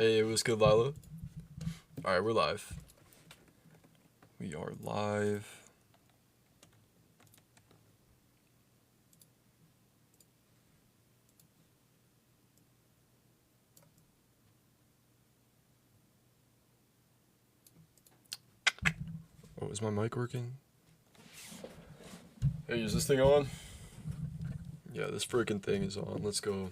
Hey, it was good, Lila. Alright, we're live. We are live. Oh, is my mic working? Hey, is this thing on? Yeah, this freaking thing is on. Let's go.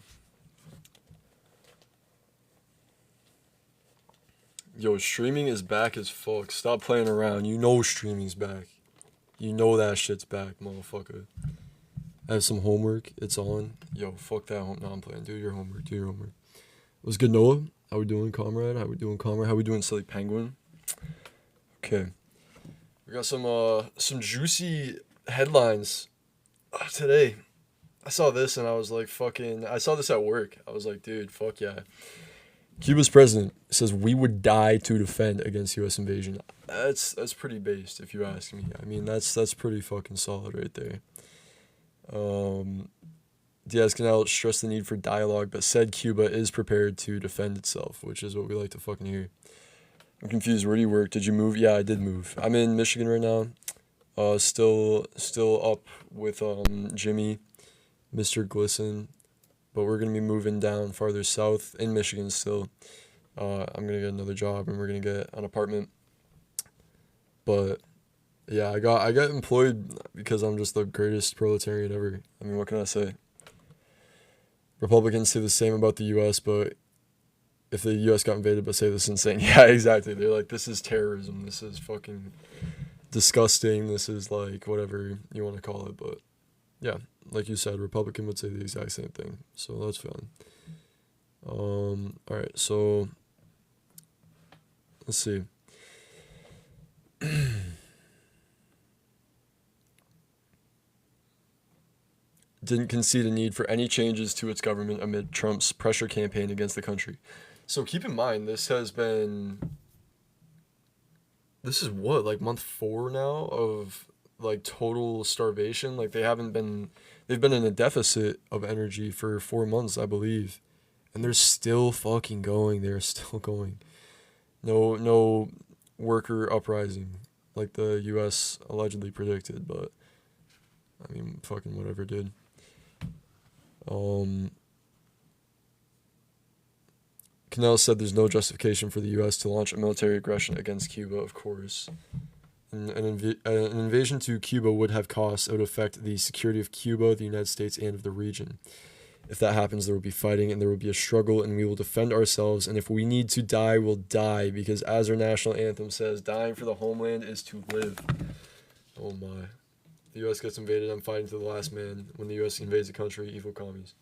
Yo, streaming is back as fuck. Stop playing around. You know streaming's back. You know that shit's back, motherfucker. I have some homework. It's on. Yo, fuck that. No, I'm playing. Do your homework. Do your homework. What's good, Noah? How we doing, comrade? How we doing, comrade? How we doing, silly penguin? Okay. We got some juicy headlines today. I saw this and I was like, fucking. I saw this at work. I was like, dude, fuck yeah. Cuba's president says we would die to defend against U.S. invasion. That's pretty based, if you ask me. I mean, that's pretty fucking solid right there. Diaz-Canel stressed the need for dialogue, but said Cuba is prepared to defend itself, which is what we like to fucking hear. I'm confused. Where do you work? Did you move? Yeah, I did move. I'm in Michigan right now. Still up with Jimmy, Mr. Glisson, but we're gonna be moving down farther south in Michigan still. I'm gonna get another job and we're gonna get an apartment. But yeah, I got employed because I'm just the greatest proletariat ever. I mean, what can I say? Republicans say the same about the U.S., but if the U.S. got invaded, but say this is insane. Yeah, exactly. They're like, this is terrorism. This is fucking disgusting. This is like whatever you want to call it. But yeah, like you said, Republican would say the exact same thing. So that's fine. All right. So let's see. Didn't concede a need for any changes to its government amid Trump's pressure campaign against the country. So keep in mind, this is what, like month 4 now of like total starvation. Like they've been in a deficit of energy for 4 months, I believe. And they're still fucking going. They're still going. No worker uprising like the US allegedly predicted, but I mean fucking whatever, dude. Canell said there's no justification for the U.S. to launch a military aggression against Cuba, of course. An invasion to Cuba would have costs. It would affect the security of Cuba, the United States, and of the region. If that happens, there will be fighting and there will be a struggle, and we will defend ourselves. And if we need to die, we'll die, because as our national anthem says, dying for the homeland is to live. Oh my. The U.S. gets invaded, I'm fighting to the last man. When the U.S. invades a country, evil commies.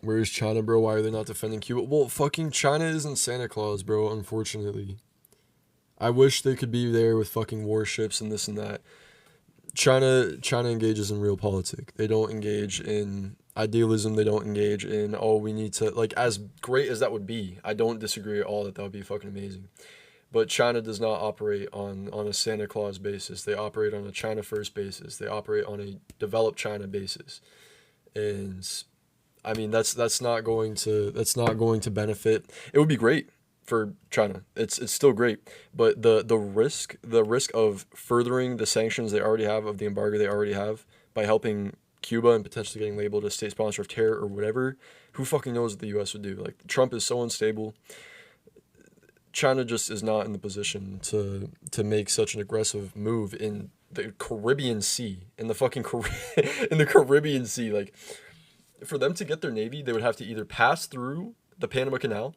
Where is China, bro? Why are they not defending Cuba? Well, fucking China isn't Santa Claus, bro, unfortunately. I wish they could be there with fucking warships and this and that. China engages in real politics. They don't engage in idealism. They don't engage in, oh, we need to, like, as great as that would be, I don't disagree at all that would be fucking amazing. But China does not operate on a Santa Claus basis. They operate on a China first basis. They operate on a developed China basis. And I mean, that's not going to benefit. It would be great for China. It's still great, but the risk of furthering the sanctions they already have, of the embargo they already have, by helping Cuba and potentially getting labeled a state sponsor of terror or whatever, who fucking knows what the U.S. would do? Like, Trump is so unstable. China just is not in the position to make such an aggressive move in the Caribbean Sea, in the fucking in the Caribbean Sea. Like, for them to get their navy, they would have to either pass through the Panama Canal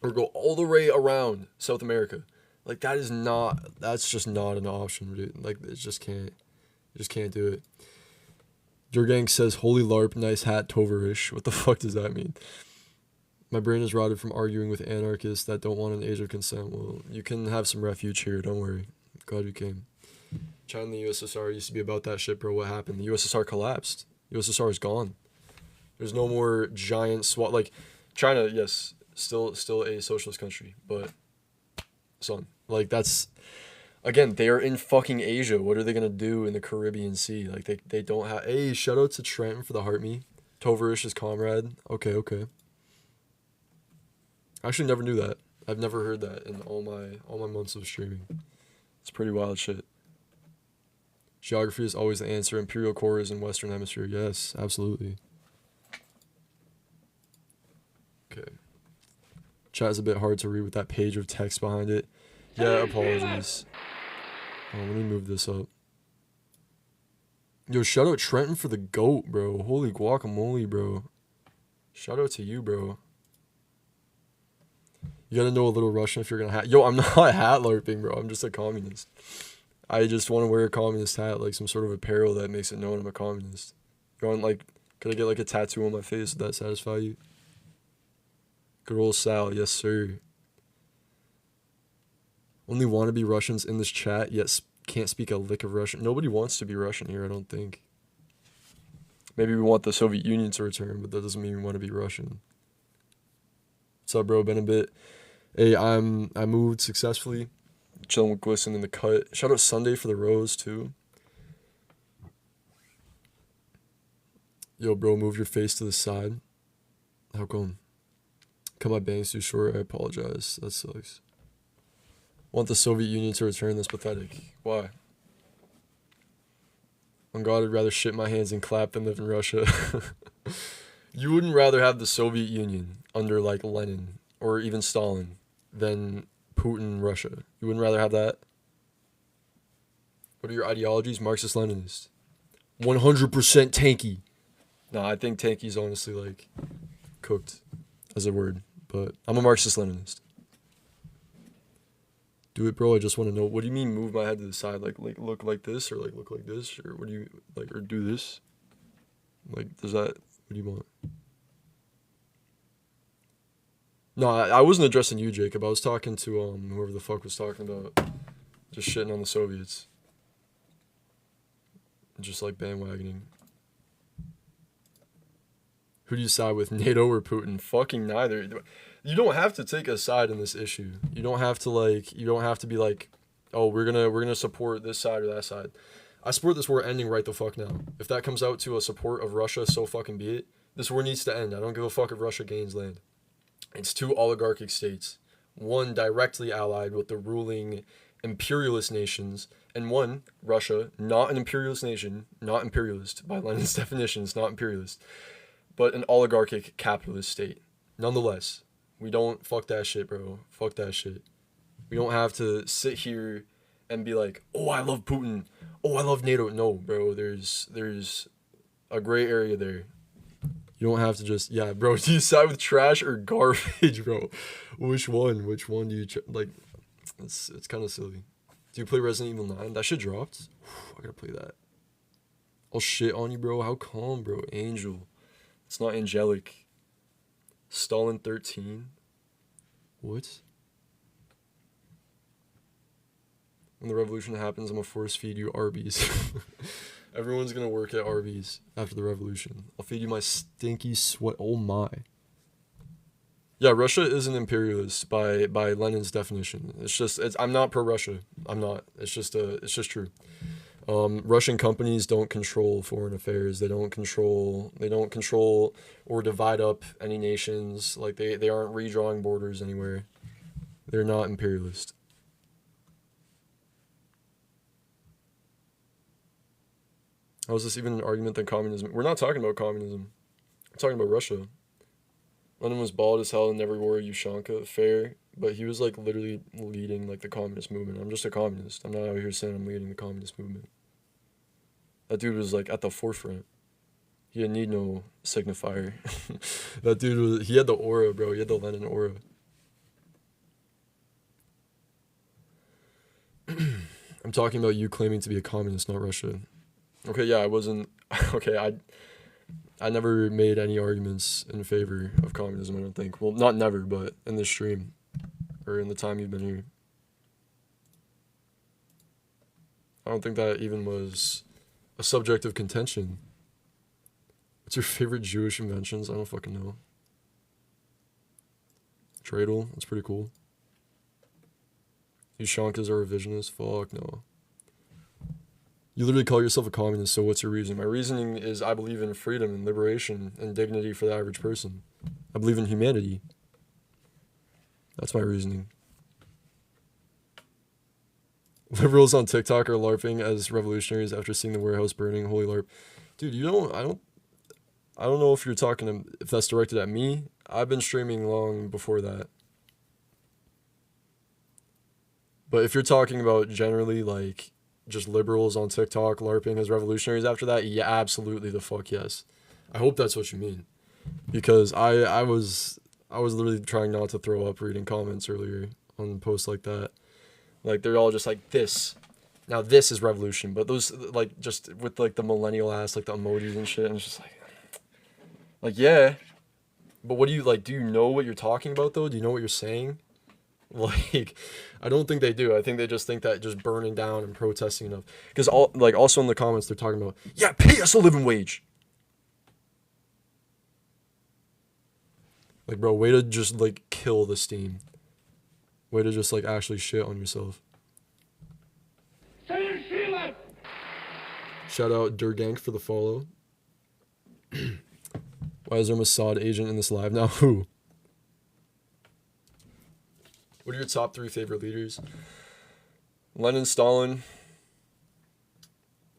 or go all the way around South America. Like, that's just not an option, dude. Like, it just can't do it. Your gang says, holy LARP, nice hat, Toverish. What the fuck does that mean? My brain is rotted from arguing with anarchists that don't want an age of consent. Well, you can have some refuge here, don't worry. Glad you came. China and the USSR used to be about that shit, bro. What happened? The USSR collapsed. USSR is gone. There's no more giant SWAT. Like, China, yes, still a socialist country, but son, like, that's, Again, they are in fucking Asia. What are they gonna do in the Caribbean Sea? Like they don't have. Hey, shout out to Trenton for the heart me. Tovarish's comrade. Okay, okay. I actually never knew that. I've never heard that in all my months of streaming. It's pretty wild shit. Geography is always the answer. Imperial core is in Western Hemisphere. Yes, absolutely. Okay. Chat is a bit hard to read with that page of text behind it. Yeah, apologies. Oh, let me move this up. Yo, shout out Trenton for the GOAT, bro. Holy guacamole, bro. Shout out to you, bro. You gotta know a little Russian if you're gonna hat. Yo, I'm not hat larping, bro. I'm just a communist. I just want to wear a communist hat, like some sort of apparel that makes it known I'm a communist. You want, like, could I get, like, a tattoo on my face? Would that satisfy you? Good old Sal, yes, sir. Only wannabe Russians in this chat, yet can't speak a lick of Russian. Nobody wants to be Russian here, I don't think. Maybe we want the Soviet Union to return, but that doesn't mean we want to be Russian. What's up, bro? Been a bit. Hey, I moved successfully. Chilling with Glisten in the cut. Shout out Sunday for the rose, too. Yo, bro, move your face to the side. How come? Cut my bangs too short. I apologize. That sucks. Want the Soviet Union to return. That's pathetic. Why? On God, I'd rather shit my hands and clap than live in Russia. You wouldn't rather have the Soviet Union under, like, Lenin or even Stalin than Putin, Russia. You wouldn't rather have that? What are your ideologies? Marxist-Leninist. 100% tanky. Nah, I think tanky's honestly, like, cooked as a word. But I'm a Marxist-Leninist. Do it, bro. I just want to know. What do you mean move my head to the side? Like look like this? Or, like, look like this? Or what do you, like, or do this? Like, does that, what do you want? No, I wasn't addressing you, Jacob. I was talking to whoever the fuck was talking about just shitting on the Soviets. Just, like, bandwagoning. Who do you side with, NATO or Putin? Fucking neither. You don't have to take a side in this issue. You don't have to, like, you don't have to be like, oh, we're gonna support this side or that side. I support this war ending right the fuck now. If that comes out to a support of Russia, so fucking be it. This war needs to end. I don't give a fuck if Russia gains land. It's two oligarchic states, one directly allied with the ruling imperialist nations, and one, Russia, not an imperialist nation, not imperialist, by Lenin's definitions, not imperialist, but an oligarchic capitalist state. Nonetheless, we don't, fuck that shit, bro. Fuck that shit. We don't have to sit here and be like, oh, I love Putin. Oh, I love NATO. No, bro, there's a gray area there. You don't have to just, yeah, bro, do you side with trash or garbage, bro? Which one do you, like, it's kind of silly. Do you play Resident Evil 9? That shit dropped? I gotta play that. I'll shit on you, bro. How come, bro? Angel. It's not angelic. Stalin 13? What? When the revolution happens, I'm gonna force feed you Arby's. Everyone's gonna work at Arby's after the revolution. I'll feed you my stinky sweat. Oh my. Yeah, Russia is an imperialist by Lenin's definition. I'm not pro-Russia. I'm not. It's just true. Russian companies don't control foreign affairs. They don't control or divide up any nations. Like, they aren't redrawing borders anywhere. They're not imperialist. How is this even an argument than communism? We're not talking about communism. We're talking about Russia. Lenin was bald as hell and never wore a Ushanka. Fair, but he was, like, literally leading, like, the communist movement. I'm just a communist. I'm not out here saying I'm leading the communist movement. That dude was, like, at the forefront. He didn't need no signifier. That dude he had the aura, bro. He had the Lenin aura. I'm talking about you claiming to be a communist, not Russia. Okay, yeah, I wasn't... Okay, I never made any arguments in favor of communism, I don't think. Well, not never, but in this stream. Or in the time you've been here. I don't think that even was a subject of contention. What's your favorite Jewish inventions? I don't fucking know. Dreidel, that's pretty cool. Ushankas are revisionist? Fuck no. You literally call yourself a communist, so what's your reason? My reasoning is I believe in freedom and liberation and dignity for the average person. I believe in humanity. That's my reasoning. Liberals on TikTok are LARPing as revolutionaries after seeing the warehouse burning. Holy LARP. Dude, I don't know if you're talking, if that's directed at me. I've been streaming long before that. But if you're talking about generally, like, just liberals on TikTok LARPing as revolutionaries after that, yeah, absolutely the fuck yes. I hope that's what you mean. Because I was literally trying not to throw up reading comments earlier on posts like that. Like, they're all just like, this. Now this is revolution. But those, like, just with, like, the millennial ass, like, the emojis and shit, and it's just like, yeah. But what do you, like, do you know what you're talking about, though? Do you know what you're saying? Like, I don't think they do. I think they just think that just burning down and protesting enough. Because, also in the comments, they're talking about, yeah, pay us a living wage. Like, bro, way to just, like, kill the steam. Way to just, like, actually shit on yourself. Shout out Durgank for the follow. Why is there a Mossad agent in this live now? Who? What are your top 3 favorite leaders? Lenin, Stalin.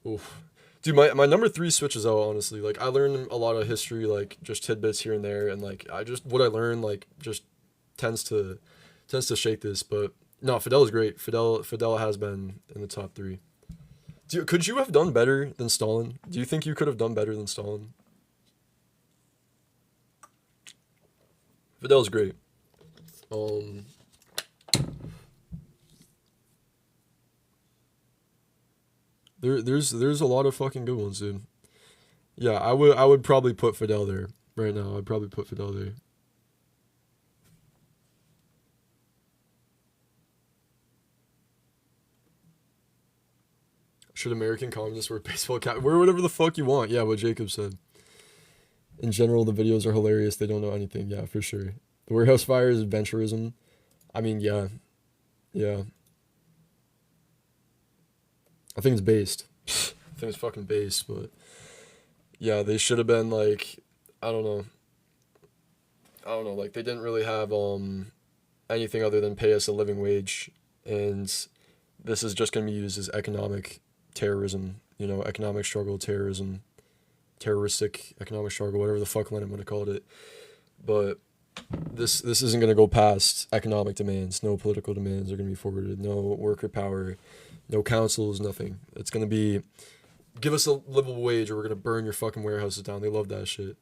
Oof. Dude, my number 3 switches out, honestly. Like, I learned a lot of history, like, just tidbits here and there, and, like, what I learned, like, just tends to shake this, but, no, Fidel is great. Fidel has been in the top 3. Could you have done better than Stalin? Do you think you could have done better than Stalin? Fidel's great. There's a lot of fucking good ones, dude. Yeah, I would probably put Fidel there right now. I'd probably put Fidel there. Should American communists wear baseball cap? Wear whatever the fuck you want. Yeah, what Jacob said. In general, the videos are hilarious. They don't know anything. Yeah, for sure. The warehouse fire is adventurism. I mean, yeah. Yeah. I think it's based. I think it's fucking based, but yeah, they should have been like, I don't know, like they didn't really have anything other than pay us a living wage, and this is just gonna be used as economic terrorism, economic struggle, terrorism, terroristic economic struggle, whatever the fuck Lenin would have called it. But this isn't gonna go past economic demands. No political demands are gonna be forwarded. No worker power. No councils, nothing. It's going to be, give us a livable wage or we're going to burn your fucking warehouses down. They love that shit.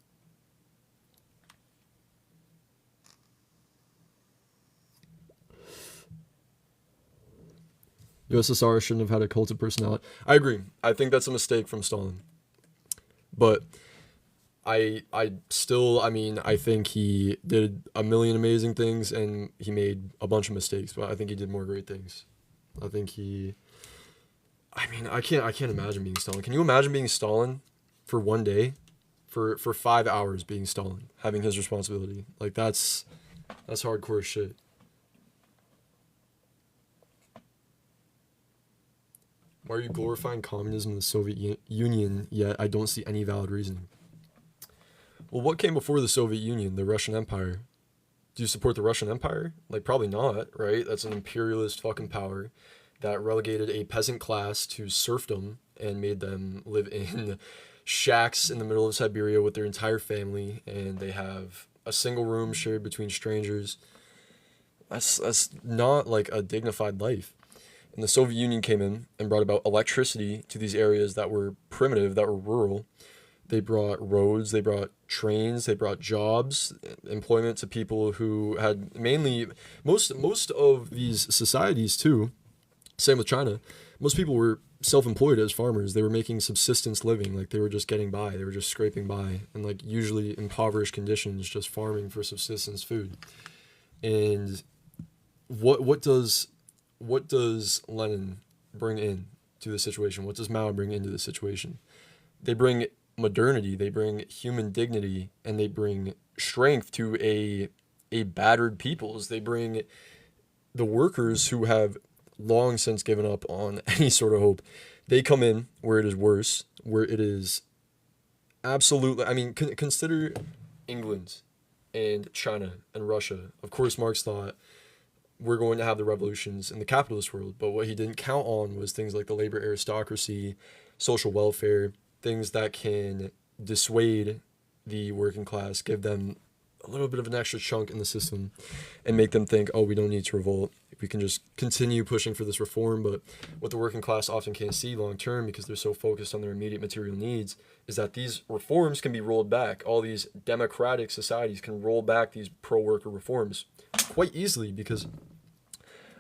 USSR shouldn't have had a cult of personality. I agree. I think that's a mistake from Stalin. But I think he did a million amazing things and he made a bunch of mistakes, but I think he did more great things. I can't imagine being Stalin. Can you imagine being Stalin for one day? For 5 hours being Stalin, having his responsibility. Like, that's hardcore shit. Why are you glorifying communism in the Soviet Union, yet I don't see any valid reason? Well, what came before the Soviet Union? The Russian Empire. Do you support the Russian Empire? Like, probably not, right? That's an imperialist fucking power that relegated a peasant class to serfdom and made them live in shacks in the middle of Siberia with their entire family, and they have a single room shared between strangers. That's not like a dignified life. And the Soviet Union came in and brought about electricity to these areas that were primitive, that were rural. They brought roads, they brought trains, they brought jobs, employment to people who had mainly, most of these societies too, same with China, most people were self-employed as farmers. They were making subsistence living, like they were just getting by, they were just scraping by, and like usually impoverished conditions, just farming for subsistence food. And what does Lenin bring in to the situation? What does Mao bring into the situation? They bring modernity, they bring human dignity, and they bring strength to a battered peoples. They bring the workers who have long since given up on any sort of hope. They come in where it is worse, where it is absolutely. I mean, consider England and China and Russia. Of course, Marx thought we're going to have the revolutions in the capitalist world, but what he didn't count on was things like the labor aristocracy, social welfare, things that can dissuade the working class, give them a little bit of an extra chunk in the system, and make them think, oh, we don't need to revolt. We can just continue pushing for this reform. But what the working class often can't see long term, because they're so focused on their immediate material needs, is that these reforms can be rolled back. All these democratic societies can roll back these pro-worker reforms quite easily, because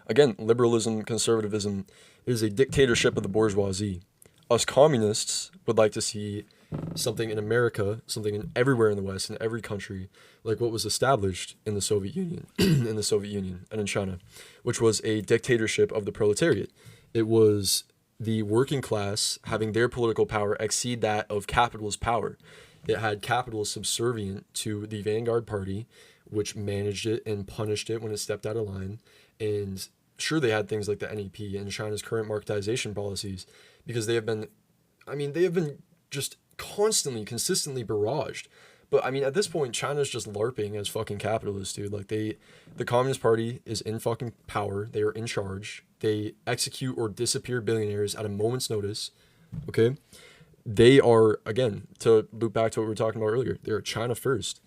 again, liberalism, conservatism is a dictatorship of the bourgeoisie. Us communists would like to see something in America, something in everywhere in the West, in every country, like what was established in the Soviet Union, in the Soviet Union and in China, which was a dictatorship of the proletariat. It was the working class having their political power exceed that of capitalist power. It had capital subservient to the vanguard party, which managed it and punished it when it stepped out of line. And sure, they had things like the NEP and China's current marketization policies, because they have been just constantly, consistently barraged. But I mean, at this point, China's just LARPing as fucking capitalists, dude. Like the Communist Party is in fucking power. They are in charge. They execute or disappear billionaires at a moment's notice. Okay, they are, again, to loop back to what we were talking about earlier, they're China first.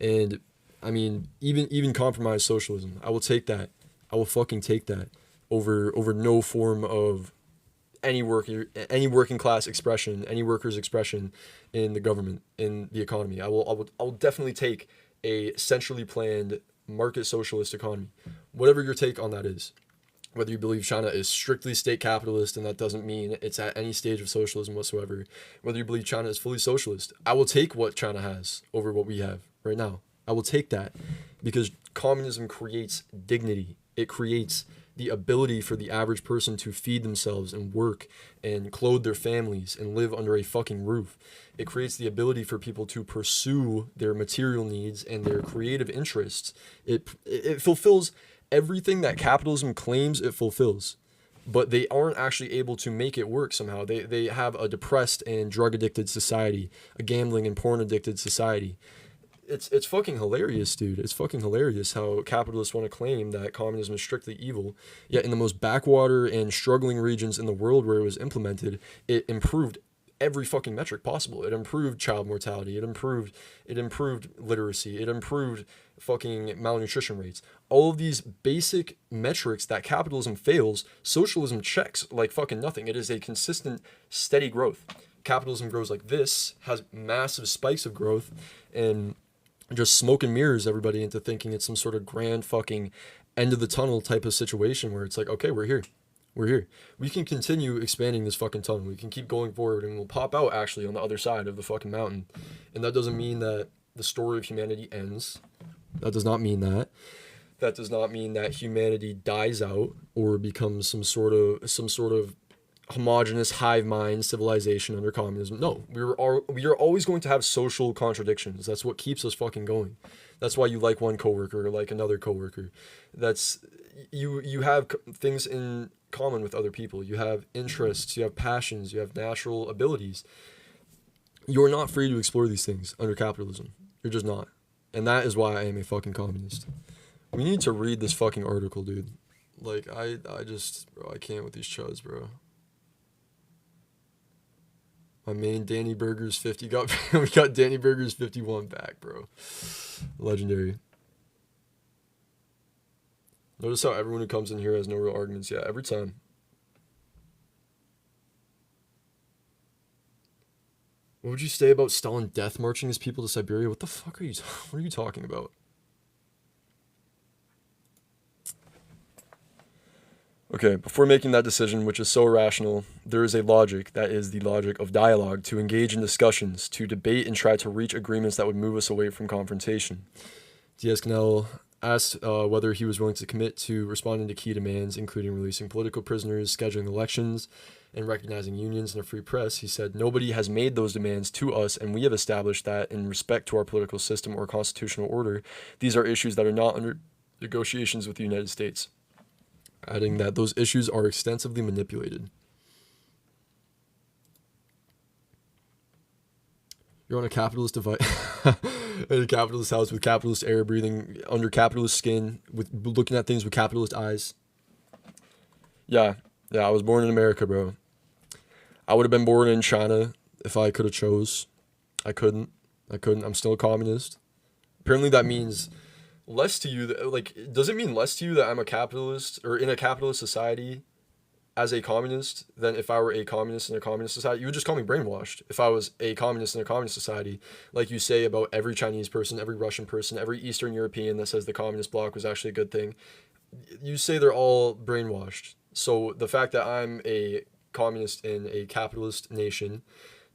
And I mean, even compromised socialism, I will take that. I will fucking take that over no form of any working class expression, any worker's expression in the government, in the economy. I will definitely take a centrally planned market socialist economy, whatever your take on that is. Whether you believe China is strictly state capitalist and that doesn't mean it's at any stage of socialism whatsoever, whether you believe China is fully socialist, I will take what China has over what we have right now. I will take that, because communism creates dignity. It creates the ability for the average person to feed themselves and work and clothe their families and live under a fucking roof. It creates the ability for people to pursue their material needs and their creative interests. It fulfills everything that capitalism claims it fulfills, but they aren't actually able to make it work somehow. They have a depressed and drug-addicted society, a gambling and porn-addicted society. It's fucking hilarious, dude. It's fucking hilarious how capitalists want to claim that communism is strictly evil, yet in the most backwater and struggling regions in the world where it was implemented, it improved every fucking metric possible. It improved child mortality. It improved literacy. It improved fucking malnutrition rates. All of these basic metrics that capitalism fails, socialism checks like fucking nothing. It is a consistent, steady growth. Capitalism grows like this, has massive spikes of growth, and just smoke and mirrors everybody into thinking it's some sort of grand fucking end of the tunnel type of situation where it's like, okay, we're here. We can continue expanding this fucking tunnel. We can keep going forward, and we'll pop out actually on the other side of the fucking mountain. And that doesn't mean that the story of humanity ends. That does not mean that. That does not mean that humanity dies out or becomes some sort of homogenous hive mind civilization under communism. No, we are always going to have social contradictions. That's what keeps us fucking going. That's why you like one coworker or like another coworker. That's you have things in common with other people. You have interests, you have passions, you have natural abilities. You're not free to explore these things under capitalism. You're just not. And that is why I am a fucking communist. We need to read this fucking article, dude. Like, I can't with these chuds, bro. My main Danny Burgers 50 we got Danny Burgers 51 back, bro. Legendary. Notice how everyone who comes in here has no real arguments. Yeah, every time. What would you say about Stalin death marching his people to Siberia? What the fuck what are you talking about? Okay, before making that decision, which is so rational, there is a logic that is the logic of dialogue, to engage in discussions, to debate and try to reach agreements that would move us away from confrontation. Diaz-Canel asked whether he was willing to commit to responding to key demands, including releasing political prisoners, scheduling elections, and recognizing unions and a free press. He said, "Nobody has made those demands to us, and we have established that in respect to our political system or constitutional order, these are issues that are not under negotiations with the United States." adding that those issues are extensively manipulated. You're on a capitalist device, in a capitalist house with capitalist air, breathing under capitalist skin, with looking at things with capitalist eyes. Yeah, yeah, I was born in America, bro. I would have been born in China if I could have chose. I couldn't. I'm still a communist. Apparently that means less to you. Like, does it mean less to you that I'm a capitalist or in a capitalist society as a communist than if I were a communist in a communist society? You would just call me brainwashed if I was a communist in a communist society, like you say about every Chinese person, every Russian person, every Eastern European that says the communist bloc was actually a good thing. You say they're all brainwashed. So the fact that I'm a communist in a capitalist nation,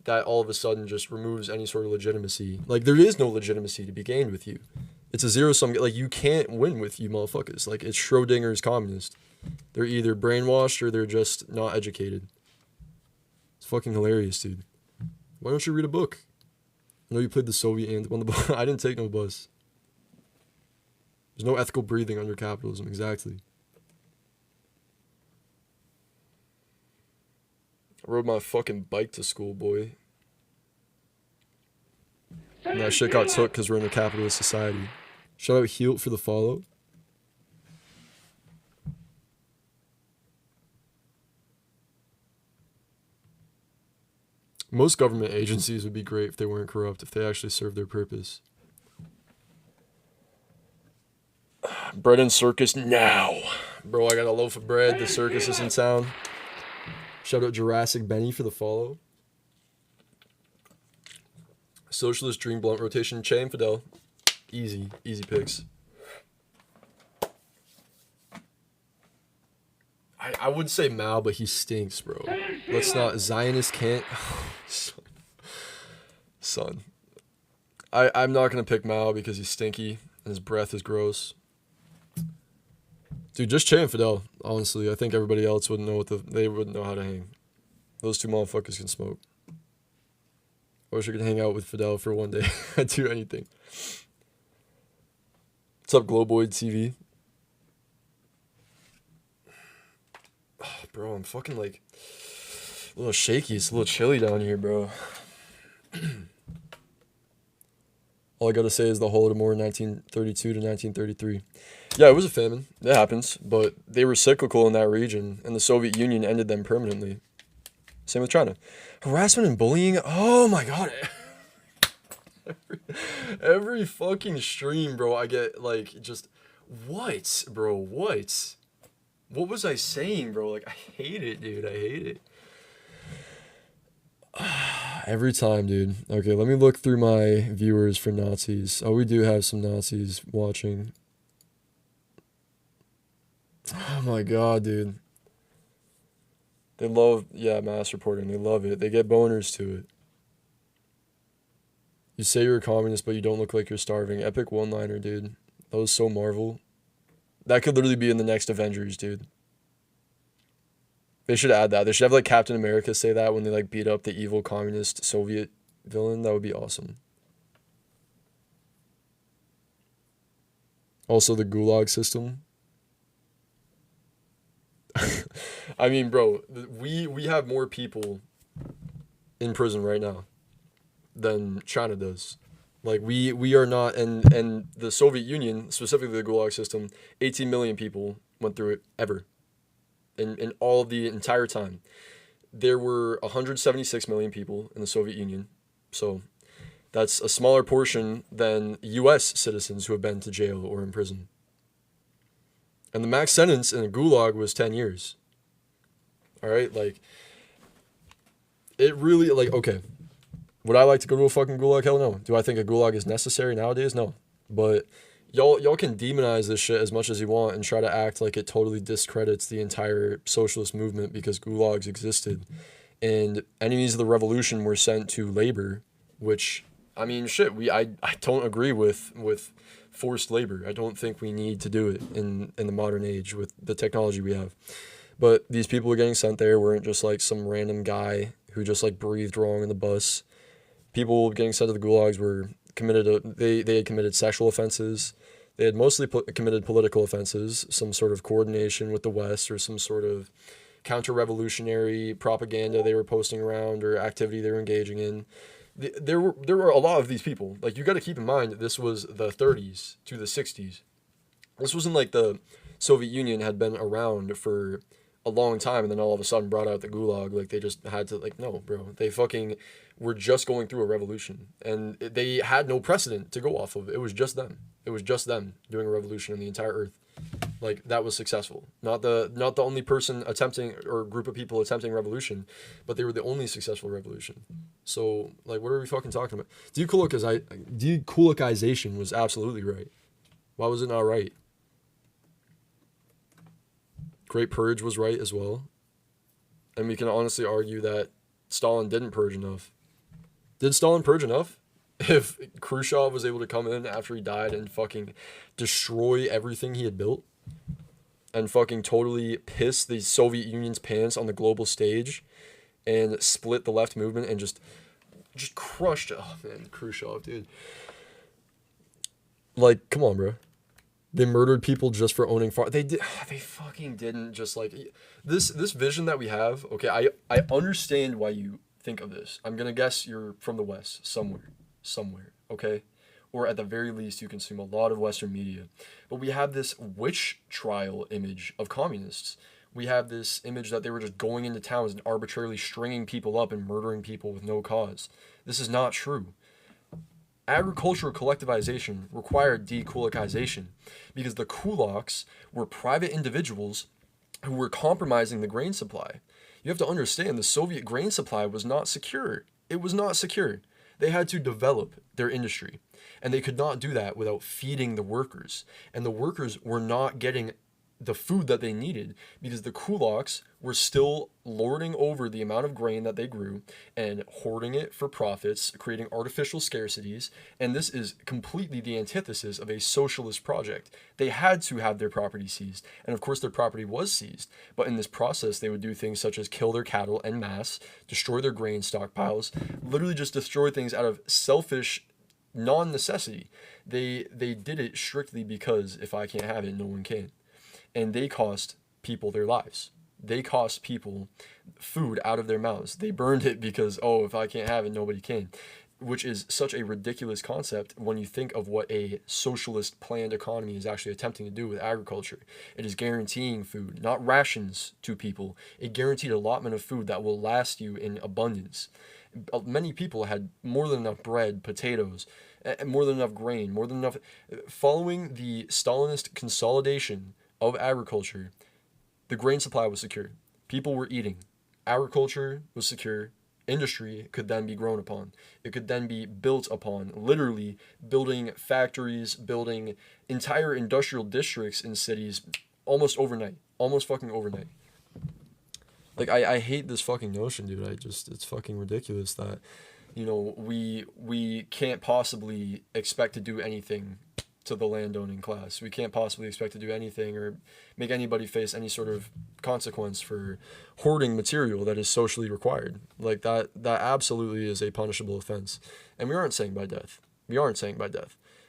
that all of a sudden just removes any sort of legitimacy. Like, there is no legitimacy to be gained with you. It's a zero sum. Like, you can't win with you motherfuckers. Like, it's Schrodinger's communist. They're either brainwashed or they're just not educated. It's fucking hilarious, dude. Why don't you read a book? I know you played the Soviet anthem on the bus. I didn't take no bus. There's no ethical breathing under capitalism, exactly. I rode my fucking bike to school, boy. And that shit got took because we're in a capitalist society. Shout out Healt for the follow. Most government agencies would be great if they weren't corrupt, if they actually served their purpose. Bread and circus now. Bro, I got a loaf of bread. The circus is in town. Shout out Jurassic Benny for the follow. Socialist Dream Blunt Rotation. Che and Fidel. Easy picks. I would say Mao, but he stinks, bro. Let's not. Zionist Cantt. Son. I'm not going to pick Mao because he's stinky and his breath is gross. Dude, just Che and Fidel, honestly. I think everybody else wouldn't know they wouldn't know how to hang. Those two motherfuckers can smoke. I wish I could hang out with Fidel for one day. I'd do anything. What's up, Globoid TV? Oh, bro, I'm fucking like a little shaky. It's a little chilly down here, bro. All I gotta say is the Holodomor 1932 to 1933. Yeah, it was a famine. It happens. But they were cyclical in that region, and the Soviet Union ended them permanently. Same with China. Harassment and bullying. Oh my god. Every fucking stream, bro, I get like just what, bro? What was I saying, bro? Like, I hate it, dude. I hate it. Every time, dude. Okay, let me look through my viewers for Nazis. Oh, we do have some Nazis watching. Oh my god, dude. They love, mass reporting. They love it. They get boners to it. You say you're a communist, but you don't look like you're starving. Epic one-liner, dude. That was so Marvel. That could literally be in the next Avengers, dude. They should add that. They should have, like, Captain America say that when they, like, beat up the evil communist Soviet villain. That would be awesome. Also, the Gulag system. I mean, bro, we have more people in prison right now than China does. Like, we are not, and the Soviet Union, specifically the Gulag system, 18 million people went through it ever. In all of the entire time. There were 176 million people in the Soviet Union. So that's a smaller portion than US citizens who have been to jail or in prison. And the max sentence in a gulag was 10 years. All right? Like, it really, like, okay. Would I like to go to a fucking gulag? Hell no. Do I think a gulag is necessary nowadays? No. But y'all can demonize this shit as much as you want and try to act like it totally discredits the entire socialist movement because gulags existed. And enemies of the revolution were sent to labor, which, I mean, shit, I don't agree with forced labor. I don't think we need to do it in the modern age with the technology we have. But these people were getting sent there weren't just like some random guy who just like breathed wrong in the bus. People getting sent to the gulags were they had committed sexual offenses. They had mostly committed political offenses, some sort of coordination with the West, or some sort of counter-revolutionary propaganda they were posting around, or activity they were engaging in. There were a lot of these people. Like, you got to keep in mind that this was the 30s to the 60s. This wasn't like the Soviet Union had been around for a long time and then all of a sudden brought out the gulag. Like, they just had to, like, no, bro. They fucking were just going through a revolution, and they had no precedent to go off of. It was just them. It was just them doing a revolution on the entire earth. Like, that was successful. Not the only person attempting, or group of people attempting revolution, but they were the only successful revolution. So, like, what are we fucking talking about? Decoolization was absolutely right. Why was it not right? Great Purge was right as well. And we can honestly argue that Stalin didn't purge enough. Did Stalin purge enough? If Khrushchev was able to come in after he died and fucking destroy everything he had built, and fucking totally piss the Soviet Union's pants on the global stage, and split the left movement, and just crushed, oh man, Khrushchev, dude. Like, come on, bro. They murdered people just for owning farm. They fucking didn't. Just like this vision that we have. Okay, I understand why you think of this. I'm gonna guess you're from the West, somewhere. Okay, or at the very least you consume a lot of Western media. But we have this witch trial image of communists. We have this image that they were just going into towns and arbitrarily stringing people up and murdering people with no cause. This is not true. Agricultural collectivization required dekulakization, because the kulaks were private individuals who were compromising the grain supply. You have to understand, the Soviet grain supply was not secure. It was not secure. They had to develop their industry, and they could not do that without feeding the workers. And the workers were not getting the food that they needed, because the kulaks were still lording over the amount of grain that they grew and hoarding it for profits, creating artificial scarcities. And this is completely the antithesis of a socialist project. They had to have their property seized, and of course their property was seized, but in this process they would do things such as kill their cattle en masse, destroy their grain stockpiles, literally just destroy things out of selfish non-necessity. They did it strictly because if I can't have it, no one can. And they cost people their lives. They cost people food out of their mouths. They burned it because, oh, if I can't have it, nobody can. Which is such a ridiculous concept when you think of what a socialist planned economy is actually attempting to do with agriculture. It is guaranteeing food, not rations to people. A guaranteed allotment of food that will last you in abundance. Many people had more than enough bread, potatoes, more than enough grain, more than enough. Following the Stalinist consolidation of agriculture, the grain supply was secure. People were eating. Agriculture was secure. Industry could then be grown upon. It could then be built upon. Literally building factories, building entire industrial districts in cities almost overnight. Almost fucking overnight. Like, I hate this fucking notion, dude. It's fucking ridiculous that, you know, we can't possibly expect to do anything to the landowning class. We can't possibly expect to do anything or make anybody face any sort of consequence for hoarding material that is socially required. Like, that absolutely is a punishable offense. And we aren't saying by death.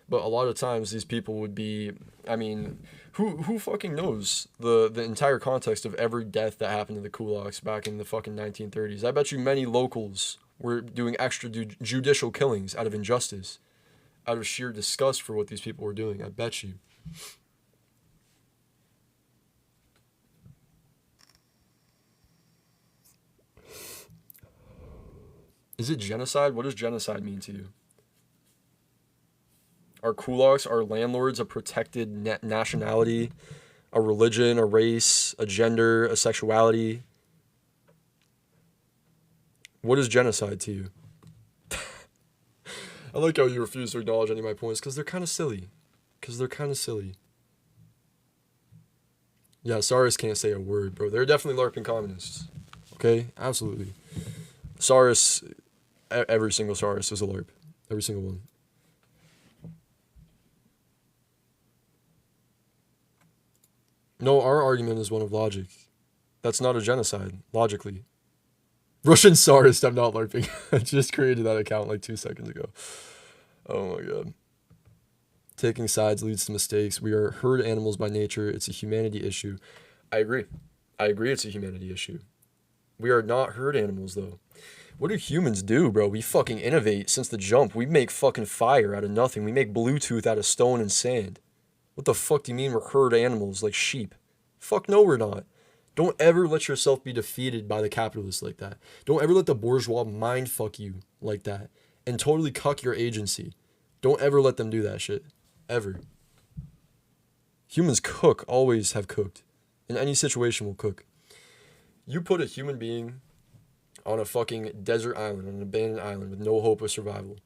But a lot of times these people would be, I mean, who fucking knows the entire context of every death that happened to the kulaks back in the fucking 1930s. I bet you many locals were doing extrajudicial killings out of injustice, out of sheer disgust for what these people were doing. I bet you. Is it genocide? What does genocide mean to you? Are kulaks, are landlords, a protected nationality, a religion, a race, a gender, a sexuality? What is genocide to you? I like how you refuse to acknowledge any of my points because they're kind of silly. Yeah, Saurus can't say a word, bro. They're definitely LARPing communists. Okay? Absolutely. Saurus, every single Saurus is a LARP. Every single one. No, our argument is one of logic. That's not a genocide, logically. Russian Saurus, I'm not LARPing. I just created that account like 2 seconds ago. Oh my god. Taking sides leads to mistakes. We are herd animals by nature. It's a humanity issue. I agree. I agree it's a humanity issue. We are not herd animals, though. What do humans do, bro? We fucking innovate since the jump. We make fucking fire out of nothing. We make Bluetooth out of stone and sand. What the fuck do you mean we're herd animals like sheep? Fuck no, we're not. Don't ever let yourself be defeated by the capitalists like that. Don't ever let the bourgeois mind fuck you like that and totally cuck your agency. Don't ever let them do that shit. Ever. Humans cook, always have cooked. In any situation, will cook. You put a human being on a fucking desert island, on an abandoned island with no hope of survival.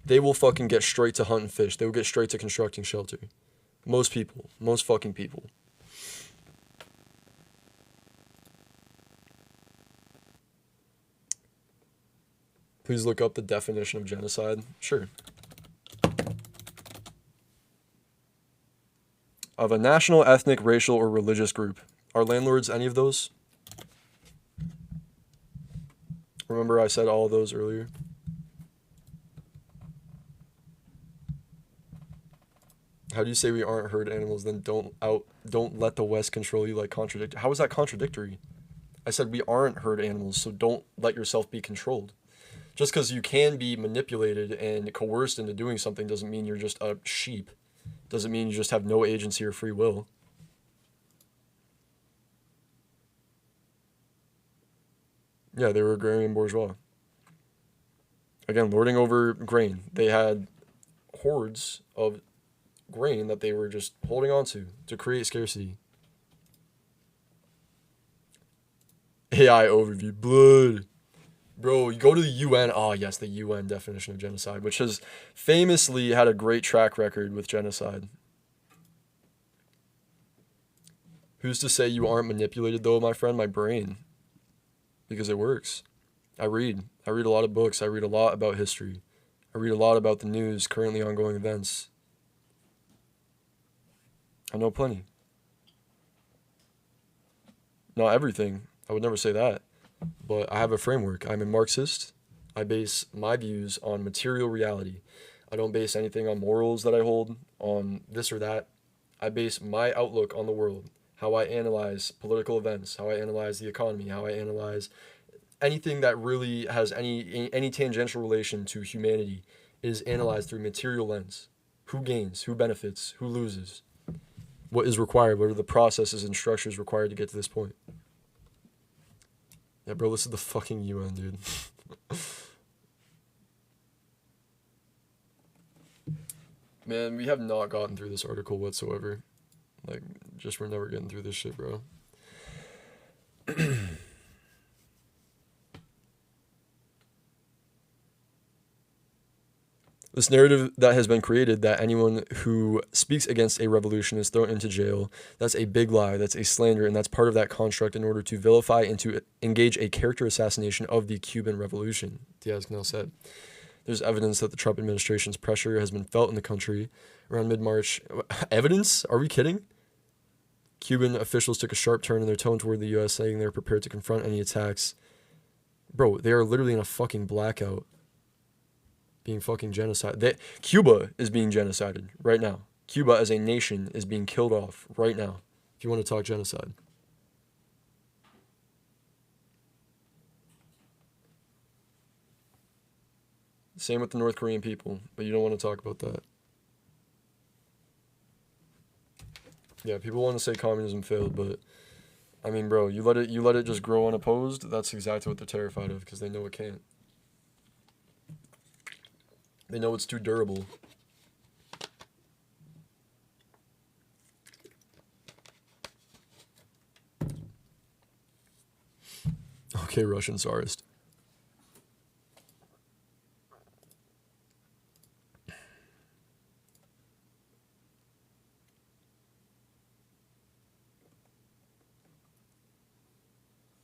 They will fucking get straight to hunting fish. They will get straight to constructing shelter. Most people. Most fucking people. Please look up the definition of genocide. Sure. Of a national, ethnic, racial, or religious group. Are landlords any of those? Remember I said all of those earlier? How do you say we aren't herd animals, then don't let the West control you like contradict? How is that contradictory? I said we aren't herd animals, so don't let yourself be controlled. Just because you can be manipulated and coerced into doing something doesn't mean you're just a sheep. Doesn't mean you just have no agency or free will. Yeah, they were agrarian bourgeois. Again, lording over grain. They had hordes of grain that they were just holding on to create scarcity. AI overview. Blood. Bro, you go to the UN. Oh, yes, the UN definition of genocide, which has famously had a great track record with genocide. Who's to say you aren't manipulated, though, my friend? My brain. Because it works. I read a lot of books. I read a lot about history. I read a lot about the news, currently ongoing events. I know plenty. Not everything. I would never say that. But I have a framework. I'm a Marxist. I base my views on material reality. I don't base anything on morals that I hold, on this or that. I base my outlook on the world, how I analyze political events, how I analyze the economy, how I analyze anything that really has any tangential relation to humanity is analyzed through material lens. Who gains? Who benefits? Who loses? What is required? What are the processes and structures required to get to this point? Yeah, bro, this is the fucking UN, dude. Man, we have not gotten through this article whatsoever. Like, just we're never getting through this shit, bro. This narrative that has been created that anyone who speaks against a revolution is thrown into jail, that's a big lie, that's a slander, and that's part of that construct in order to vilify and to engage a character assassination of the Cuban Revolution, Diaz-Canel said. There's evidence that the Trump administration's pressure has been felt in the country around mid-March. Evidence? Are we kidding? Cuban officials took a sharp turn in their tone toward the U.S., saying they're prepared to confront any attacks. Bro, they are literally in a fucking blackout. Being fucking genocide. Cuba is being genocided right now. Cuba as a nation is being killed off right now. If you want to talk genocide. Same with the North Korean people, but you don't want to talk about that. Yeah, people want to say communism failed, but I mean, bro, you let it just grow unopposed. That's exactly what they're terrified of because they know it can't. They know it's too durable. Okay, Russian Tsarist.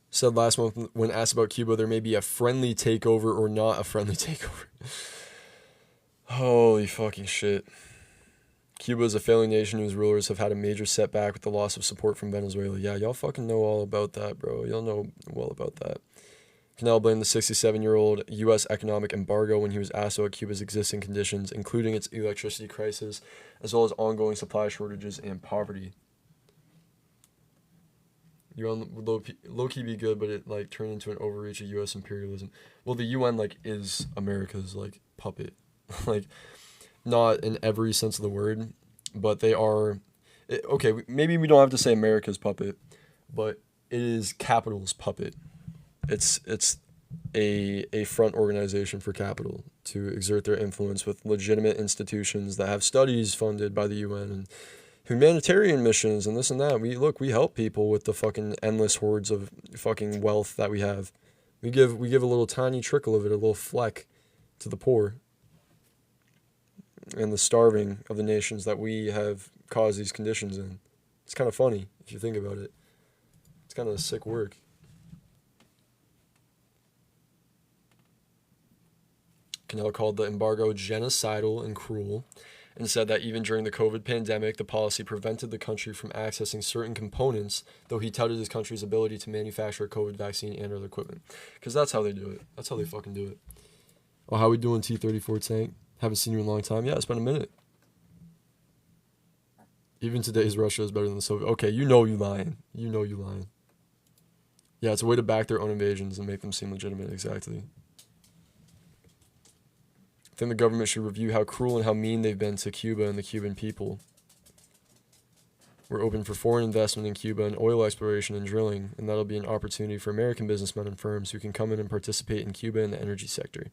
Said last month when asked about Cuba, there may be a friendly takeover or not a friendly takeover. Holy fucking shit. Cuba is a failing nation whose rulers have had a major setback with the loss of support from Venezuela. Yeah, y'all fucking know all about that, bro. Y'all know well about that. Canell blamed the 67-year-old U.S. economic embargo when he was asked about Cuba's existing conditions, including its electricity crisis, as well as ongoing supply shortages and poverty. UN low key be good, but it like turned into an overreach of U.S. imperialism. Well, the UN like is America's like puppet, like not in every sense of the word, but they are. Okay, maybe we don't have to say America's puppet, but it is capital's puppet. It's a front organization for capital to exert their influence with legitimate institutions that have studies funded by the UN and humanitarian missions and this and that. We help people with the fucking endless hordes of fucking wealth that we have. We give a little tiny trickle of it, a little fleck, to the poor and the starving of the nations that we have caused these conditions in. It's kind of funny if you think about it. It's kind of sick work. Canell called the embargo genocidal and cruel, and said that even during the COVID pandemic, the policy prevented the country from accessing certain components, though he touted his country's ability to manufacture a COVID vaccine and other equipment. Because that's how they do it. That's how they fucking do it. Oh, how we doing, T-34 Tank? Haven't seen you in a long time. Yeah, it's been a minute. Even today's Russia is better than the Soviet. Okay, you know you lying. You know you lying. Yeah, it's a way to back their own invasions and make them seem legitimate, exactly. I think the government should review how cruel and how mean they've been to Cuba and the Cuban people. We're open for foreign investment in Cuba and oil exploration and drilling, and that'll be an opportunity for American businessmen and firms who can come in and participate in Cuba in the energy sector.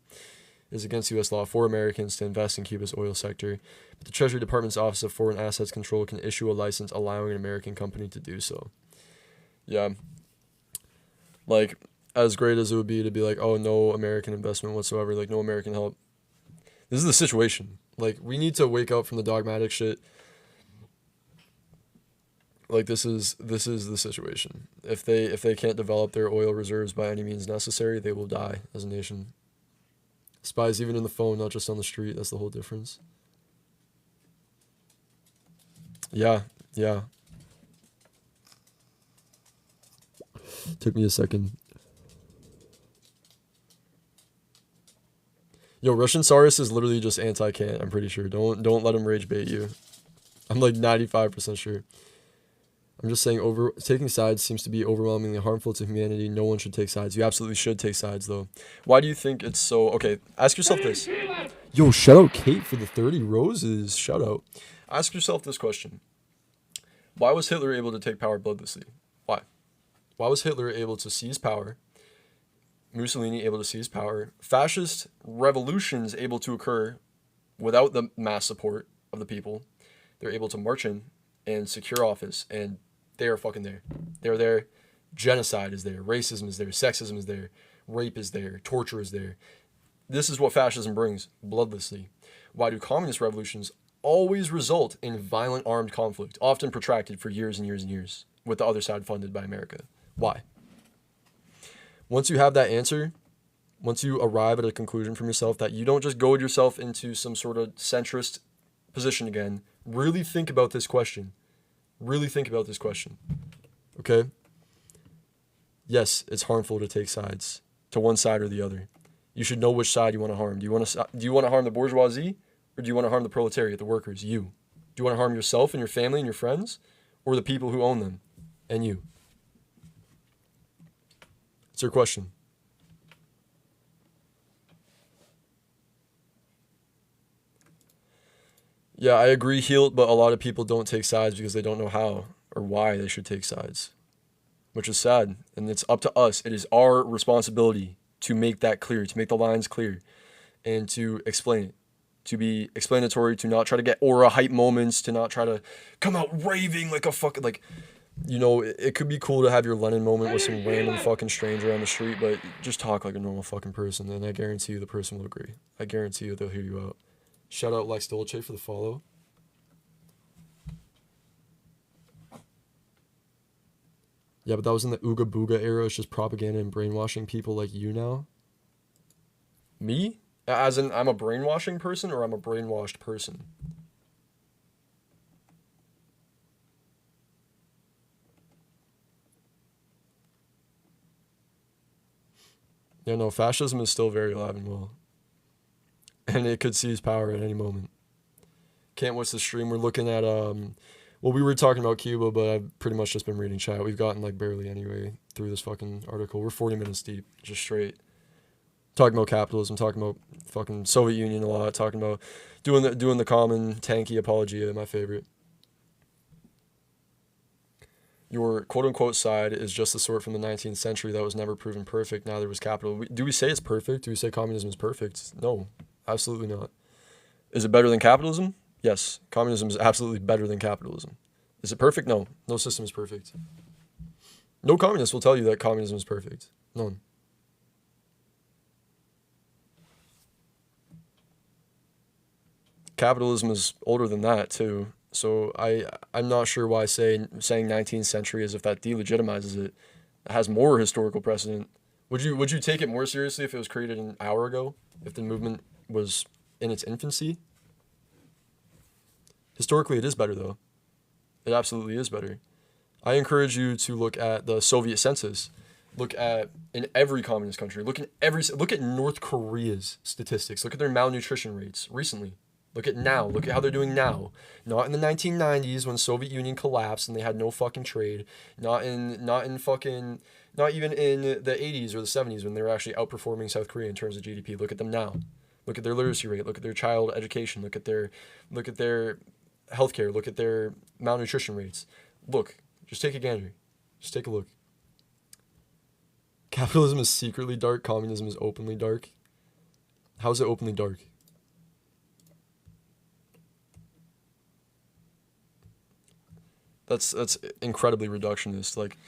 It is against U.S. law for Americans to invest in Cuba's oil sector, but the Treasury Department's Office of Foreign Assets Control can issue a license allowing an American company to do so. Yeah. Like, as great as it would be to be like, oh, no American investment whatsoever, like, no American help. This is the situation. Like, we need to wake up from the dogmatic shit. Like, this is the situation. If they can't develop their oil reserves by any means necessary, they will die as a nation. Spies even in the phone, not just on the street. That's the whole difference. Yeah. Took me a second. Yo, Russian Tsarist is literally just anti-Cantt, I'm pretty sure. Don't let him rage bait you. I'm like 95% sure. I'm just saying taking sides seems to be overwhelmingly harmful to humanity. No one should take sides. You absolutely should take sides, though. Why do you think it's so... Okay, ask yourself this. Yo, shout out Kate for the 30 roses. Shout out. Ask yourself this question. Why was Hitler able to take power bloodlessly? Why? Why was Hitler able to seize power? Mussolini able to seize power? Fascist revolutions able to occur without the mass support of the people. They're able to march in and secure office, and they are fucking there. They're there. Genocide is there. Racism is there. Sexism is there. Rape is there. Torture is there. This is what fascism brings, bloodlessly. Why do communist revolutions always result in violent armed conflict, often protracted for years and years and years, with the other side funded by America? Why? Once you have that answer, once you arrive at a conclusion from yourself that you don't just goad yourself into some sort of centrist position again, really think about this question. Really think about this question. Okay? Yes, it's harmful to take sides, to one side or the other. You should know which side you want to harm. Do you want to harm the bourgeoisie, or do you want to harm the proletariat, the workers, you? Do you want to harm yourself and your family and your friends, or the people who own them and you? It's your question. Yeah, I agree, Healed, but a lot of people don't take sides because they don't know how or why they should take sides, which is sad. And it's up to us. It is our responsibility to make that clear, to make the lines clear, and to explain it, to be explanatory, to not try to get aura hype moments, to not try to come out raving like a fucking, like, you know, it could be cool to have your Lennon moment with some random fucking stranger on the street, but just talk like a normal fucking person, and I guarantee you the person will agree. I guarantee you they'll hear you out. Shout out Lex Dolce for the follow. Yeah, but that was in the Ooga Booga era. It's just propaganda and brainwashing people like you now. Me? As in, I'm a brainwashing person, or I'm a brainwashed person? Yeah, no, fascism is still very alive and well. And it could seize power at any moment. Can't watch the stream. We're looking at, well, we were talking about Cuba, but I've pretty much just been reading chat. We've gotten, like, barely anyway through this fucking article. We're 40 minutes deep, just straight. Talking about capitalism, talking about fucking Soviet Union a lot, talking about doing the common tanky apologia, my favorite. Your quote-unquote side is just the sort from the 19th century that was never proven perfect. Neither was capital. Do we say it's perfect? Do we say communism is perfect? No, absolutely not. Is it better than capitalism? Yes, communism is absolutely better than capitalism. Is it perfect? No, no system is perfect. No communist will tell you that communism is perfect. None. Capitalism is older than that too. So I'm not sure why saying 19th century as if that delegitimizes it. It has more historical precedent. Would you take it more seriously if it was created an hour ago? If the movement was in its infancy? Historically, it is better though. It absolutely is better. I encourage you to look at the Soviet census. Look at in every communist country. Look at North Korea's statistics. Look at their malnutrition rates recently. Look at now. Look at how they're doing now. Not in the 1990s when Soviet Union collapsed and they had no fucking trade. Not even in the 80s or the 70s when they were actually outperforming South Korea in terms of GDP. Look at them now. Look at their literacy rate. Look at their child education. Look at their healthcare. Look at their malnutrition rates. Look. Just take a gander. Just take a look. Capitalism is secretly dark. Communism is openly dark. How is it openly dark? That's incredibly reductionist. Like,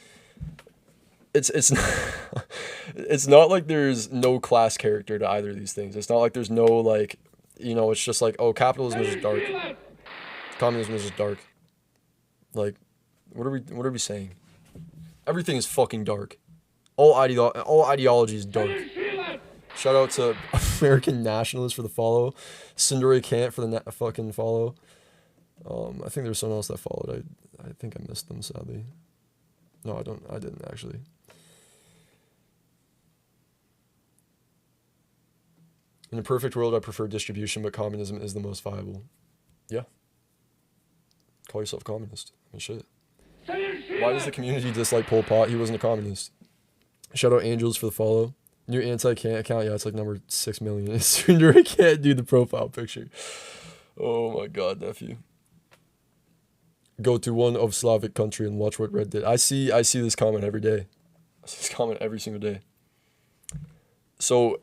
it's not, it's not like there's no class character to either of these things. It's not like there's no like, it's just like, oh, capitalism is just dark. Communism is just dark. Like, what are we saying? Everything is fucking dark. All ideology is dark. Shout out to American Nationalist for the follow. Sindori Cantt for the fucking follow. I think there was someone else that followed. I think I missed them, sadly. No, I didn't actually. In a perfect world, I prefer distribution, but communism is the most viable. Yeah. Call yourself communist. I mean, shit. Why does the community dislike Pol Pot? He wasn't a communist. Shout out Angels for the follow. New anti-Cantt account. Yeah, it's like number 6 million. As soon as I can't do the profile picture. Oh my god, nephew. Go to one of Slavic country and watch what Red did. I see this comment every day. I see this comment every single day. So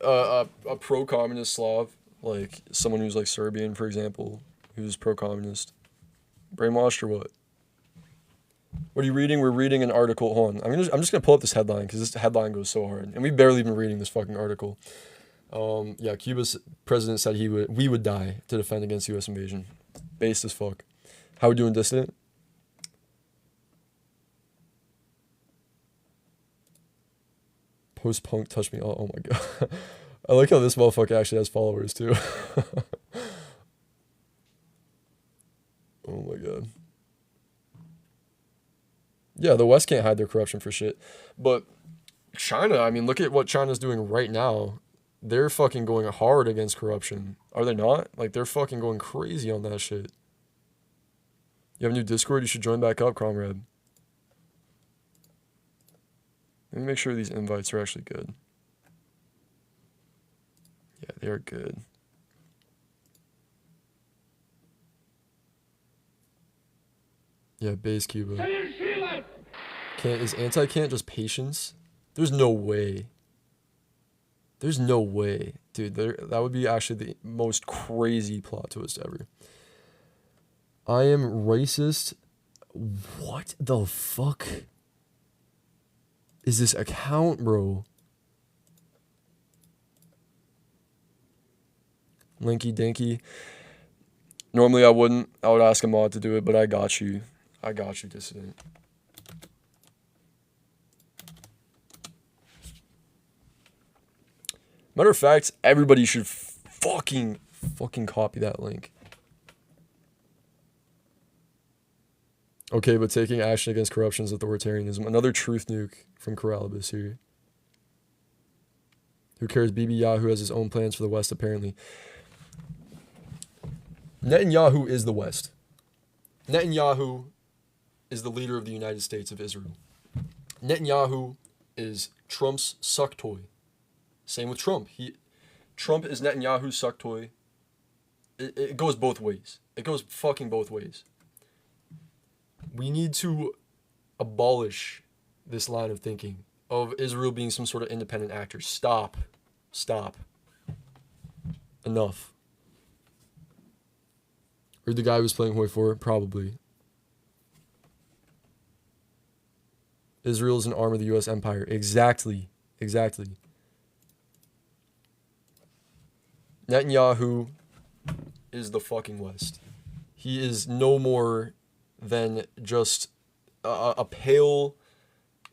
a pro-communist Slav, like someone who's like Serbian, for example, who's pro-communist, brainwashed or what? What are you reading? We're reading an article. Hold on. I'm just gonna pull up this headline because this headline goes so hard, and we've barely been reading this fucking article. Yeah, Cuba's president said we would die to defend against U.S. invasion. Based as fuck. How we doing, dissident? Post-punk touch me. Oh my god. I like how this motherfucker actually has followers too. Oh my god. Yeah, the West can't hide their corruption for shit. But China, I mean, look at what China's doing right now. They're fucking going hard against corruption. Are they not? Like, they're fucking going crazy on that shit. You have a new Discord? You should join back up, comrade. Let me make sure these invites are actually good. Yeah, they are good. Yeah, base Cuba. Can't is anti-Cantt just patience? There's no way. There's no way. Dude, that would be actually the most crazy plot twist ever. I am racist. What the fuck is this account, bro? Linky Dinky. Normally I wouldn't. I would ask a mod to do it, but I got you. I got you, dissident. Matter of fact, everybody should fucking copy that link. Okay, but taking action against corruption is authoritarianism. Another truth nuke from Coralibus here. Who cares? Bibi Yahoo has his own plans for the West, apparently. Netanyahu is the West. Netanyahu is the leader of the United States of Israel. Netanyahu is Trump's suck toy. Same with Trump. Trump is Netanyahu's suck toy. It goes both ways. It goes fucking both ways. We need to abolish this line of thinking of Israel being some sort of independent actor. Stop. Enough. Or the guy who was playing Hoi 4? Probably. Israel is an arm of the U.S. empire. Exactly. Netanyahu is the fucking West. He is no more than just a pale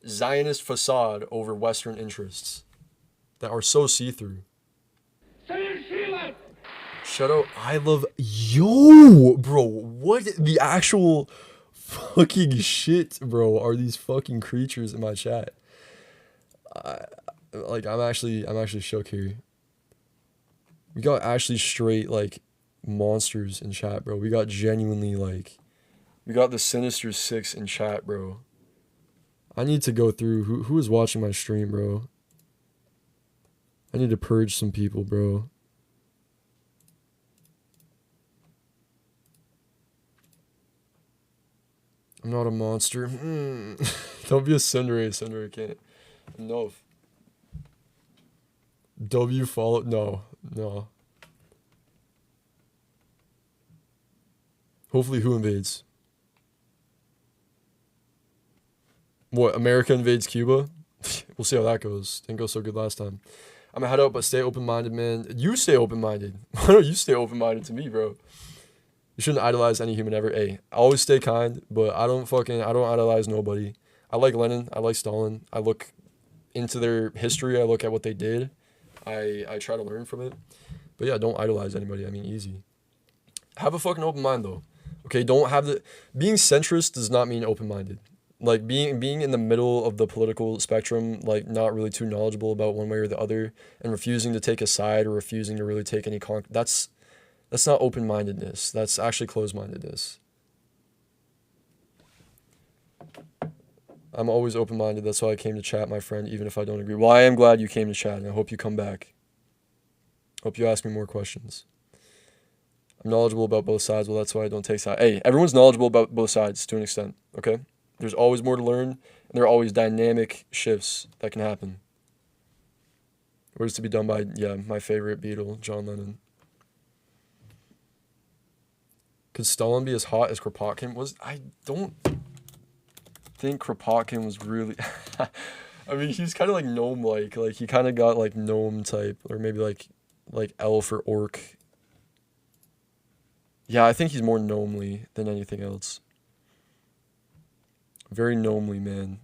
Zionist facade over Western interests that are so see-through. Shout out, I love... Yo, bro, what the actual fucking shit, bro, are these fucking creatures in my chat? I'm actually shook here. We got actually straight, like, monsters in chat, bro. We got genuinely, like... We got the Sinister Six in chat, bro. I need to go through... Who is watching my stream, bro? I need to purge some people, bro. I'm not a monster. Don't be a Cinder can't. No. W follow... No. Hopefully who invades? What, America invades Cuba? We'll see how that goes. Didn't go so good last time. I'm gonna head out, but stay open-minded, man. You stay open-minded. Why don't you stay open-minded to me, bro? You shouldn't idolize any human ever. Hey, always stay kind, but I don't idolize nobody. I like Lenin. I like Stalin. I look into their history. I look at what they did. I try to learn from it. But yeah, don't idolize anybody. I mean, easy. Have a fucking open mind, though. Okay, don't have the... Being centrist does not mean open-minded. Like, being in the middle of the political spectrum, like, not really too knowledgeable about one way or the other, and refusing to take a side or refusing to really take any... That's not open-mindedness. That's actually closed-mindedness. I'm always open-minded. That's why I came to chat, my friend, even if I don't agree. Well, I am glad you came to chat, and I hope you come back. Hope you ask me more questions. I'm knowledgeable about both sides. Well, that's why I don't take sides. Hey, everyone's knowledgeable about both sides to an extent, okay? There's always more to learn, and there are always dynamic shifts that can happen. Words to be done by, yeah, my favorite Beatle, John Lennon. Could Stalin be as hot as Kropotkin was? I don't think Kropotkin was really... I mean, he's kind of like gnome-like. Like, he kind of got, like, gnome type, or maybe, like elf or orc. Yeah, I think he's more gnomely than anything else. Very gnomely, man.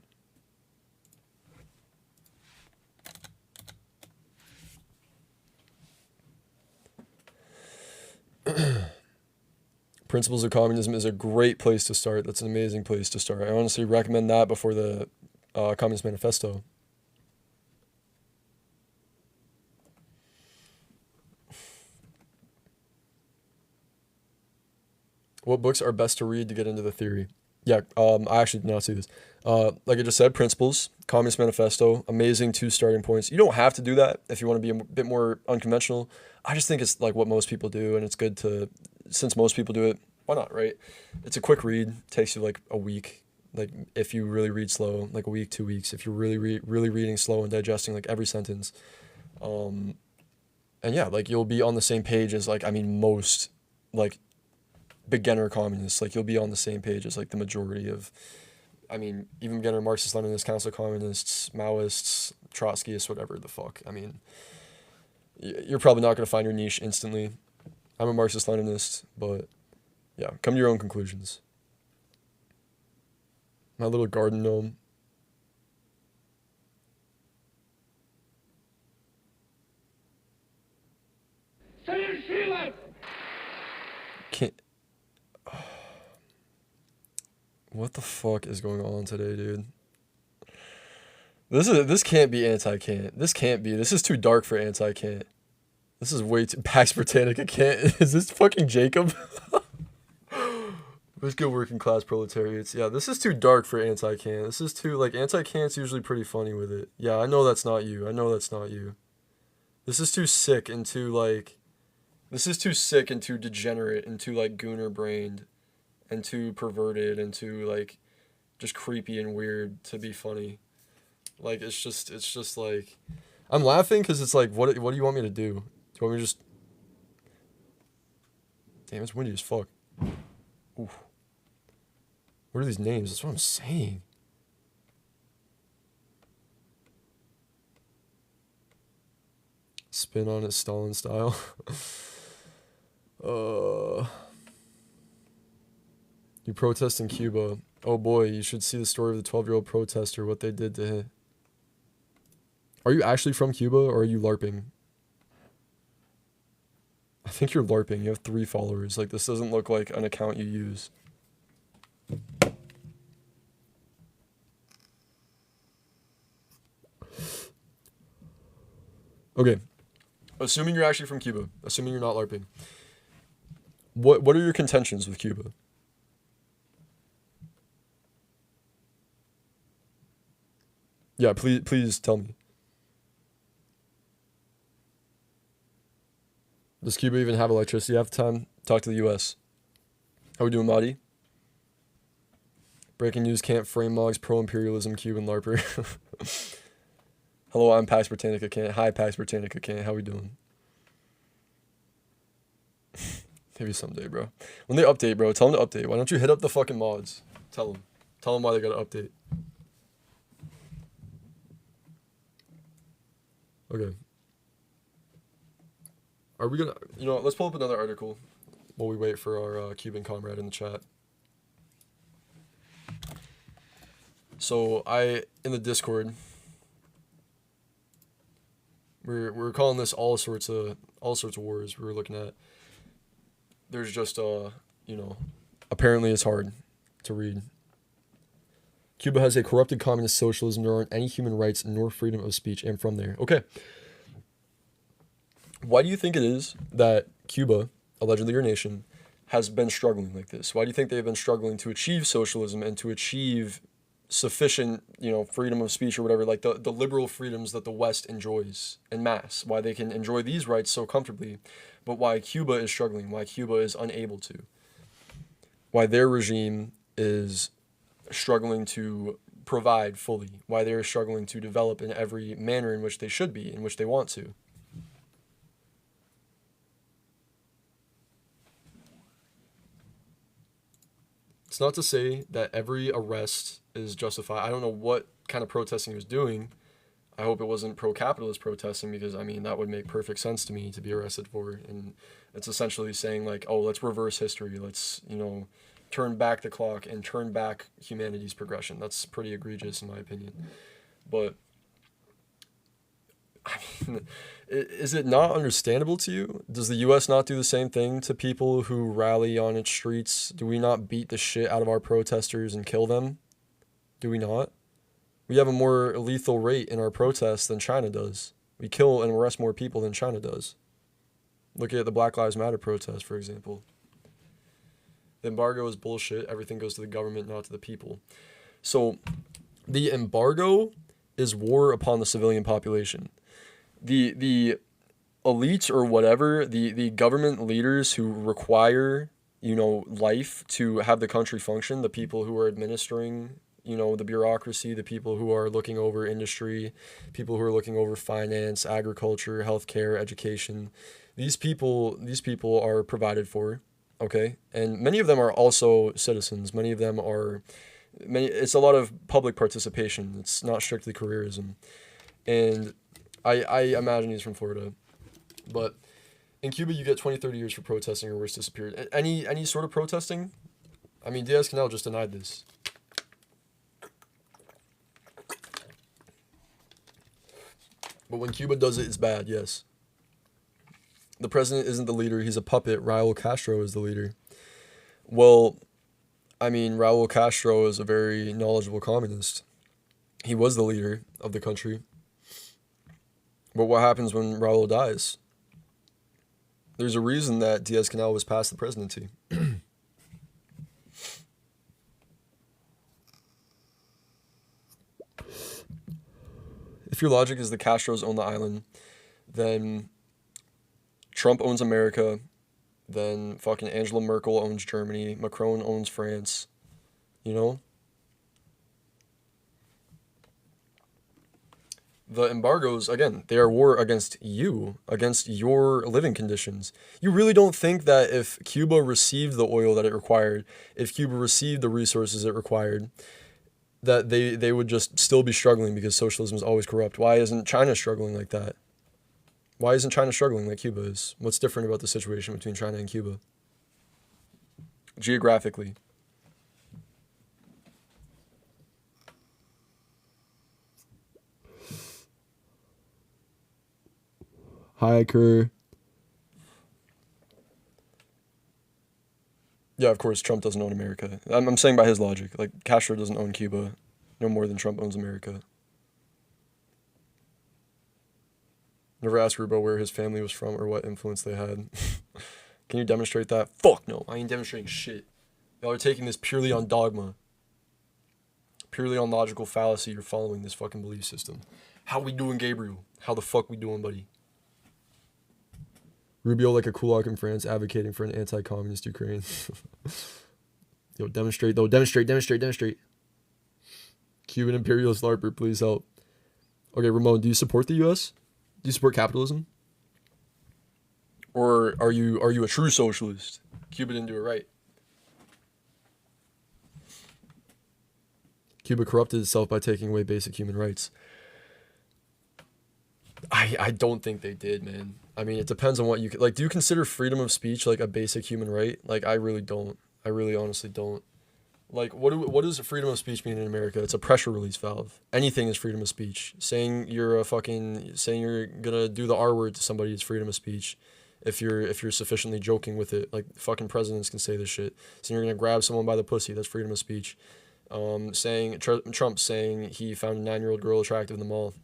Principles of Communism is a great place to start. That's an amazing place to start. I honestly recommend that before the Communist Manifesto. What books are best to read to get into the theory? Yeah, I actually did not see this. Like I just said, Principles, Communist Manifesto, amazing 2 starting points. You don't have to do that if you want to be a bit more unconventional. I just think it's like what most people do, and it's good to, since most people do it, why not, right? It's a quick read, takes you like a week, like if you really read slow, like a week, 2 weeks, if you're really reading slow and digesting like every sentence. And yeah, like you'll be on the same page as like, I mean, most like beginner communists, like you'll be on the same page as like the majority of, I mean, even beginner Marxist, Leninist, Council Communists, Maoists, Trotskyists, whatever the fuck. I mean, you're probably not going to find your niche instantly. I'm a Marxist Leninist, but yeah, come to your own conclusions. My little garden gnome. Can't... What the fuck is going on today, dude? This can't be anti-Cantt. This can't be. This is too dark for anti-Cantt. This is way too Pax Britannica Cantt. Is this fucking Jacob? Let's go working class proletariats. Yeah, this is too dark for anti-Cantt. This is too like anti-Cantt's usually pretty funny with it. Yeah, I know that's not you. I know that's not you. This is too sick and too like this is too sick and too degenerate and too like gooner brained and too perverted and too like just creepy and weird to be funny. Like it's just like I'm laughing because it's like what do you want me to do? Do you want me to just damn it's windy as fuck. Oof. What are these names? That's what I'm saying. Spin on it, Stalin style. You protest in Cuba. Oh boy, you should see the story of the 12-year-old protester, what they did to him. Are you actually from Cuba or are you LARPing? I think you're LARPing. You have 3 followers. Like, this doesn't look like an account you use. Okay. Assuming you're actually from Cuba. Assuming you're not LARPing. What are your contentions with Cuba? Yeah, please tell me. Does Cuba even have electricity half the time? Talk to the U.S. How we doing, Marty? Breaking news: Can't frame Mog's pro-imperialism Cuban LARPer. Hello, I'm Pax Britannica Cantt. Hi, Pax Britannica Cantt. How we doing? Maybe someday, bro. When they update, bro, tell them to update. Why don't you hit up the fucking mods? Tell them. Tell them why they gotta update. Okay. Are we gonna... You know what? Let's pull up another article while we wait for our Cuban comrade in the chat. So, in the Discord... We're calling this all sorts of wars we're looking at. There's just apparently it's hard to read. Cuba has a corrupted communist socialism. There aren't any human rights nor freedom of speech. And from there. Okay. Why do you think it is that Cuba, allegedly your nation, has been struggling like this? Why do you think they've been struggling to achieve socialism and to achieve sufficient, freedom of speech or whatever, like the liberal freedoms that the West enjoys en masse, why they can enjoy these rights so comfortably, but why Cuba is struggling, why Cuba is unable to, why their regime is struggling to provide fully, why they're struggling to develop in every manner in which they should be, in which they want to. It's not to say that every arrest is justified. I don't know what kind of protesting he was doing. I hope it wasn't pro-capitalist protesting because, I mean, that would make perfect sense to me to be arrested for. And it's essentially saying, like, oh, let's reverse history. Let's, turn back the clock and turn back humanity's progression. That's pretty egregious in my opinion. But, I mean, is it not understandable to you? Does the U.S. not do the same thing to people who rally on its streets? Do we not beat the shit out of our protesters and kill them? Do we not? We have a more lethal rate in our protests than China does. We kill and arrest more people than China does. Look at the Black Lives Matter protest, for example. The embargo is bullshit. Everything goes to the government, not to the people. So, the embargo is war upon the civilian population. The elites or whatever, the government leaders who require, life to have the country function, the people who are administering, the bureaucracy, the people who are looking over industry, people who are looking over finance, agriculture, healthcare, education. These people are provided for, okay? And many of them are also citizens. Many of them are, it's a lot of public participation. It's not strictly careerism. And I imagine he's from Florida. But in Cuba, you get 20, 30 years for protesting or risk disappeared. Any sort of protesting? I mean, Diaz-Canel just denied this. But when Cuba does it, it's bad, yes. The president isn't the leader. He's a puppet. Raul Castro is the leader. Well, I mean, Raul Castro is a very knowledgeable communist. He was the leader of the country. But what happens when Raul dies? There's a reason that Diaz-Canel was past the presidency. If your logic is the Castros own the island, then Trump owns America, then fucking Angela Merkel owns Germany, Macron owns France, you know? The embargoes, again, they are war against you, against your living conditions. You really don't think that if Cuba received the oil that it required, if Cuba received the resources it required, that they would just still be struggling because socialism is always corrupt? Why isn't China struggling like that? Why isn't China struggling like Cuba is? What's different about the situation between China and Cuba? Geographically. Hi, Kerr. Yeah, of course, Trump doesn't own America. I'm saying by his logic. Like, Castro doesn't own Cuba no more than Trump owns America. Never asked Rubo where his family was from or what influence they had. Can you demonstrate that? Fuck no, I ain't demonstrating shit. Y'all are taking this purely on dogma. Purely on logical fallacy. You're following this fucking belief system. How we doing, Gabriel? How the fuck we doing, buddy? Rubio like a kulak in France advocating for an anti-communist Ukraine. Yo, demonstrate though. Demonstrate. Cuban imperialist LARPer, please help. Okay, Ramon, do you support the U.S.? Do you support capitalism? Or are you a true socialist? Cuba didn't do it right. Cuba corrupted itself by taking away basic human rights. I don't think they did, man. I mean, it depends on what you... Like, do you consider freedom of speech, like, a basic human right? Like, I really don't. I really honestly don't. Like, what does freedom of speech mean in America? It's a pressure release valve. Anything is freedom of speech. Saying you're gonna do the R word to somebody is freedom of speech. If you're sufficiently joking with it. Like, fucking presidents can say this shit. Saying you're gonna grab someone by the pussy, that's freedom of speech. Trump saying he found a 9-year-old girl attractive in the mall.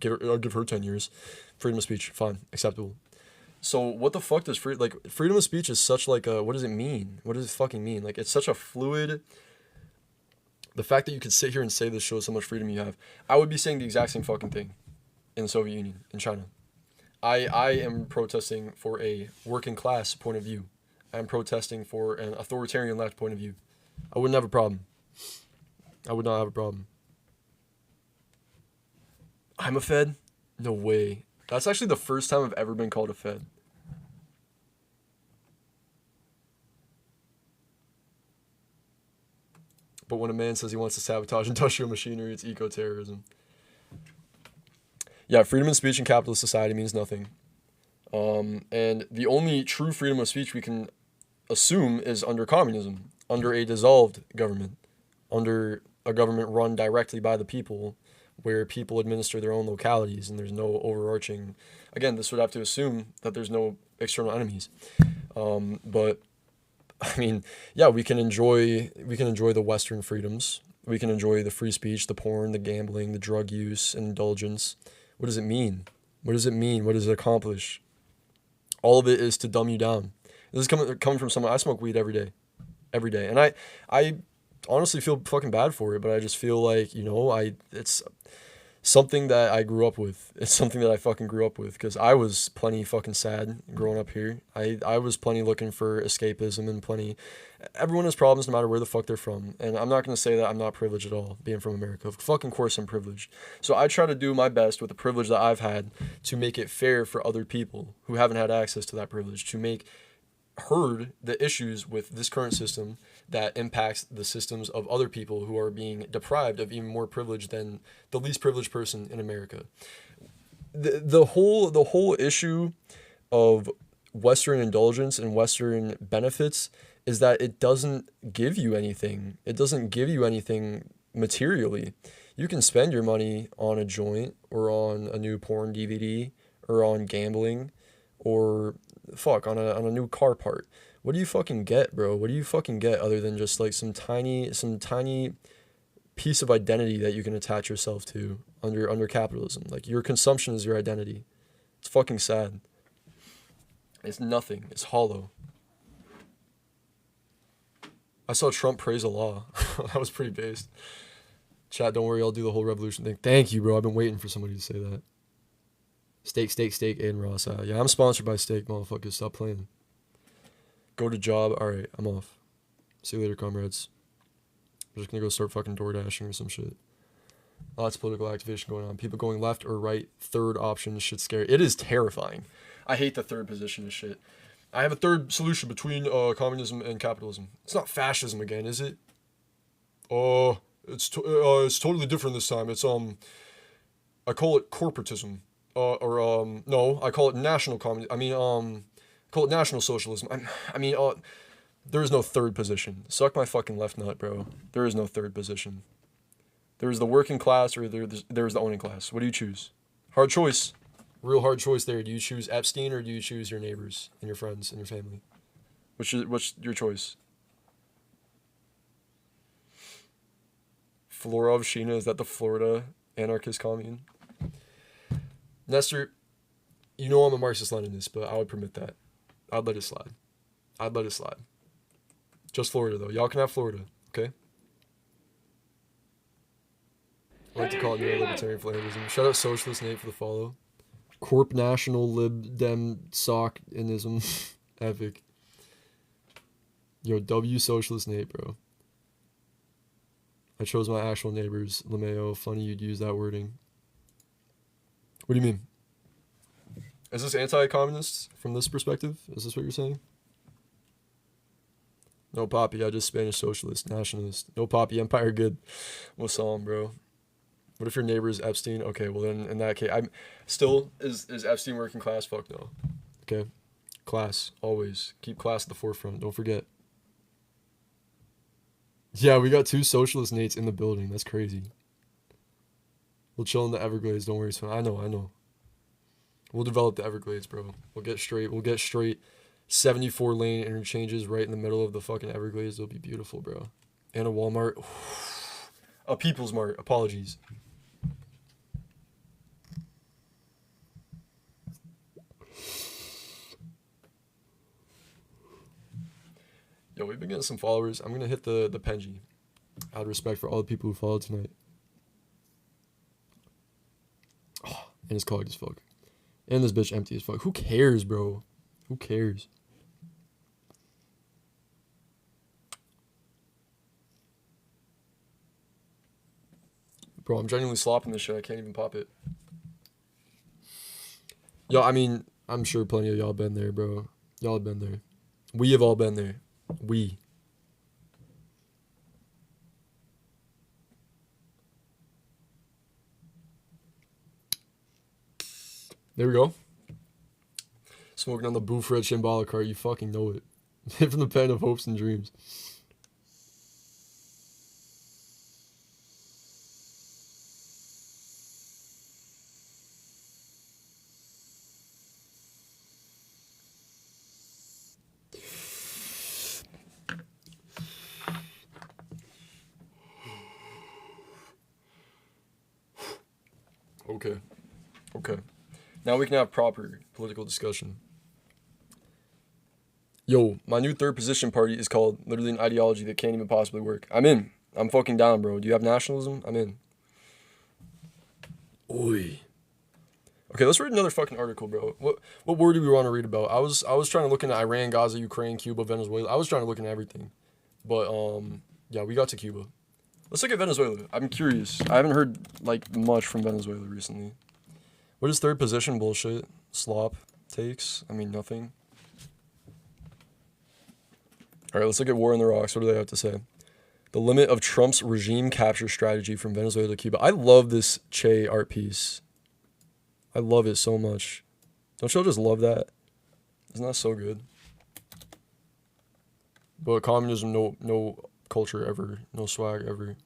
I'll give her 10 years. Freedom of speech, fine, acceptable. So what the fuck does freedom of speech is such like a, what does it mean? What does it fucking mean? Like, it's such a fluid... The fact that you could sit here and say this shows how much freedom you have. I would be saying the exact same fucking thing in the Soviet Union, in China. I am protesting for a working class point of view. I'm protesting for an authoritarian left point of view. I wouldn't have a problem. I would not have a problem. I'm a Fed? No way. That's actually the first time I've ever been called a Fed. But when a man says he wants to sabotage industrial machinery, it's eco-terrorism. Yeah, freedom of speech in capitalist society means nothing. And the only true freedom of speech we can assume is under communism, under a dissolved government, under a government run directly by the people, where people administer their own localities and there's no overarching... Again, this would have to assume that there's no external enemies. But, I mean, yeah, we can enjoy the Western freedoms. We can enjoy the free speech, the porn, the gambling, the drug use, and indulgence. What does it mean? What does it mean? What does it accomplish? All of it is to dumb you down. This is coming from someone... I smoke weed every day. And I honestly feel fucking bad for it, but I just feel like, it's something that I grew up with. It's something that I fucking grew up with, because I was plenty fucking sad growing up here. I was plenty looking for escapism and plenty... Everyone has problems no matter where the fuck they're from, and I'm not going to say that I'm not privileged at all, being from America. Of fucking course I'm privileged. So I try to do my best with the privilege that I've had to make it fair for other people who haven't had access to that privilege, to make heard the issues with this current system that impacts the systems of other people who are being deprived of even more privilege than the least privileged person in America. The whole issue of Western indulgence and Western benefits is that it doesn't give you anything. It doesn't give you anything materially. You can spend your money on a joint or on a new porn DVD or on gambling or on a new car part. What do you fucking get, bro? What do you fucking get other than just like some tiny piece of identity that you can attach yourself to under capitalism. Like, your consumption is your identity. It's fucking sad. It's nothing. It's hollow. I saw Trump praise Allah. That was pretty based. Chat, don't worry, I'll do the whole revolution thing. Thank you, bro. I've been waiting for somebody to say that. Steak, Aiden Ross. Yeah, I'm sponsored by Steak, motherfuckers. Stop playing. Go to job. All right, I'm off. See you later, comrades. I'm just gonna go start fucking door dashing or some shit. Lots of political activation going on. People going left or right. Third option. Shit's scary. It is terrifying. I hate the third position of shit. I have a third solution between communism and capitalism. It's not fascism again, is it? It's totally different this time. It's I call it corporatism. No, I call it national communism. Call it national socialism. There is no third position. Suck my fucking left nut, bro. There is no third position. There is the working class or there is the owning class. What do you choose? Hard choice. Real hard choice there. Do you choose Epstein or do you choose your neighbors and your friends and your family? What's your choice? Flora of Sheena, is that the Florida anarchist commune? Nestor, you know I'm a Marxist-Leninist, but I would permit that. I'd let it slide. Just Florida, though. Y'all can have Florida, okay? I like to call it neo-libertarian philanderism. Shout out Socialist Nate for the follow. Corp National Lib Dem Sock-inism. Epic. Yo, W Socialist Nate, bro. I chose my actual neighbors. LeMayo, funny you'd use that wording. What do you mean? Is this anti-communist from this perspective? Is this what you're saying? No, Poppy, I just Spanish socialist, nationalist. No, Poppy, Empire good. What's on, bro? What if your neighbor is Epstein? Okay, well then, in that case, is Epstein working class? Fuck no. Okay? Class, always. Keep class at the forefront, don't forget. Yeah, we got 2 socialist Nates in the building, that's crazy. We'll chill in the Everglades, don't worry, son. I know. We'll develop the Everglades, bro. We'll get straight 74 lane interchanges right in the middle of the fucking Everglades. It'll be beautiful, bro. And a Walmart. A People's Mart. Apologies. Yo, we've been getting some followers. I'm gonna hit the Penji. Out of respect for all the people who followed tonight. Oh, and it's clogged as fuck. And this bitch empty as fuck. Who cares, bro? Who cares? Bro, I'm genuinely slopping this shit. I can't even pop it. Yo, I mean, I'm sure plenty of y'all been there, bro. Y'all have been there. We have all been there. We. There we go. Smoking on the Bufred Shambhala cart. You fucking know it. From the pen of hopes and dreams. Okay. Now we can have proper political discussion. Yo, my new third position party is called literally an ideology that can't even possibly work. I'm in. I'm fucking down, bro. Do you have nationalism? I'm in. Oi. Okay, let's read another fucking article, bro. What word do we want to read about? I was trying to look into Iran, Gaza, Ukraine, Cuba, Venezuela. I was trying to look into everything. But yeah, we got to Cuba. Let's look at Venezuela. I'm curious. I haven't heard like much from Venezuela recently. What is third position bullshit? Slop takes? I mean, nothing. All right, let's look at War on the Rocks. What do they have to say? The limit of Trump's regime capture strategy from Venezuela to Cuba. I love this Che art piece. I love it so much. Don't y'all just love that? Isn't that so good? But communism, no culture ever. No swag ever.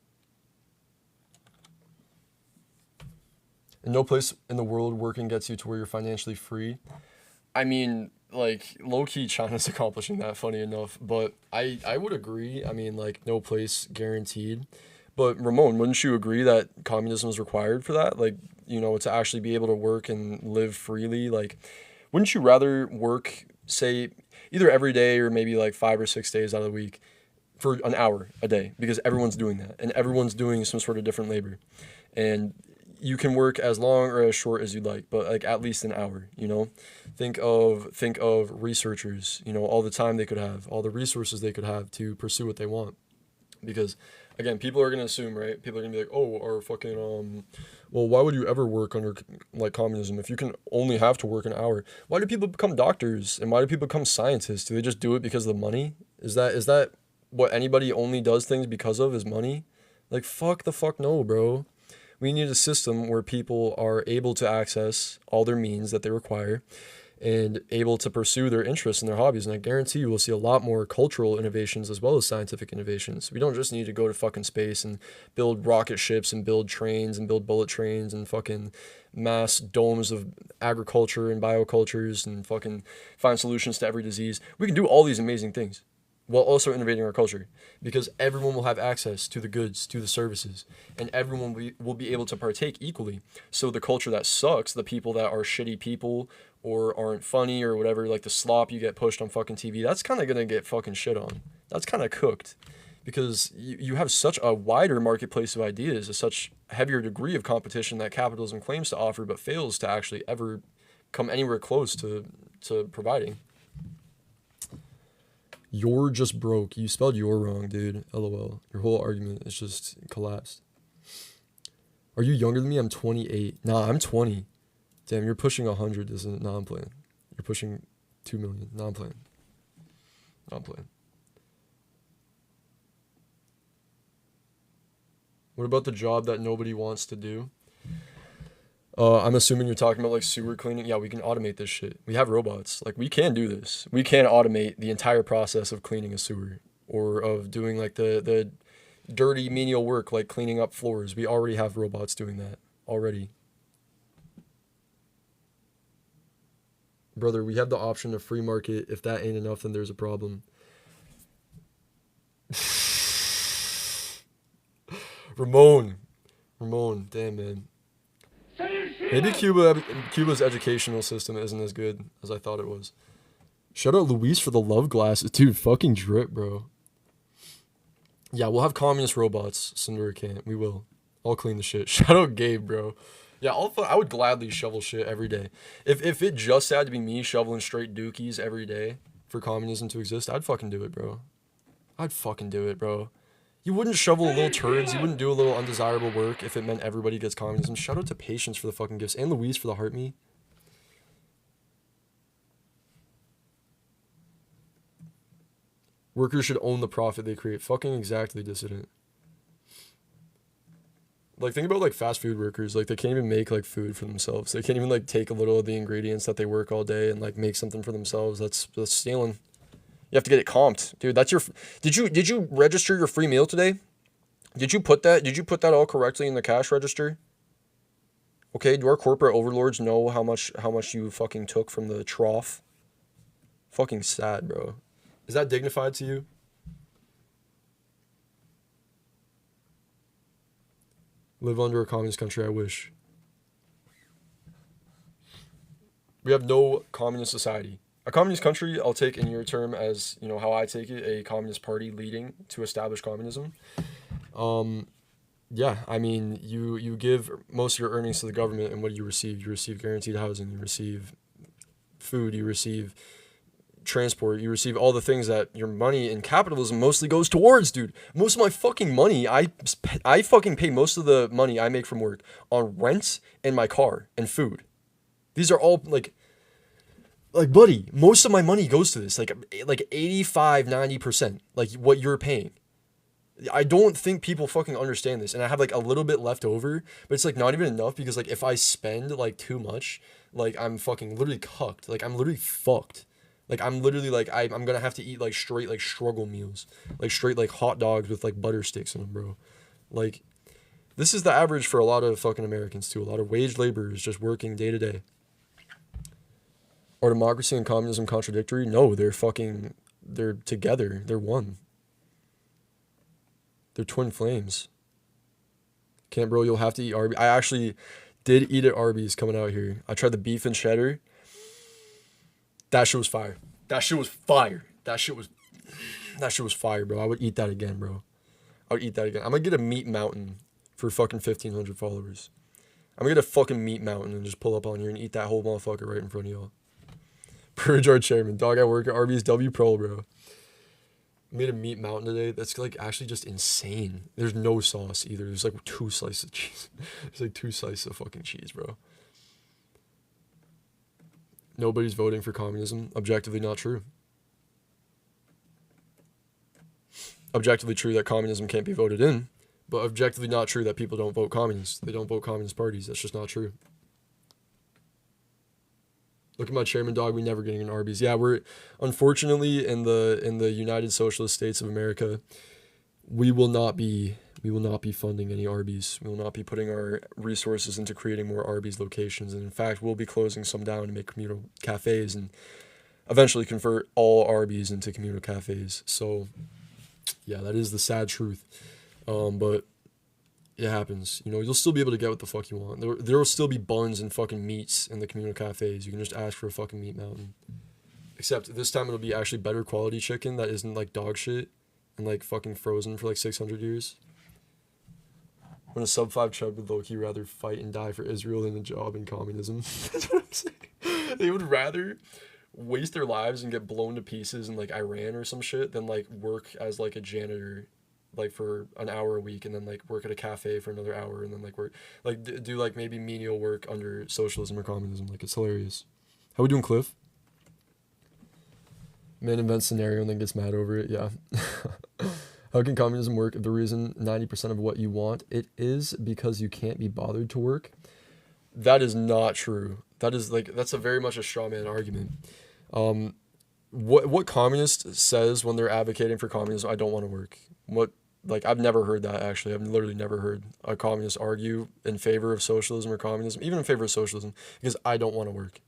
And no place in the world working gets you to where you're financially free. I mean, like, low-key China's accomplishing that, funny enough. But I would agree. I mean, like, no place guaranteed. But Ramon, wouldn't you agree that communism is required for that? Like, to actually be able to work and live freely. Like, wouldn't you rather work, say, either every day or maybe like 5 or 6 days out of the week for an hour a day? Because everyone's doing that, and everyone's doing some sort of different labor, and you can work as long or as short as you'd like, but like at least an hour. Think of researchers. All the time they could have, all the resources they could have to pursue what they want. Because again, people are gonna assume, right? People are gonna be like, oh, or fucking well, why would you ever work under like communism if you can only have to work an hour? Why do people become doctors and why do people become scientists? Do they just do it because of the money? Is that what anybody only does things because of, is money? Like, fuck the fuck no, bro. We need a system where people are able to access all their means that they require and able to pursue their interests and their hobbies. And I guarantee you will see a lot more cultural innovations as well as scientific innovations. We don't just need to go to fucking space and build rocket ships and build trains and build bullet trains and fucking mass domes of agriculture and biocultures and fucking find solutions to every disease. We can do all these amazing things while also innovating our culture, because everyone will have access to the goods, to the services, and everyone will be able to partake equally. So the culture that sucks, the people that are shitty people or aren't funny or whatever, like the slop you get pushed on fucking TV, that's kind of going to get fucking shit on. That's kind of cooked, because you have such a wider marketplace of ideas, a such heavier degree of competition that capitalism claims to offer but fails to actually ever come anywhere close to providing. You're just broke. You spelled "you're" wrong, dude. LOL. Your whole argument is just collapsed. Are you younger than me? I'm 28. Nah, I'm 20. Damn, you're pushing 100, isn't it? Nah, I'm playing. You're pushing 2 million. Nah, I'm playing. Nah, I'm playing. What about the job that nobody wants to do? I'm assuming you're talking about like sewer cleaning. Yeah, we can automate this shit. We have robots. Like, we can do this. We can automate the entire process of cleaning a sewer, or of doing like the dirty menial work like cleaning up floors. We already have robots doing that already. Brother, we have the option of free market. If that ain't enough, then there's a problem. Ramon, damn, man. Maybe Cuba's educational system isn't as good as I thought it was. Shout out Luis for the love glasses. Dude, fucking drip, bro. Yeah, we'll have communist robots, Senator Cantt. We will. I'll clean the shit. Shout out Gabe, bro. Yeah, I would gladly shovel shit every day. If it just had to be me shoveling straight dookies every day for communism to exist, I'd fucking do it, bro. I'd fucking do it, bro. You wouldn't shovel little turds. You wouldn't do a little undesirable work if it meant everybody gets communism. Shout out to Patience for the fucking gifts. And Louise for the heart me. Workers should own the profit they create. Fucking exactly, dissident. Like, think about like fast food workers. Like, they can't even make like food for themselves. They can't even like take a little of the ingredients that they work all day and like make something for themselves. That's stealing. You have to get it comped, dude. That's your. Did you register your free meal today? Did you put that all correctly in the cash register? Okay, do our corporate overlords know how much you fucking took from the trough? Fucking sad, bro. Is that dignified to you? Live under a communist country, I wish. We have no communist society. A communist country, I'll take in your term as, how I take it, a communist party leading to establish communism. Yeah, I mean, you give most of your earnings to the government, and what do you receive? You receive guaranteed housing, you receive food, you receive transport, you receive all the things that your money in capitalism mostly goes towards, dude. Most of my fucking money, I fucking pay most of the money I make from work on rent and my car and food. These are all like, buddy, most of my money goes to this, like 85, 90%, like what you're paying. I don't think people fucking understand this, and I have like a little bit left over, but it's like not even enough, because like if I spend like too much, like I'm fucking literally cucked, like I'm literally fucked. Like I'm literally like I'm gonna have to eat like straight like struggle meals, like straight like hot dogs with like butter sticks in them, bro. Like, this is the average for a lot of fucking Americans too. A lot of wage laborers just working day to day. Are democracy and communism contradictory? No, they're together. They're one. They're twin flames. Can't, bro. You'll have to eat Arby's. I actually did eat at Arby's coming out here. I tried the beef and cheddar. That shit was fire. That shit was fire. That shit was fire, bro. I would eat that again, bro. I would eat that again. I'm gonna get a meat mountain for fucking 1,500 followers. I'm gonna get a fucking meat mountain and just pull up on here and eat that whole motherfucker right in front of y'all. Purge our chairman. Dog, I work at Arby's W Pro, bro. I made a meat mountain today. That's like actually just insane. There's no sauce either. There's like 2 slices of cheese. There's like 2 slices of fucking cheese, bro. Nobody's voting for communism. Objectively not true. Objectively true that communism can't be voted in, but objectively not true that people don't vote communists. They don't vote communist parties. That's just not true. Look at my chairman, dog. We never getting an Arby's. Yeah, we're unfortunately in the United Socialist States of America. We will not be funding any Arby's. We will not be putting our resources into creating more Arby's locations. And in fact, we'll be closing some down to make communal cafes and eventually convert all Arby's into communal cafes. So yeah, that is the sad truth. But it happens. You know, you'll still be able to get what the fuck you want. There will still be buns and fucking meats in the communal cafes. You can just ask for a fucking meat mountain. Except this time it'll be actually better quality chicken that isn't like dog shit and like fucking frozen for like 600 years. When a sub-5 chub would low-key rather fight and die for Israel than a job in communism. That's what I'm saying. They would rather waste their lives and get blown to pieces in like Iran or some shit than like work as like a janitor like for an hour a week and then like work at a cafe for another hour and then like work like do like maybe menial work under socialism or communism. Like, it's hilarious. How we doing, Cliff? Man invents scenario and then gets mad over it. Yeah. How can communism work if the reason 90% of what you want it is because you can't be bothered to work? That is not true. That's a very much a straw man argument. What communist says when they're advocating for communism, I don't want to work. I've never heard that, actually. I've literally never heard a communist argue in favor of socialism or communism, even in favor of socialism, because I don't want to work.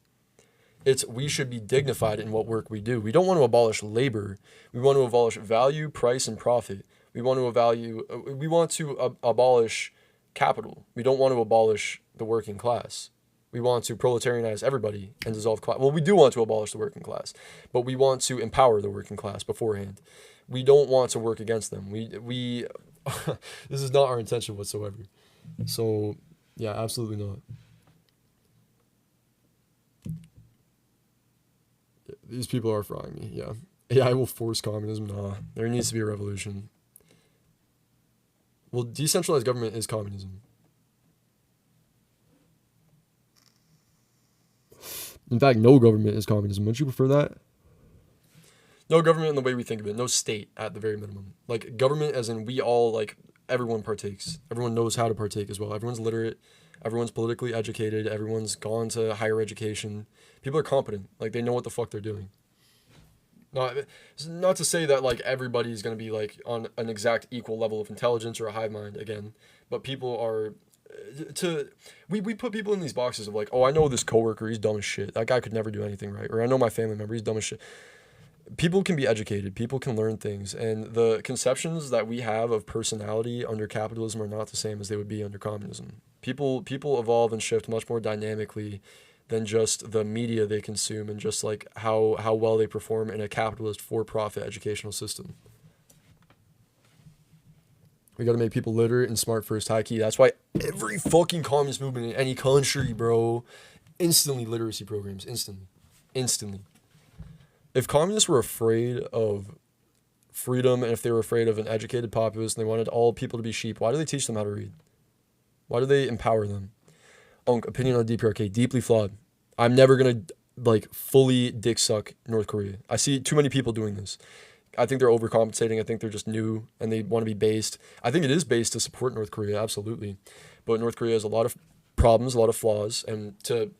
We should be dignified in what work we do. We don't want to abolish labor. We want to abolish value, price, and profit. We want to abolish capital. We don't want to abolish the working class. We want to proletarianize everybody and dissolve class. Well, we do want to abolish the working class, but we want to empower the working class beforehand. We don't want to work against them. We this is not our intention whatsoever. So, yeah, absolutely not. These people are frying me, yeah. AI will force communism? Nah, there needs to be a revolution. Well, decentralized government is communism. In fact, no government is communism. Wouldn't you prefer that? No government in the way we think of it. No state at the very minimum. Like, government as in we all, like, everyone partakes. Everyone knows how to partake as well. Everyone's literate. Everyone's politically educated. Everyone's gone to higher education. People are competent. Like, they know what the fuck they're doing. Not to say that, like, everybody's going to be, like, on an exact equal level of intelligence or a hive mind, again. But people are... We put people in these boxes of, like, oh, I know this coworker, he's dumb as shit. That guy could never do anything right. Or I know my family member, he's dumb as shit. People can be educated. People can learn things. And the conceptions that we have of personality under capitalism are not the same as they would be under communism. People evolve and shift much more dynamically than just the media they consume and just like how well they perform in a capitalist for-profit educational system. We got to make people literate and smart first, high key. That's why every fucking communist movement in any country, bro, instantly literacy programs, instantly. If communists were afraid of freedom and if they were afraid of an educated populace and they wanted all people to be sheep, why do they teach them how to read? Why do they empower them? Opinion on DPRK, deeply flawed. I'm never going to, like, fully dick suck North Korea. I see too many people doing this. I think they're overcompensating. I think they're just new and they want to be based. I think it is based to support North Korea, absolutely. But North Korea has a lot of problems, a lot of flaws, and to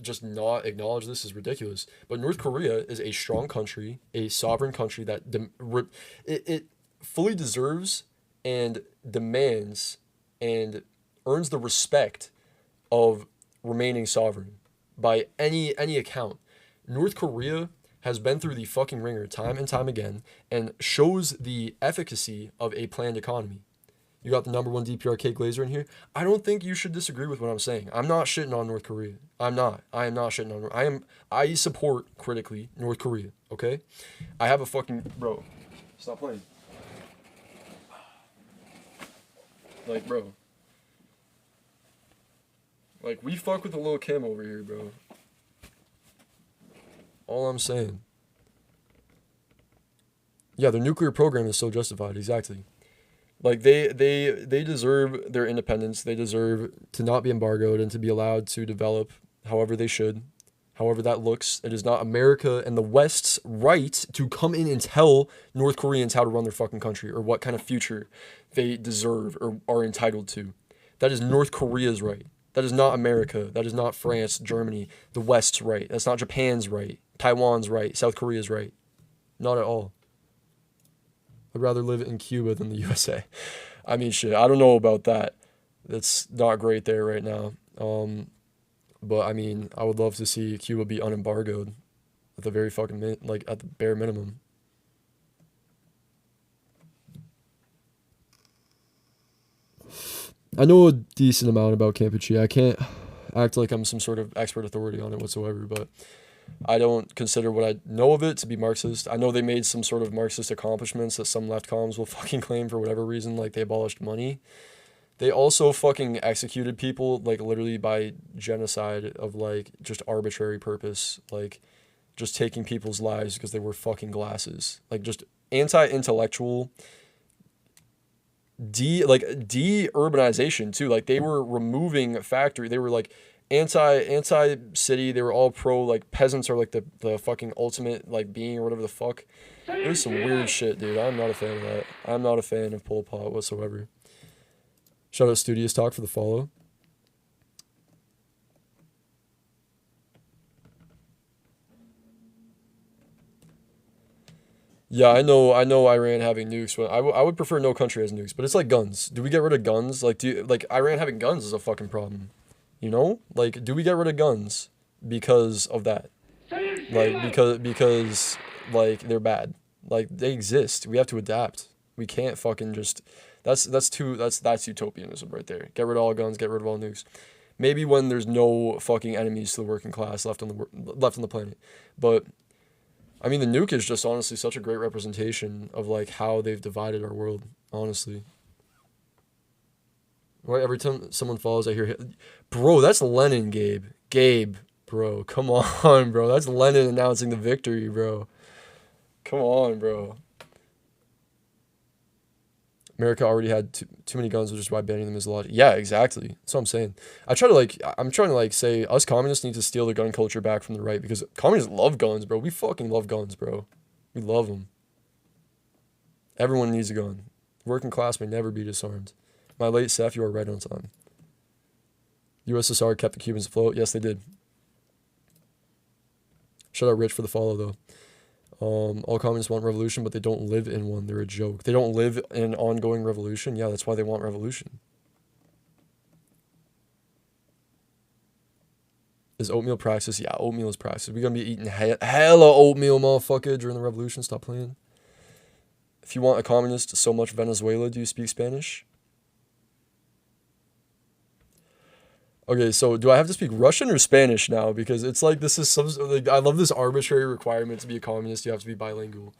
just not acknowledge this is ridiculous. But North Korea is a strong country, a sovereign country that it fully deserves and demands and earns the respect of remaining sovereign by any account. North Korea has been through the fucking ringer time and time again and shows the efficacy of a planned economy. You got the #1 DPRK Glazer in here. I don't think you should disagree with what I'm saying. I'm not shitting on North Korea. I'm not. I am not shitting on. I support critically North Korea. Okay. I have a fucking bro. Stop playing. Like, bro. Like, we fuck with a little Kim over here, bro. All I'm saying. Yeah, their nuclear program is so justified. Exactly. Like, they deserve their independence. They deserve to not be embargoed and to be allowed to develop however they should, however that looks. It is not America and the West's right to come in and tell North Koreans how to run their fucking country or what kind of future they deserve or are entitled to. That is North Korea's right. That is not America. That is not France, Germany, the West's right. That's not Japan's right, Taiwan's right, South Korea's right. Not at all. I'd rather live in Cuba than the USA. I mean, shit, I don't know about that. That's not great there right now. But I mean, I would love to see Cuba be unembargoed at the very fucking like at the bare minimum. I know a decent amount about Campuchia. I can't act like I'm some sort of expert authority on it whatsoever, but I don't consider what I know of it to be Marxist. I know they made some sort of Marxist accomplishments that some left comms will fucking claim for whatever reason, like they abolished money. They also fucking executed people, like, literally by genocide of, like, just arbitrary purpose. Like, just taking people's lives because they were fucking glasses. Like, just anti-intellectual, de-urbanization, too. Like, they were removing factory. They were, like, anti-city. They were all pro, like, peasants are, like, the fucking ultimate, like, being or whatever the fuck. It was some weird shit, dude. I'm not a fan of that. I'm not a fan of Pol Pot whatsoever. Shout out Studious Talk for the follow. Yeah, I know Iran having nukes, but I would prefer no country has nukes. But it's like guns. Do we get rid of guns? Like, like Iran having guns is a fucking problem. You know? Like, do we get rid of guns because of that? Like, because like they're bad. Like, they exist. We have to adapt. We can't fucking just. That's utopianism right there. Get rid of all guns. Get rid of all nukes. Maybe when there's no fucking enemies to the working class left on the planet. But I mean, the nuke is just honestly such a great representation of like how they've divided our world. Honestly. Right. Every time someone follows, I hear, bro, that's Lenin, Gabe. Gabe, bro, come on, bro. That's Lenin announcing the victory, bro. Come on, bro. America already had too many guns, which is why banning them is a lot. Yeah, exactly. That's what I'm saying. I'm trying to like say us communists need to steal the gun culture back from the right because communists love guns, bro. We fucking love guns, bro. We love them. Everyone needs a gun. Working class may never be disarmed. My late Seth, you are right on time. USSR kept the Cubans afloat. Yes, they did. Shout out Rich for the follow, though. All communists want revolution, but they don't live in one. They're a joke. They don't live in an ongoing revolution. Yeah, that's why they want revolution. Is oatmeal praxis? Yeah, oatmeal is praxis. We're going to be eating hella oatmeal, motherfucker, during the revolution. Stop playing. If you want a communist so much Venezuela, do you speak Spanish? Okay, so do I have to speak Russian or Spanish now? Because it's like this is some like I love this arbitrary requirement to be a communist. You have to be bilingual.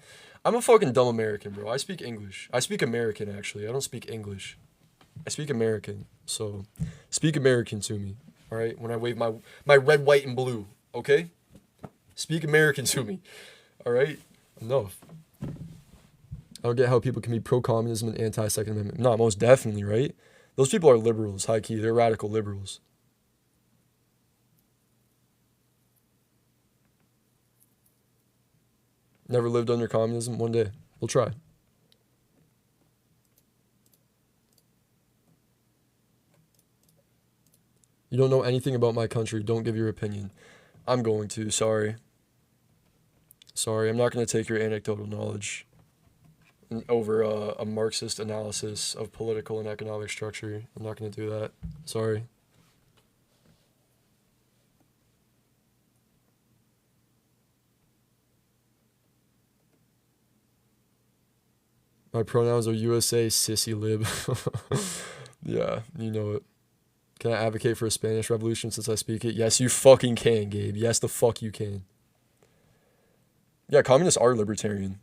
I'm a fucking dumb American, bro. I speak English. I speak American, actually. I don't speak English. I speak American. So speak American to me, all right? When I wave my red, white, and blue, okay? Speak American to me, all right? Enough. I don't get how people can be pro-communism and anti-Second Amendment. No, most definitely, right? Those people are liberals, high key. They're radical liberals. Never lived under communism. One day. We'll try. You don't know anything about my country. Don't give your opinion. I'm going to. Sorry. Sorry. I'm not going to take your anecdotal knowledge over a Marxist analysis of political and economic structure. I'm not going to do that. Sorry. My pronouns are USA, sissy lib. Yeah, you know it. Can I advocate for a Spanish revolution since I speak it? Yes, you fucking can, Gabe. Yes, the fuck you can. Yeah, communists are libertarian.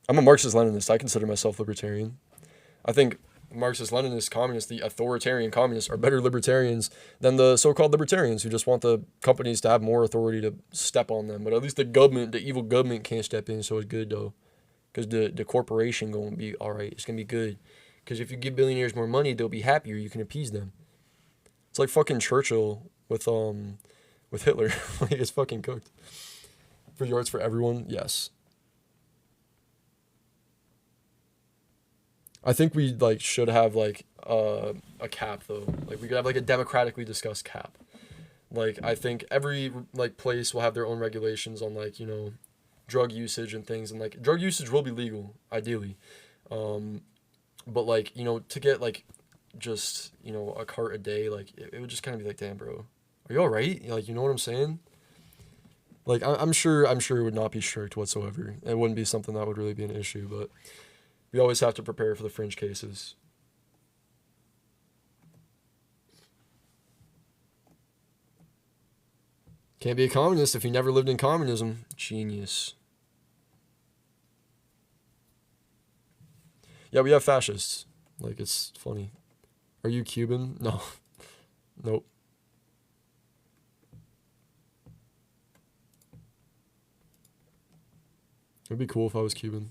I'm a Marxist-Leninist. I consider myself libertarian. I think Marxist-Leninist communists, the authoritarian communists, are better libertarians than the so-called libertarians who just want the companies to have more authority to step on them. But at least the government, the evil government, can't step in, so it's good though. Because the corporation gonna be alright. It's gonna be good. Because if you give billionaires more money, they'll be happier. You can appease them. It's like fucking Churchill with Hitler. Like, it's fucking cooked. Free arts for everyone, yes. I think we like should have like a cap though. Like we could have like a democratically discussed cap. Like I think every like place will have their own regulations on like, you know, drug usage and things, and like drug usage will be legal ideally. But like, you know, to get like just, you know, a cart a day, like it would just kind of be like, damn, bro, are you all right? Like, you know what I'm saying? Like I'm sure it would not be strict whatsoever. It wouldn't be something that would really be an issue, but we always have to prepare for the fringe cases. Can't be a communist if you never lived in communism. Genius. Yeah, we have fascists. Like, it's funny. Are you Cuban? No. Nope. It'd be cool if I was Cuban.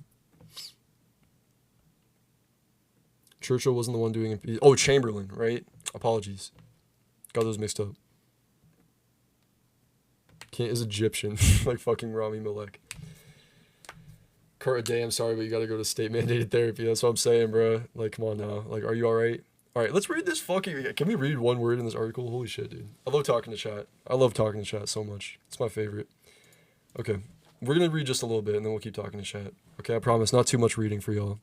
Churchill wasn't the one doing it. Oh, Chamberlain, right? Apologies. Got those mixed up. Can't is Egyptian. Like fucking Rami Malek. Cart a day, I'm sorry, but you gotta go to state mandated therapy. That's what I'm saying, bro. Like, come on now. Like, are you alright? Alright, let's read this fucking... Can we read one word in this article? Holy shit, dude. I love talking to chat. I love talking to chat so much. It's my favorite. Okay. We're gonna read just a little bit, and then we'll keep talking to chat. Okay, I promise. Not too much reading for y'all.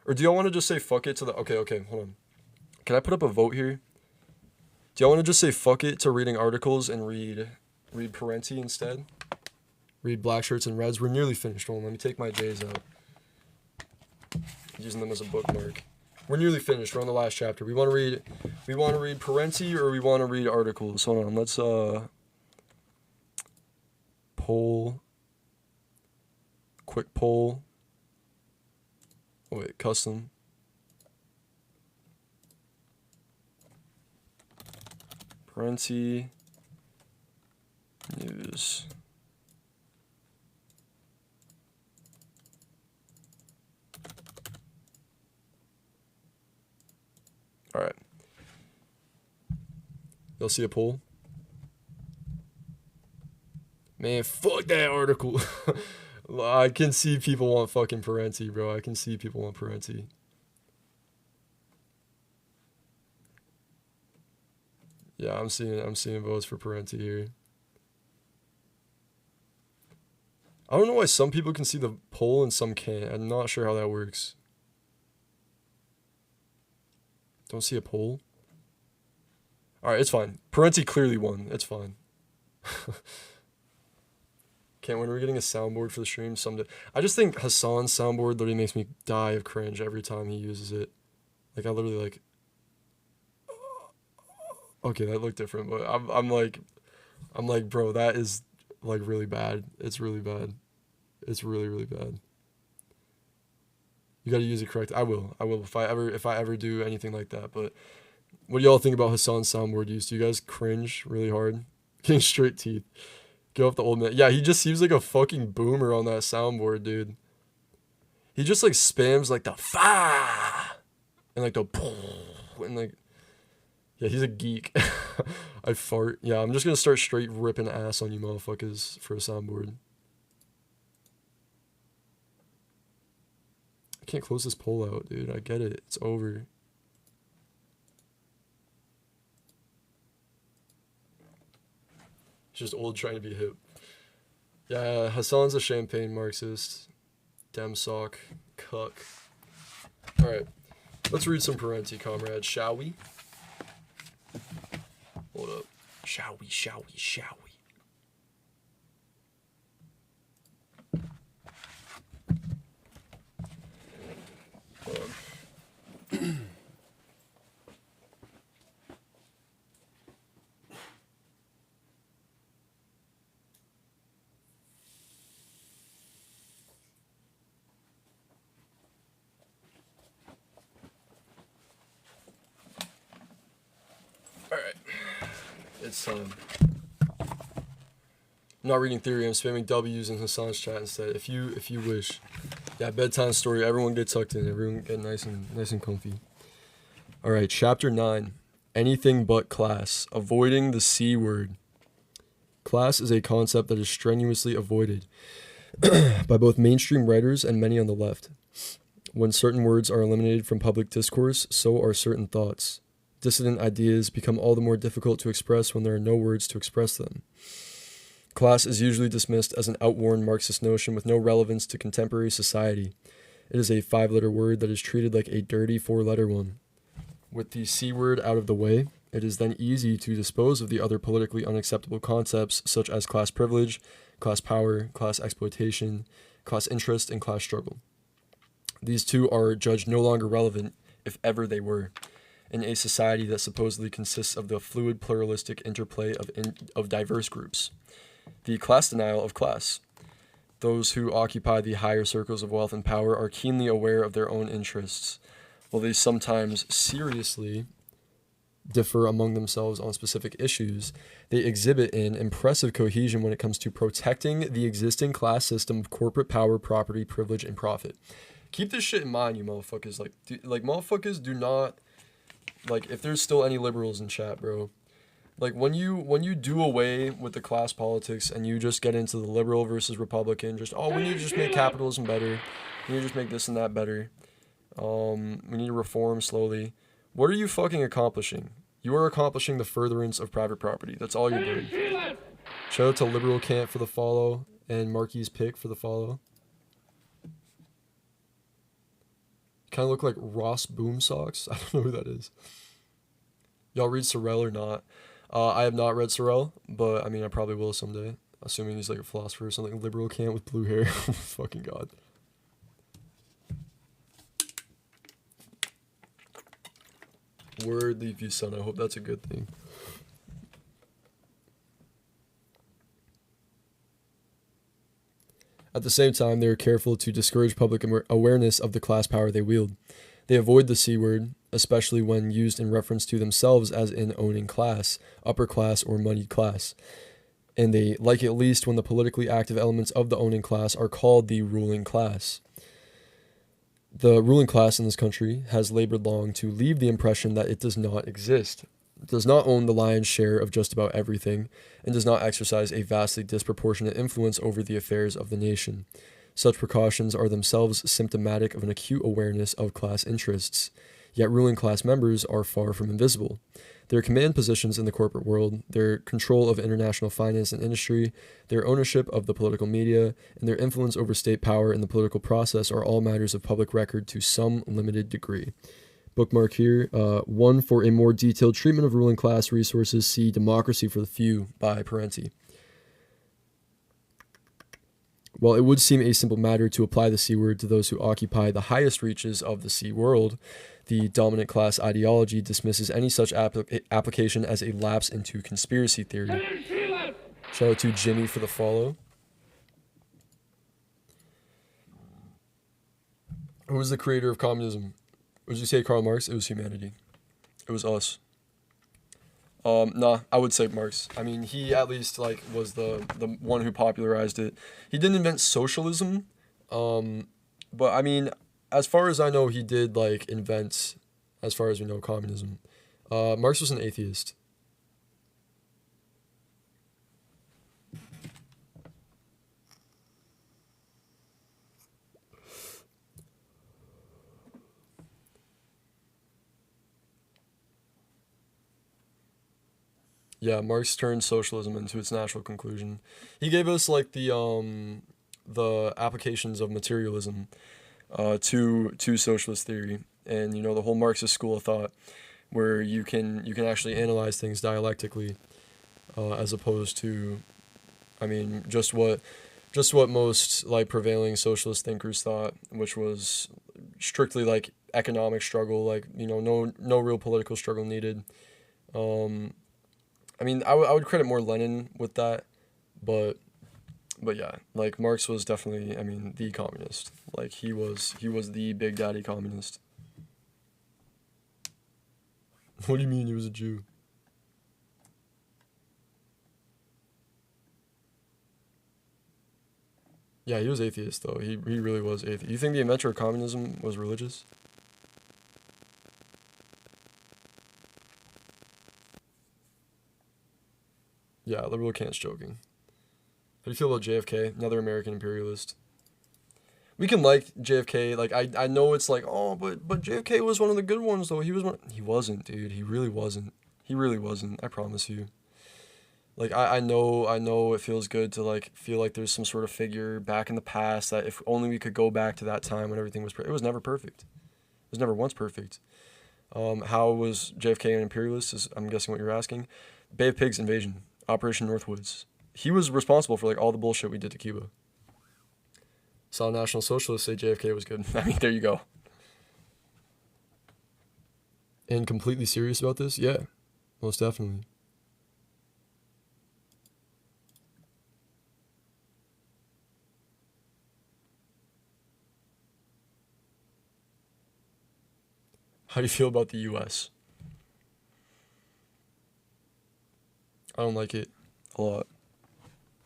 Or do y'all want to just say fuck it to the... Okay, hold on. Can I put up a vote here? Do y'all want to just say fuck it to reading articles and read Parenti instead? Read Blackshirts and Reds. We're nearly finished. Hold on, let me take my J's out. Using them as a bookmark. We're nearly finished. We're on the last chapter. We want to read Parenti or we want to read articles. Hold on, let's poll. Quick poll. Oh wait, custom. Parenti news. All right. You'll see a poll. Man, fuck that article. I can see people want fucking Parenti, bro. I can see people want Parenti. Yeah, I'm seeing votes for Parenti here. I don't know why some people can see the poll and some can't. I'm not sure how that works. Don't see a poll? Alright, it's fine. Parenti clearly won. It's fine. Can't when we're getting a soundboard for the stream someday. I just think Hassan's soundboard literally makes me die of cringe every time he uses it. Like, I literally like... Okay, that looked different, but I'm like, bro, that is like really bad. It's really bad. It's really, really bad. You gotta use it correct. I will if I ever do anything like that. But what do y'all think about Hassan's soundboard use? Do you guys cringe really hard? Getting straight teeth. Get off the old man. Yeah, he just seems like a fucking boomer on that soundboard, dude. He just like spams like the fa and like the and like, yeah, he's a geek. I fart. Yeah, I'm just gonna start straight ripping ass on you motherfuckers for a soundboard. I can't close this poll out, dude. I get it. It's over. It's just old trying to be hip. Yeah, Hassan's a champagne Marxist. Dem sock. Cuck. Alright. Let's read some Parenti, comrades, shall we? Hold up. Shall we? It's time. I'm not reading theory. I'm spamming W's in Hassan's chat instead. If you wish. Yeah, bedtime story. Everyone get tucked in. Everyone get nice and comfy. All right, chapter 9. Anything but class. Avoiding the C word. Class is a concept that is strenuously avoided by both mainstream writers and many on the left. When certain words are eliminated from public discourse, so are certain thoughts. Dissident ideas become all the more difficult to express when there are no words to express them. Class is usually dismissed as an outworn Marxist notion with no relevance to contemporary society. It is a 5-letter word that is treated like a dirty 4-letter one. With the C word out of the way, it is then easy to dispose of the other politically unacceptable concepts such as class privilege, class power, class exploitation, class interest, and class struggle. These two are judged no longer relevant, if ever they were, in a society that supposedly consists of the fluid pluralistic interplay of diverse groups. The class denial of class. Those who occupy the higher circles of wealth and power are keenly aware of their own interests, while they sometimes seriously differ among themselves on specific issues. They exhibit an impressive cohesion when it comes to protecting the existing class system of corporate power, property, privilege, and profit. Keep this shit in mind, you motherfuckers. Motherfuckers do not, if there's still any liberals in chat, bro. When you do away with the class politics and you just get into the liberal versus Republican, we need to just make capitalism better. We need to just make this and that better. We need to reform slowly. What are you fucking accomplishing? You are accomplishing the furtherance of private property. That's all you're doing. Shout out to Liberal Cantt for the follow and Marquis Pick for the follow. Kind of look like Ross Boom Socks. I don't know who that is. Y'all read Sorrell or not? I have not read Sorrell, but I mean, I probably will someday. Assuming he's like a philosopher or something. Liberal Cantt with blue hair. Fucking God. Word, leave you, son. I hope that's a good thing. At the same time, they are careful to discourage public awareness of the class power they wield. They avoid the C word, especially when used in reference to themselves as in owning class, upper class, or moneyed class. And they like it least when the politically active elements of the owning class are called the ruling class. The ruling class in this country has labored long to leave the impression that it does not exist. It does not own the lion's share of just about everything, and does not exercise a vastly disproportionate influence over the affairs of the nation. Such precautions are themselves symptomatic of an acute awareness of class interests. Yet ruling class members are far from invisible. Their command positions in the corporate world, their control of international finance and industry, their ownership of the political media, and their influence over state power in the political process are all matters of public record to some limited degree. Bookmark here. 1. For a more detailed treatment of ruling class resources, see Democracy for the Few by Parenti. While it would seem a simple matter to apply the C word to those who occupy the highest reaches of the C world, the dominant class ideology dismisses any such application as a lapse into conspiracy theory. Shout out to Jimmy for the follow. Who was the creator of communism? Would you say Karl Marx? It was humanity. It was us. Nah, I would say Marx. I mean, he at least was the one who popularized it. He didn't invent socialism, but I mean, as far as I know, he did invent, as far as we know, communism. Marx was an atheist. Yeah, Marx turned socialism into its natural conclusion. He gave us the applications of materialism to socialist theory, and the whole Marxist school of thought, where you can actually analyze things dialectically, as opposed to, I mean, just what most prevailing socialist thinkers thought, which was strictly economic struggle, no real political struggle needed. I mean, I would credit more Lenin with that, but yeah, Marx was definitely, I mean, the communist. He was the big daddy communist. What do you mean he was a Jew? Yeah, he was atheist though. He really was atheist. You think the inventor of communism was religious? Yeah, liberal Kant's joking. How do you feel about JFK, another American imperialist? We can like JFK. Like I know it's like, oh, but JFK was one of the good ones though. He was one. He wasn't, dude. He really wasn't. He really wasn't. I promise you. Like I know it feels good to like feel like there's some sort of figure back in the past that if only we could go back to that time when everything was it was never perfect. It was never once perfect. How was JFK an imperialist? Is I'm guessing what you're asking. Bay of Pigs invasion, Operation Northwoods. He was responsible for like all the bullshit we did to Cuba. Saw National Socialists say JFK was good. I mean, there you go. And completely serious about this? Yeah, most definitely. How do you feel about the U.S.? I don't like it a lot,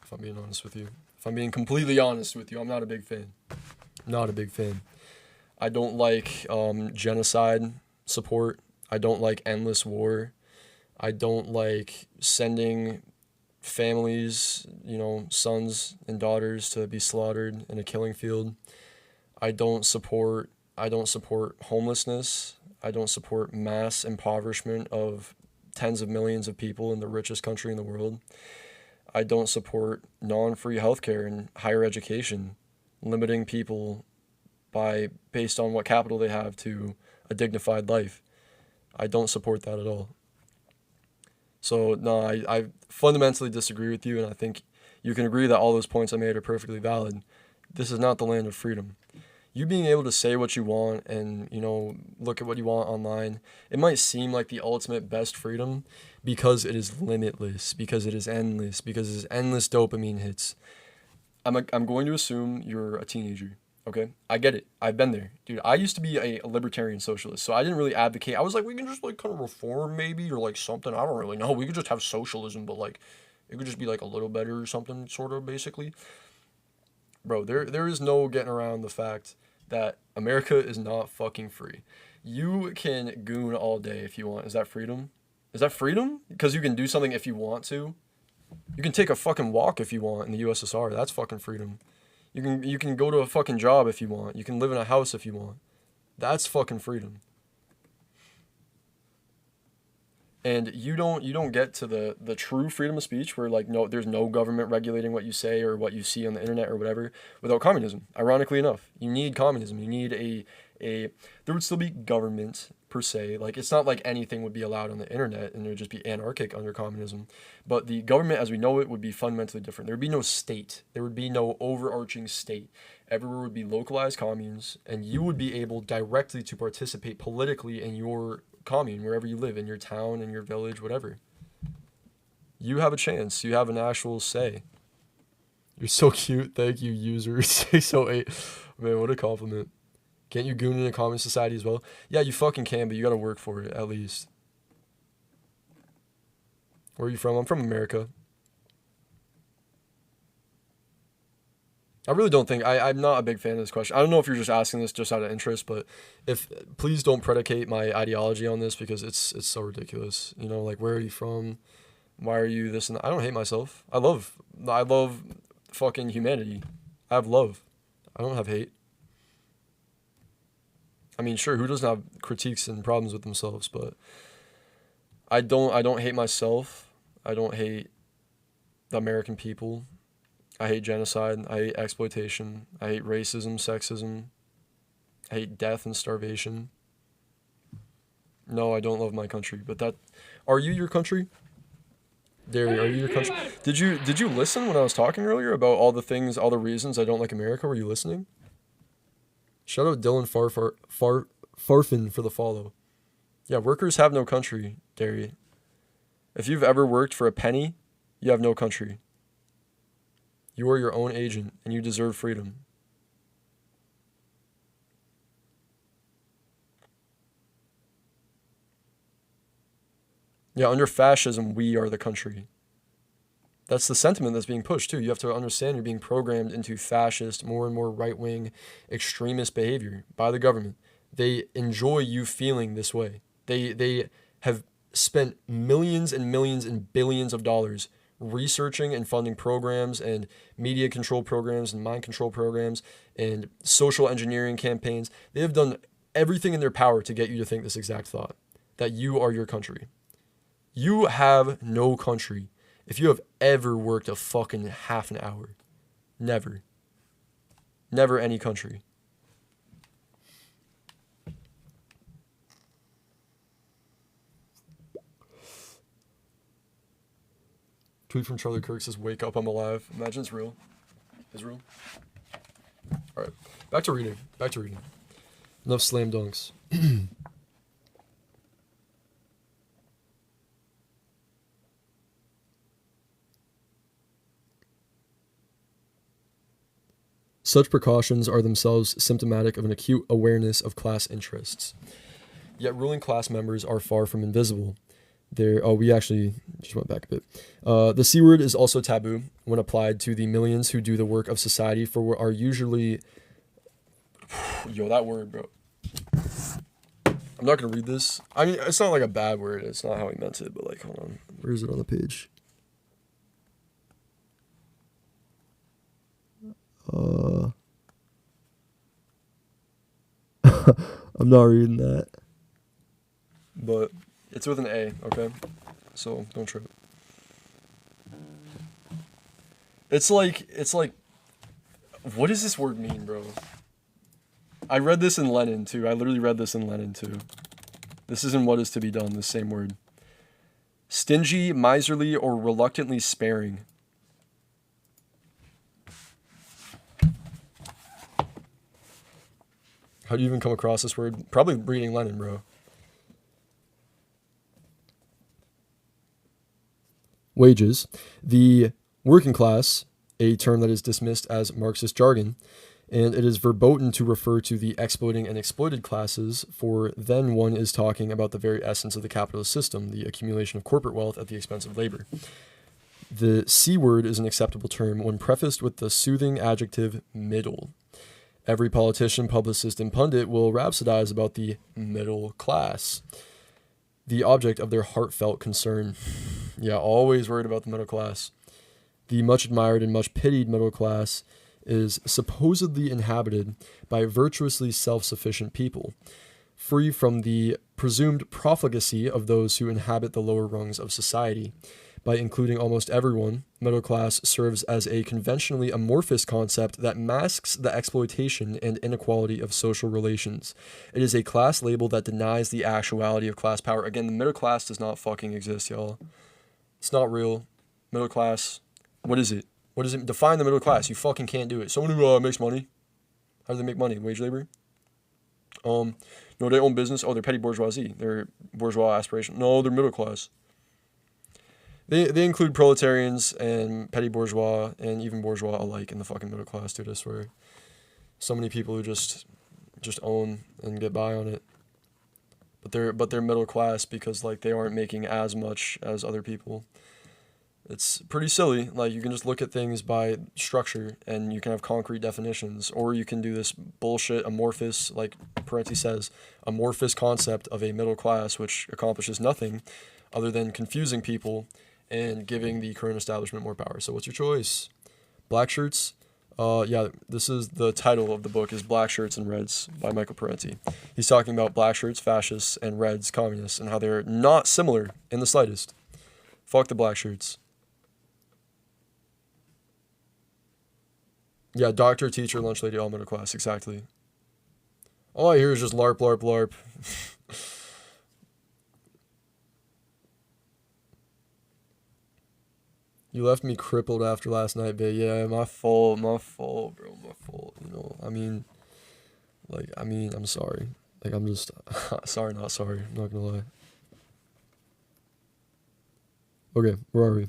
if I'm being honest with you. If I'm being completely honest with you, I'm not a big fan. Not a big fan. I don't like genocide support. I don't like endless war. I don't like sending families, sons and daughters to be slaughtered in a killing field. I don't support I don't support homelessness. I don't support mass impoverishment of tens of millions of people in the richest country in the world. I don't support non-free healthcare and higher education, limiting people based on what capital they have to a dignified life. I don't support that at all. So no, I fundamentally disagree with you, and I think you can agree that all those points I made are perfectly valid. This is not the land of freedom. You being able to say what you want and, look at what you want online, it might seem like the ultimate best freedom because it is limitless, because it is endless, because it's endless dopamine hits. I'm going to assume you're a teenager. Okay, I get it. I've been there, dude. I used to be a libertarian socialist, so I didn't really advocate. I was like, we can just like kind of reform maybe or like something. I don't really know. We could just have socialism, but like it could just be like a little better or something, sort of basically. Bro, there is no getting around the fact that America is not fucking free. You can goon all day if you want. Is that freedom? Is that freedom? Because you can do something if you want to. You can take a fucking walk if you want in the USSR. That's fucking freedom. You can go to a fucking job if you want. You can live in a house if you want. That's fucking freedom. And you don't get to the true freedom of speech where like no there's no government regulating what you say or what you see on the internet or whatever without communism. Ironically enough, you need communism. You need a there would still be government per se. Like it's not like anything would be allowed on the internet and it would just be anarchic under communism. But the government as we know it would be fundamentally different. There would be no state. There would be no overarching state. Everywhere would be localized communes and you would be able directly to participate politically in your commune wherever you live, in your town, in your village, whatever. You have a chance. You have an actual say. You're so cute. Thank you, user 608. Man, what a compliment. Can't you goon in a common society as well? Yeah, you fucking can, but you gotta work for it, at least. Where are you from? I'm from America. I really don't think I'm not a big fan of this question. I don't know if you're just asking this just out of interest, but if please don't predicate my ideology on this because it's so ridiculous. Like where are you from? Why are you this and that? I don't hate myself. I love fucking humanity. I have love. I don't have hate. I mean, sure, who doesn't have critiques and problems with themselves, but I don't hate myself. I don't hate the American people. I hate genocide. I hate exploitation. I hate racism, sexism. I hate death and starvation. No, I don't love my country. But are you your country? Derry, are you your country? Did you listen when I was talking earlier about all the things, all the reasons I don't like America? Were you listening? Shout out Dylan Farfin for the follow. Yeah, workers have no country, Derry. If you've ever worked for a penny, you have no country. You are your own agent, and you deserve freedom. Yeah, under fascism, we are the country. That's the sentiment that's being pushed too. You have to understand you're being programmed into fascist, more and more right-wing, extremist behavior by the government. They enjoy you feeling this way. They have spent millions and millions and billions of dollars researching and funding programs and media control programs and mind control programs and social engineering campaigns. They have done everything in their power to get you to think this exact thought, that you are your country. You have no country if you have ever worked a fucking half an hour. Never. Never any country. Tweet from Charlie Kirk says, "Wake up, I'm alive." Imagine it's real. It's real. Alright. Back to reading. Enough slam dunks. Such precautions are themselves symptomatic of an acute awareness of class interests. Yet ruling class members are far from invisible. We actually just went back a bit. The C word is also taboo when applied to the millions who do the work of society for what are usually... Yo, that word, bro. I'm not going to read this. I mean, it's not like a bad word. It's not how he meant it, but like, hold on. Where is it on the page? I'm not reading that. But it's with an A, okay? So don't trip. It's like, what does this word mean, bro? I read this in Lenin, too. I literally read this in Lenin, too. This isn't what is to be done, the same word. Stingy, miserly, or reluctantly sparing. How do you even come across this word? Probably reading Lenin, bro. Wages. The working class, a term that is dismissed as Marxist jargon, and it is verboten to refer to the exploiting and exploited classes, for then one is talking about the very essence of the capitalist system, the accumulation of corporate wealth at the expense of labor. The C word is an acceptable term when prefaced with the soothing adjective middle. Every politician, publicist, and pundit will rhapsodize about the middle class, the object of their heartfelt concern. Yeah, always worried about the middle class. The much admired and much pitied middle class is supposedly inhabited by virtuously self-sufficient people, free from the presumed profligacy of those who inhabit the lower rungs of society. By including almost everyone, middle class serves as a conventionally amorphous concept that masks the exploitation and inequality of social relations. It is a class label that denies the actuality of class power. Again, the middle class does not fucking exist, y'all. It's not real. Middle class, what is it? What does it define the middle class? You fucking can't do it. Someone who makes money. How do they make money? Wage labor? No, they own business. Oh, they're petty bourgeoisie. They're bourgeois aspiration. No, they're middle class. They include proletarians and petty bourgeois and even bourgeois alike in the fucking middle class, dude, I swear. So many people who just own and get by on it. But they're middle class because like they aren't making as much as other people. It's pretty silly. Like you can just look at things by structure and you can have concrete definitions, or you can do this bullshit amorphous, like Parenti says, amorphous concept of a middle class which accomplishes nothing other than confusing people and giving the current establishment more power. So what's your choice? Blackshirts? Yeah, this is the title of the book is Blackshirts and Reds by Michael Parenti. He's talking about black shirts, fascists, and reds, communists, and how they're not similar in the slightest. Fuck the black shirts. Yeah, doctor, teacher, lunch lady, all middle class, exactly. All I hear is just LARP, LARP, LARP. You left me crippled after last night, babe. Yeah, my fault, bro, my fault. You know, I'm sorry. Like, I'm just, sorry, not sorry. I'm not gonna lie. Okay, where are we?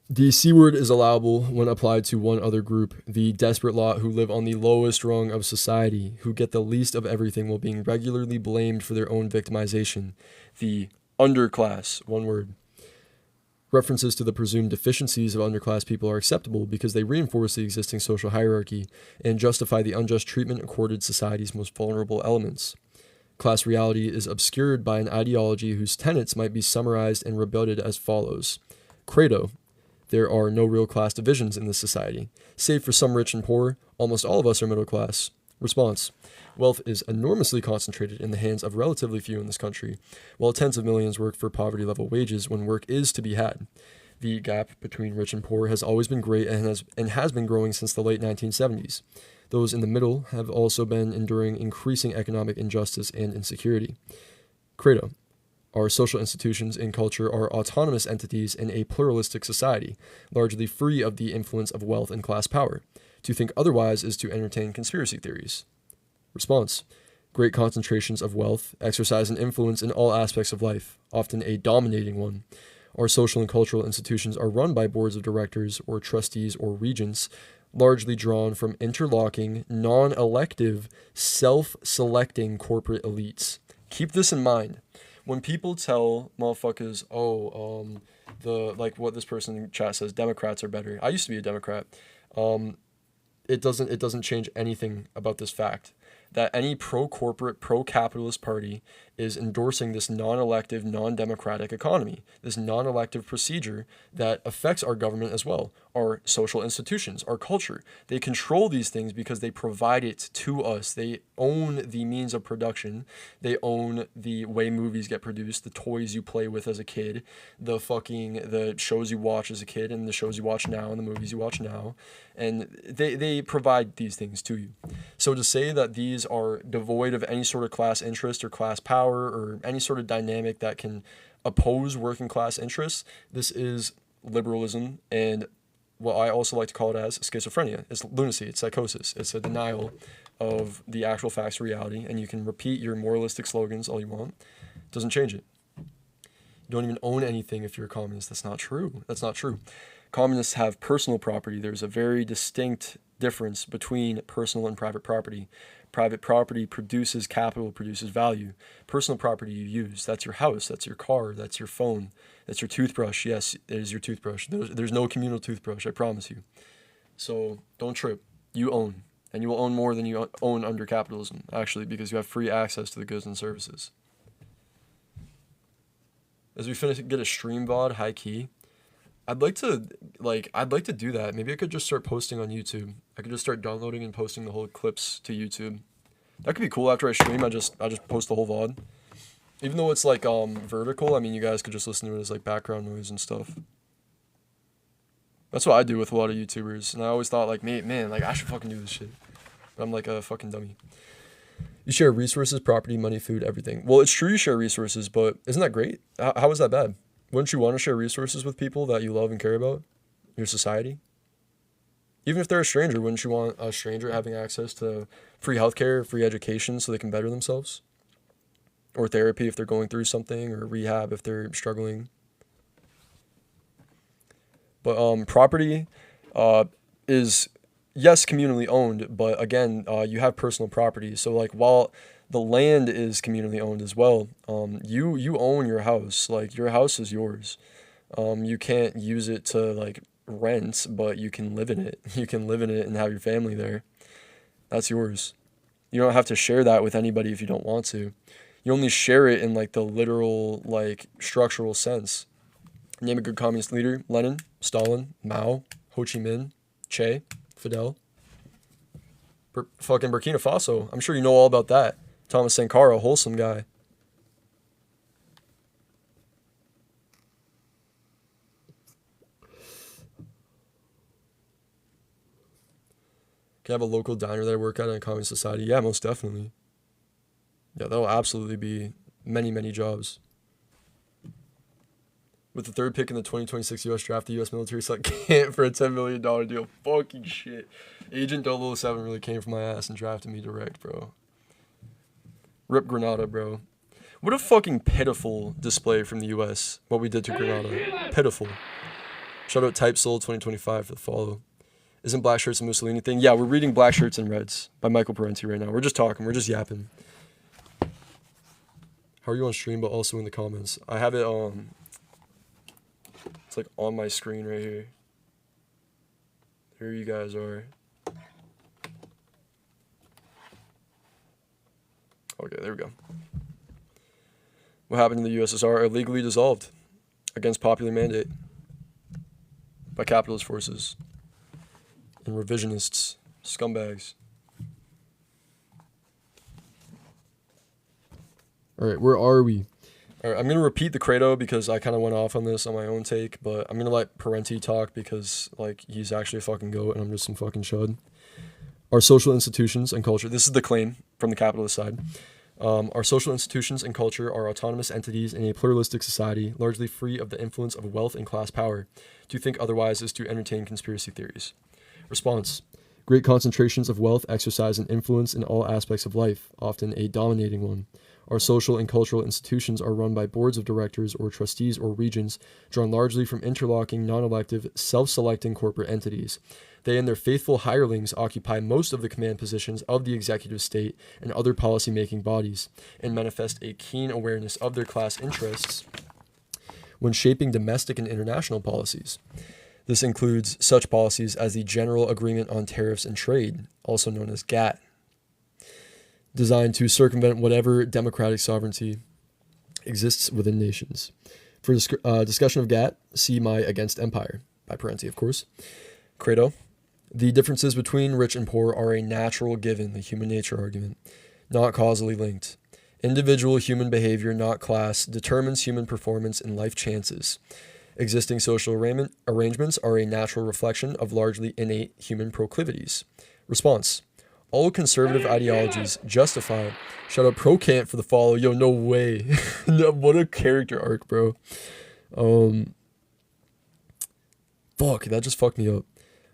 The C word is allowable when applied to one other group, the desperate lot who live on the lowest rung of society, who get the least of everything while being regularly blamed for their own victimization. The underclass, one word. References to the presumed deficiencies of underclass people are acceptable because they reinforce the existing social hierarchy and justify the unjust treatment accorded society's most vulnerable elements. Class reality is obscured by an ideology whose tenets might be summarized and rebutted as follows. Credo. There are no real class divisions in this society. Save for some rich and poor, almost all of us are middle class. Response. Wealth is enormously concentrated in the hands of relatively few in this country, while tens of millions work for poverty-level wages when work is to be had. The gap between rich and poor has always been great and has been growing since the late 1970s. Those in the middle have also been enduring increasing economic injustice and insecurity. Credo. Our social institutions and culture are autonomous entities in a pluralistic society, largely free of the influence of wealth and class power. To think otherwise is to entertain conspiracy theories. Response. Great concentrations of wealth exercise an influence in all aspects of life, often a dominating one. Our social and cultural institutions are run by boards of directors or trustees or regents, largely drawn from interlocking, non-elective, self-selecting corporate elites. Keep this in mind. When people tell motherfuckers, what this person in chat says, Democrats are better. I used to be a Democrat. It doesn't change anything about this fact that any pro-corporate, pro-capitalist party is endorsing this non-elective, non-democratic economy, this non-elective procedure that affects our government as well, our social institutions, our culture. They control these things because they provide it to us. They own the means of production. They own the way movies get produced, the toys you play with as a kid, the shows you watch as a kid, and the shows you watch now, and the movies you watch now. And they provide these things to you. So to say that these are devoid of any sort of class interest or class power or any sort of dynamic that can oppose working class interests, this is liberalism and what I also like to call it as schizophrenia. It's lunacy, it's psychosis, it's a denial of the actual facts of reality, and you can repeat your moralistic slogans all you want. It doesn't change it. You don't even own anything if you're a communist. That's not true. That's not true. Communists have personal property. There's a very distinct difference between personal and private property. Private property produces capital, produces value. Personal property you use. That's your house, that's your car, that's your phone, that's your toothbrush. Yes, it is your toothbrush. There's no communal toothbrush, I promise you. So don't trip. You own. And you will own more than you own under capitalism, actually, because you have free access to the goods and services. As we finish, get a stream VOD, high key. I'd like to do that. Maybe I could just start posting on YouTube. I could just start downloading and posting the whole clips to YouTube. That could be cool. After I stream, I just post the whole VOD. Even though it's like vertical, I mean, you guys could just listen to it as like background noise and stuff. That's what I do with a lot of YouTubers, and I always thought like, man, like I should fucking do this shit. But I'm like a fucking dummy. You share resources, property, money, food, everything. Well, it's true you share resources, but isn't that great? How is that bad? Wouldn't you want to share resources with people that you love and care about? Your society? Even if they're a stranger, wouldn't you want a stranger having access to free healthcare, free education so they can better themselves? Or therapy if they're going through something, or rehab if they're struggling? But property is, yes, communally owned, but again, you have personal property. So like while the land is communally owned as well, you own your house. Like your house is yours. You can't use it to like rent, but you can live in it. You can live in it and have your family there. That's yours. You don't have to share that with anybody if you don't want to. You only share it in like the literal, like structural sense. Name a good communist leader: Lenin, Stalin, Mao, Ho Chi Minh, Che, Fidel. Fucking Burkina Faso. I'm sure you know all about that. Thomas Sankara, wholesome guy. Can I have a local diner that I work at in a communist society? Yeah, most definitely. Yeah, that'll absolutely be many, many jobs. With the third pick in the 2026 U.S. draft, the U.S. military select Cantt for a $10 million deal. Fucking shit. Agent 007 really came from my ass and drafted me direct, bro. Rip Grenada, bro. What a fucking pitiful display from the U.S. what we did to Grenada. Pitiful. Shout out Type Soul 2025 for the follow. Isn't Blackshirts a Mussolini thing? Yeah, we're reading Blackshirts and Reds by Michael Parenti right now. We're just talking. We're just yapping. How are you on stream, but also in the comments? I have it It's like on my screen right here. Here you guys are. Okay, there we go. What happened in the USSR? Illegally dissolved against popular mandate by capitalist forces and revisionists, scumbags. All right, where are we? All right, I'm going to repeat the credo because I kind of went off on this on my own take, but I'm going to let Parenti talk because, like, he's actually a fucking goat and I'm just some fucking chud. Our social institutions and culture, this is the claim from the capitalist side. Our social institutions and culture are autonomous entities in a pluralistic society, largely free of the influence of wealth and class power. To think otherwise is to entertain conspiracy theories. Response. Great concentrations of wealth exercise an influence in all aspects of life, often a dominating one. Our social and cultural institutions are run by boards of directors or trustees or regents, drawn largely from interlocking, non-elective, self-selecting corporate entities. They and their faithful hirelings occupy most of the command positions of the executive state and other policy-making bodies, and manifest a keen awareness of their class interests when shaping domestic and international policies. This includes such policies as the General Agreement on Tariffs and Trade, also known as GATT, designed to circumvent whatever democratic sovereignty exists within nations. For discussion of GATT, see my Against Empire, by Parenti, of course. Credo. The differences between rich and poor are a natural given, the human nature argument, not causally linked. Individual human behavior, not class, determines human performance and life chances. Existing social arrangements are a natural reflection of largely innate human proclivities. Response. All conservative ideologies justify... Shout out Pro Cantt for the follow. Yo, no way. What a character arc, bro. Fuck, that just fucked me up.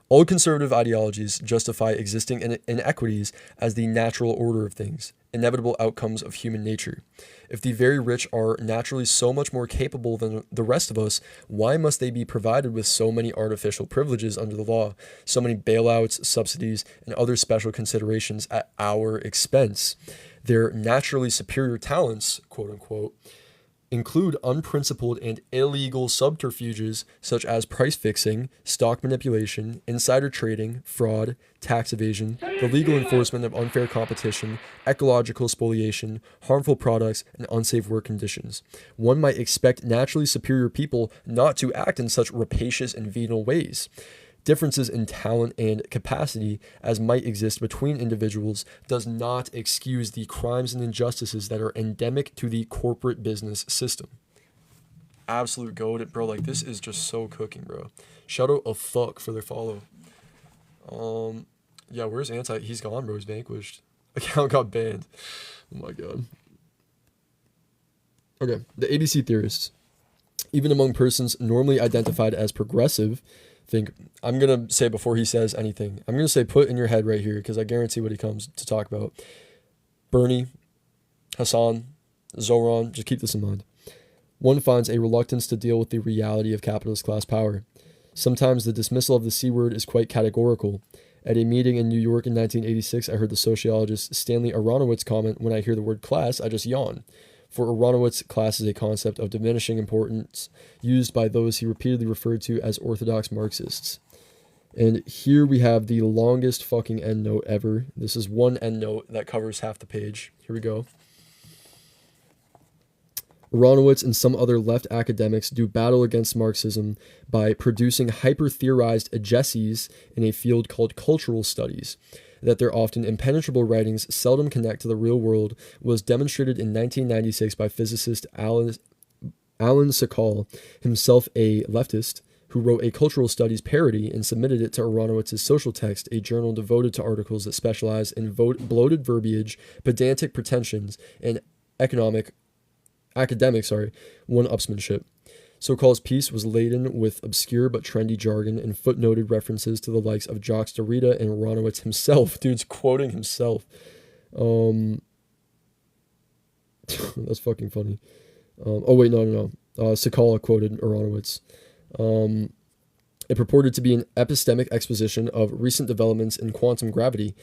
All conservative ideologies justify existing inequities as the natural order of things, inevitable outcomes of human nature. If the very rich are naturally so much more capable than the rest of us, why must they be provided with so many artificial privileges under the law, so many bailouts, subsidies, and other special considerations at our expense? Their naturally superior talents, quote unquote, include unprincipled and illegal subterfuges such as price fixing, stock manipulation, insider trading, fraud, tax evasion, the legal enforcement of unfair competition, ecological spoliation, harmful products, and unsafe work conditions. One might expect naturally superior people not to act in such rapacious and venal ways. Differences in talent and capacity, as might exist between individuals, does not excuse the crimes and injustices that are endemic to the corporate business system. Absolute goat, bro. Like, this is just so cooking, bro. Shout out a fuck for their follow. Yeah, where's Anti? He's gone, bro. He's vanquished. Account got banned. Oh my god. Okay, the ABC theorists. Even among persons normally identified as progressive, I'm going to say before he says anything, I'm going to say put in your head right here because I guarantee what he comes to talk about. Bernie, Hassan, Zoran, just keep this in mind. One finds a reluctance to deal with the reality of capitalist class power. Sometimes the dismissal of the C word is quite categorical. At a meeting in New York in 1986, I heard the sociologist Stanley Aronowitz comment, "When I hear the word class, I just yawn." For Aronowitz, class is a concept of diminishing importance used by those he repeatedly referred to as orthodox Marxists. And here we have the longest fucking endnote ever. This is one endnote that covers half the page. Here we go. Aronowitz and some other left academics do battle against Marxism by producing hyper-theorized ageses in a field called cultural studies. That their often impenetrable writings seldom connect to the real world was demonstrated in 1996 by physicist Alan Sokal, himself a leftist, who wrote a cultural studies parody and submitted it to Aronowitz's Social Text, a journal devoted to articles that specialize in bloated verbiage, pedantic pretensions, and academic one-upsmanship. Sokal's piece was laden with obscure but trendy jargon and footnoted references to the likes of Jacques Derrida and Aronowitz himself. Dude's quoting himself. That's fucking funny. Sokal quoted Aronowitz. It purported to be an epistemic exposition of recent developments in quantum gravity.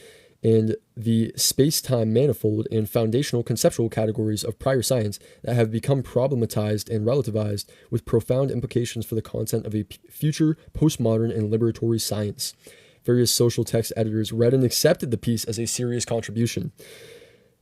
and the space-time manifold and foundational conceptual categories of prior science that have become problematized and relativized with profound implications for the content of a future postmodern and liberatory science. Various social text editors read and accepted the piece as a serious contribution.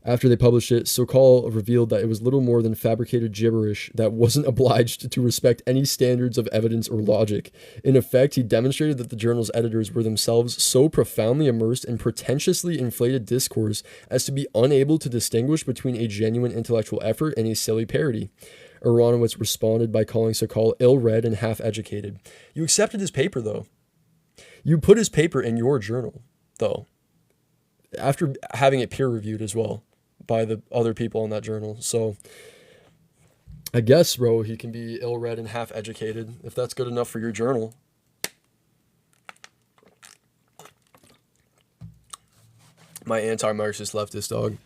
After they published it, Sokal revealed that it was little more than fabricated gibberish that wasn't obliged to respect any standards of evidence or logic. In effect, he demonstrated that the journal's editors were themselves so profoundly immersed in pretentiously inflated discourse as to be unable to distinguish between a genuine intellectual effort and a silly parody. Aronowitz responded by calling Sokal ill-read and half-educated. You accepted his paper, though. You put his paper in your journal, though, after having it peer-reviewed as well by the other people in that journal. So I guess, bro, he can be ill-read and half-educated if that's good enough for your journal. My anti-Marxist leftist dog.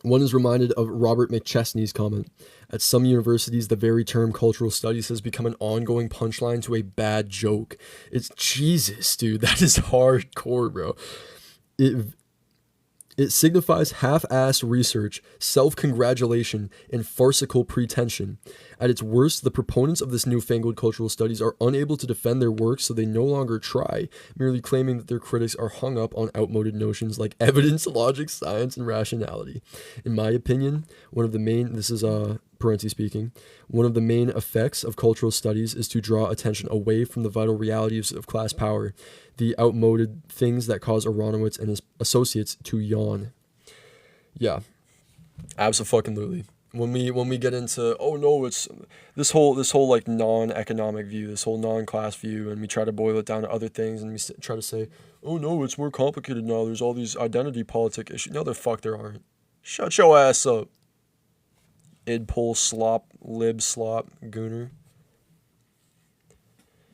One is reminded of Robert McChesney's comment. At some universities, the very term cultural studies has become an ongoing punchline to a bad joke. It's Jesus, dude. That is hardcore, bro. It signifies half-assed research, self-congratulation, and farcical pretension. At its worst, the proponents of this newfangled cultural studies are unable to defend their work, so they no longer try, merely claiming that their critics are hung up on outmoded notions like evidence, logic, science, and rationality. In my opinion, one of the main, this is Parenti speaking, one of the main effects of cultural studies is to draw attention away from the vital realities of class power, the outmoded things that cause Aronowitz and his associates to yawn. Yeah, absolutely. When we get into, oh no, it's this whole like non-economic view, this whole non-class view, and we try to boil it down to other things, and we try to say, oh no, it's more complicated now. There's all these identity politic issues. No, the fuck there aren't. Shut your ass up. Id pull slop, lib slop, gooner.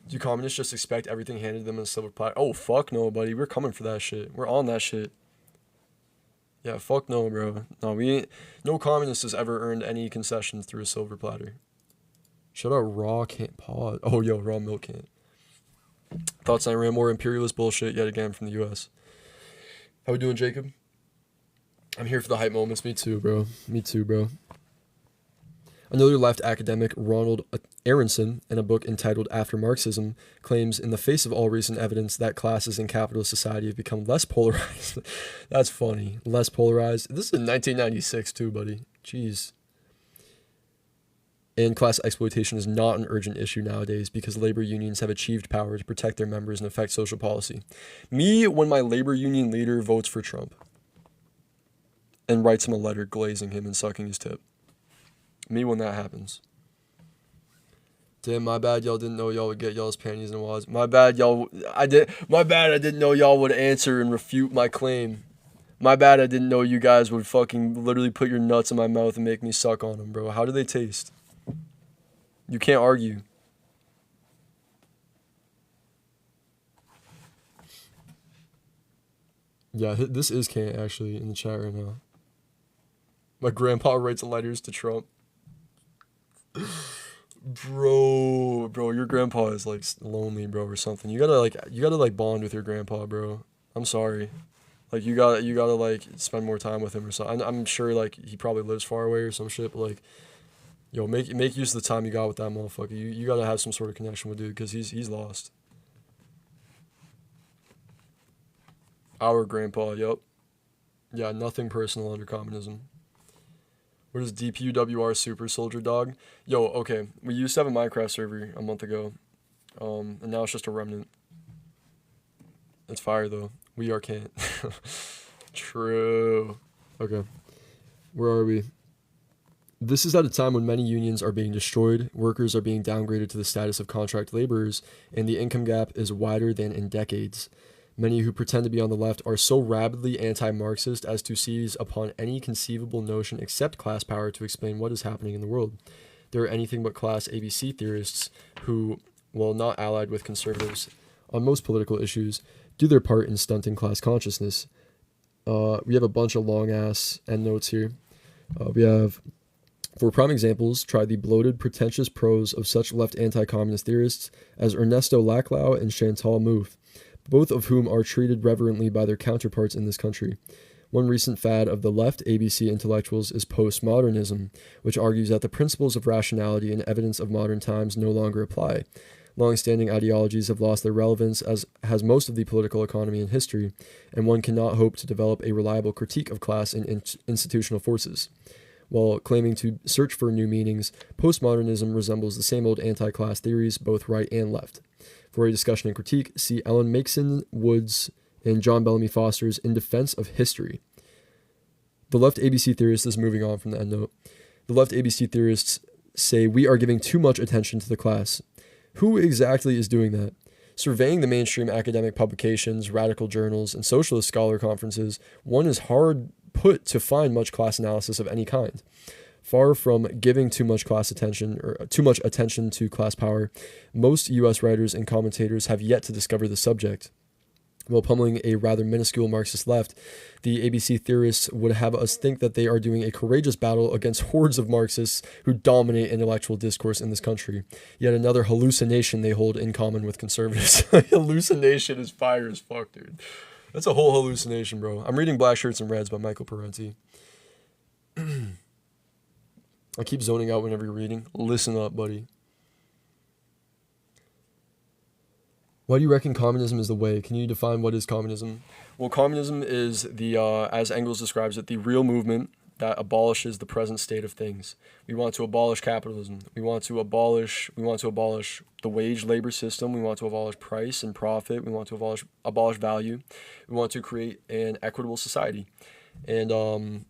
Do communists just expect everything handed to them in a silver platter? Oh, fuck no, buddy. We're coming for that shit. We're on that shit. Yeah, fuck no, bro. No, we ain't. No communist has ever earned any concessions through a silver platter. Shout out Raw Can't Pod. Oh, yo, Raw Milk Can't. Thoughts I ran more imperialist bullshit yet again from the U.S. How we doing, Jacob? I'm here for the hype moments. Me too, bro. Me too, bro. Another left academic, Ronald Aronson, in a book entitled After Marxism, claims in the face of all recent evidence that classes in capitalist society have become less polarized. That's funny. Less polarized. This is in 1996 too, buddy. Jeez. And class exploitation is not an urgent issue nowadays because labor unions have achieved power to protect their members and affect social policy. Me, when my labor union leader votes for Trump and writes him a letter glazing him and sucking his tip. Me when that happens. Damn, my bad y'all didn't know y'all would get y'all's panties in wads. My bad I didn't know y'all would answer and refute my claim. My bad I didn't know you guys would fucking literally put your nuts in my mouth and make me suck on them, bro. How do they taste? You can't argue. Yeah, this is Cantt actually in the chat right now. My grandpa writes letters to Trump. Bro, your grandpa is like lonely, bro, or something. You gotta bond with your grandpa, bro. I'm sorry. Like you gotta like spend more time with him or something. I'm sure like he probably lives far away or some shit, but like, yo, make use of the time you got with that motherfucker. You gotta have some sort of connection with dude because he's lost. Our grandpa, yup. Yeah, nothing personal under communism. What is DPUWR Super Soldier Dog? Yo, okay. We used to have a Minecraft server a month ago. And now it's just a remnant. It's fire though. We are Cantt. True. Okay. Where are we? This is at a time when many unions are being destroyed, workers are being downgraded to the status of contract laborers, and the income gap is wider than in decades. Many who pretend to be on the left are so rabidly anti-Marxist as to seize upon any conceivable notion except class power to explain what is happening in the world. There are anything but class ABC theorists who, while not allied with conservatives on most political issues, do their part in stunting class consciousness. We have a bunch of long-ass endnotes here. We have, for prime examples, try the bloated, pretentious prose of such left anti-communist theorists as Ernesto Laclau and Chantal Mouffe. both of whom are treated reverently by their counterparts in this country. One recent fad of the left ABC intellectuals is postmodernism, which argues that the principles of rationality and evidence of modern times no longer apply. Long-standing ideologies have lost their relevance, as has most of the political economy in history, and one cannot hope to develop a reliable critique of class and institutional forces. While claiming to search for new meanings, postmodernism resembles the same old anti-class theories, both right and left. For a discussion and critique, see Ellen Makeson Woods and John Bellamy Foster's In Defense of History. The left ABC theorists, this is moving on from the end note, the left ABC theorists say we are giving too much attention to the class. Who exactly is doing that? Surveying the mainstream academic publications, radical journals, and socialist scholar conferences, one is hard put to find much class analysis of any kind. Far from giving too much class attention or too much attention to class power, most U.S. writers and commentators have yet to discover the subject. While pummeling a rather minuscule Marxist left, the ABC theorists would have us think that they are doing a courageous battle against hordes of Marxists who dominate intellectual discourse in this country. Yet another hallucination they hold in common with conservatives. Hallucination is fire as fuck, dude. That's a whole hallucination, bro. I'm reading Blackshirts and Reds by Michael Parenti. I keep zoning out whenever you're reading. Listen up, buddy. Why do you reckon communism is the way? Can you define what is communism? Well, communism is the, as Engels describes it, the real movement that abolishes the present state of things. We want to abolish capitalism. We want to abolish the wage labor system. We want to abolish price and profit. We want to abolish value. We want to create an equitable society. And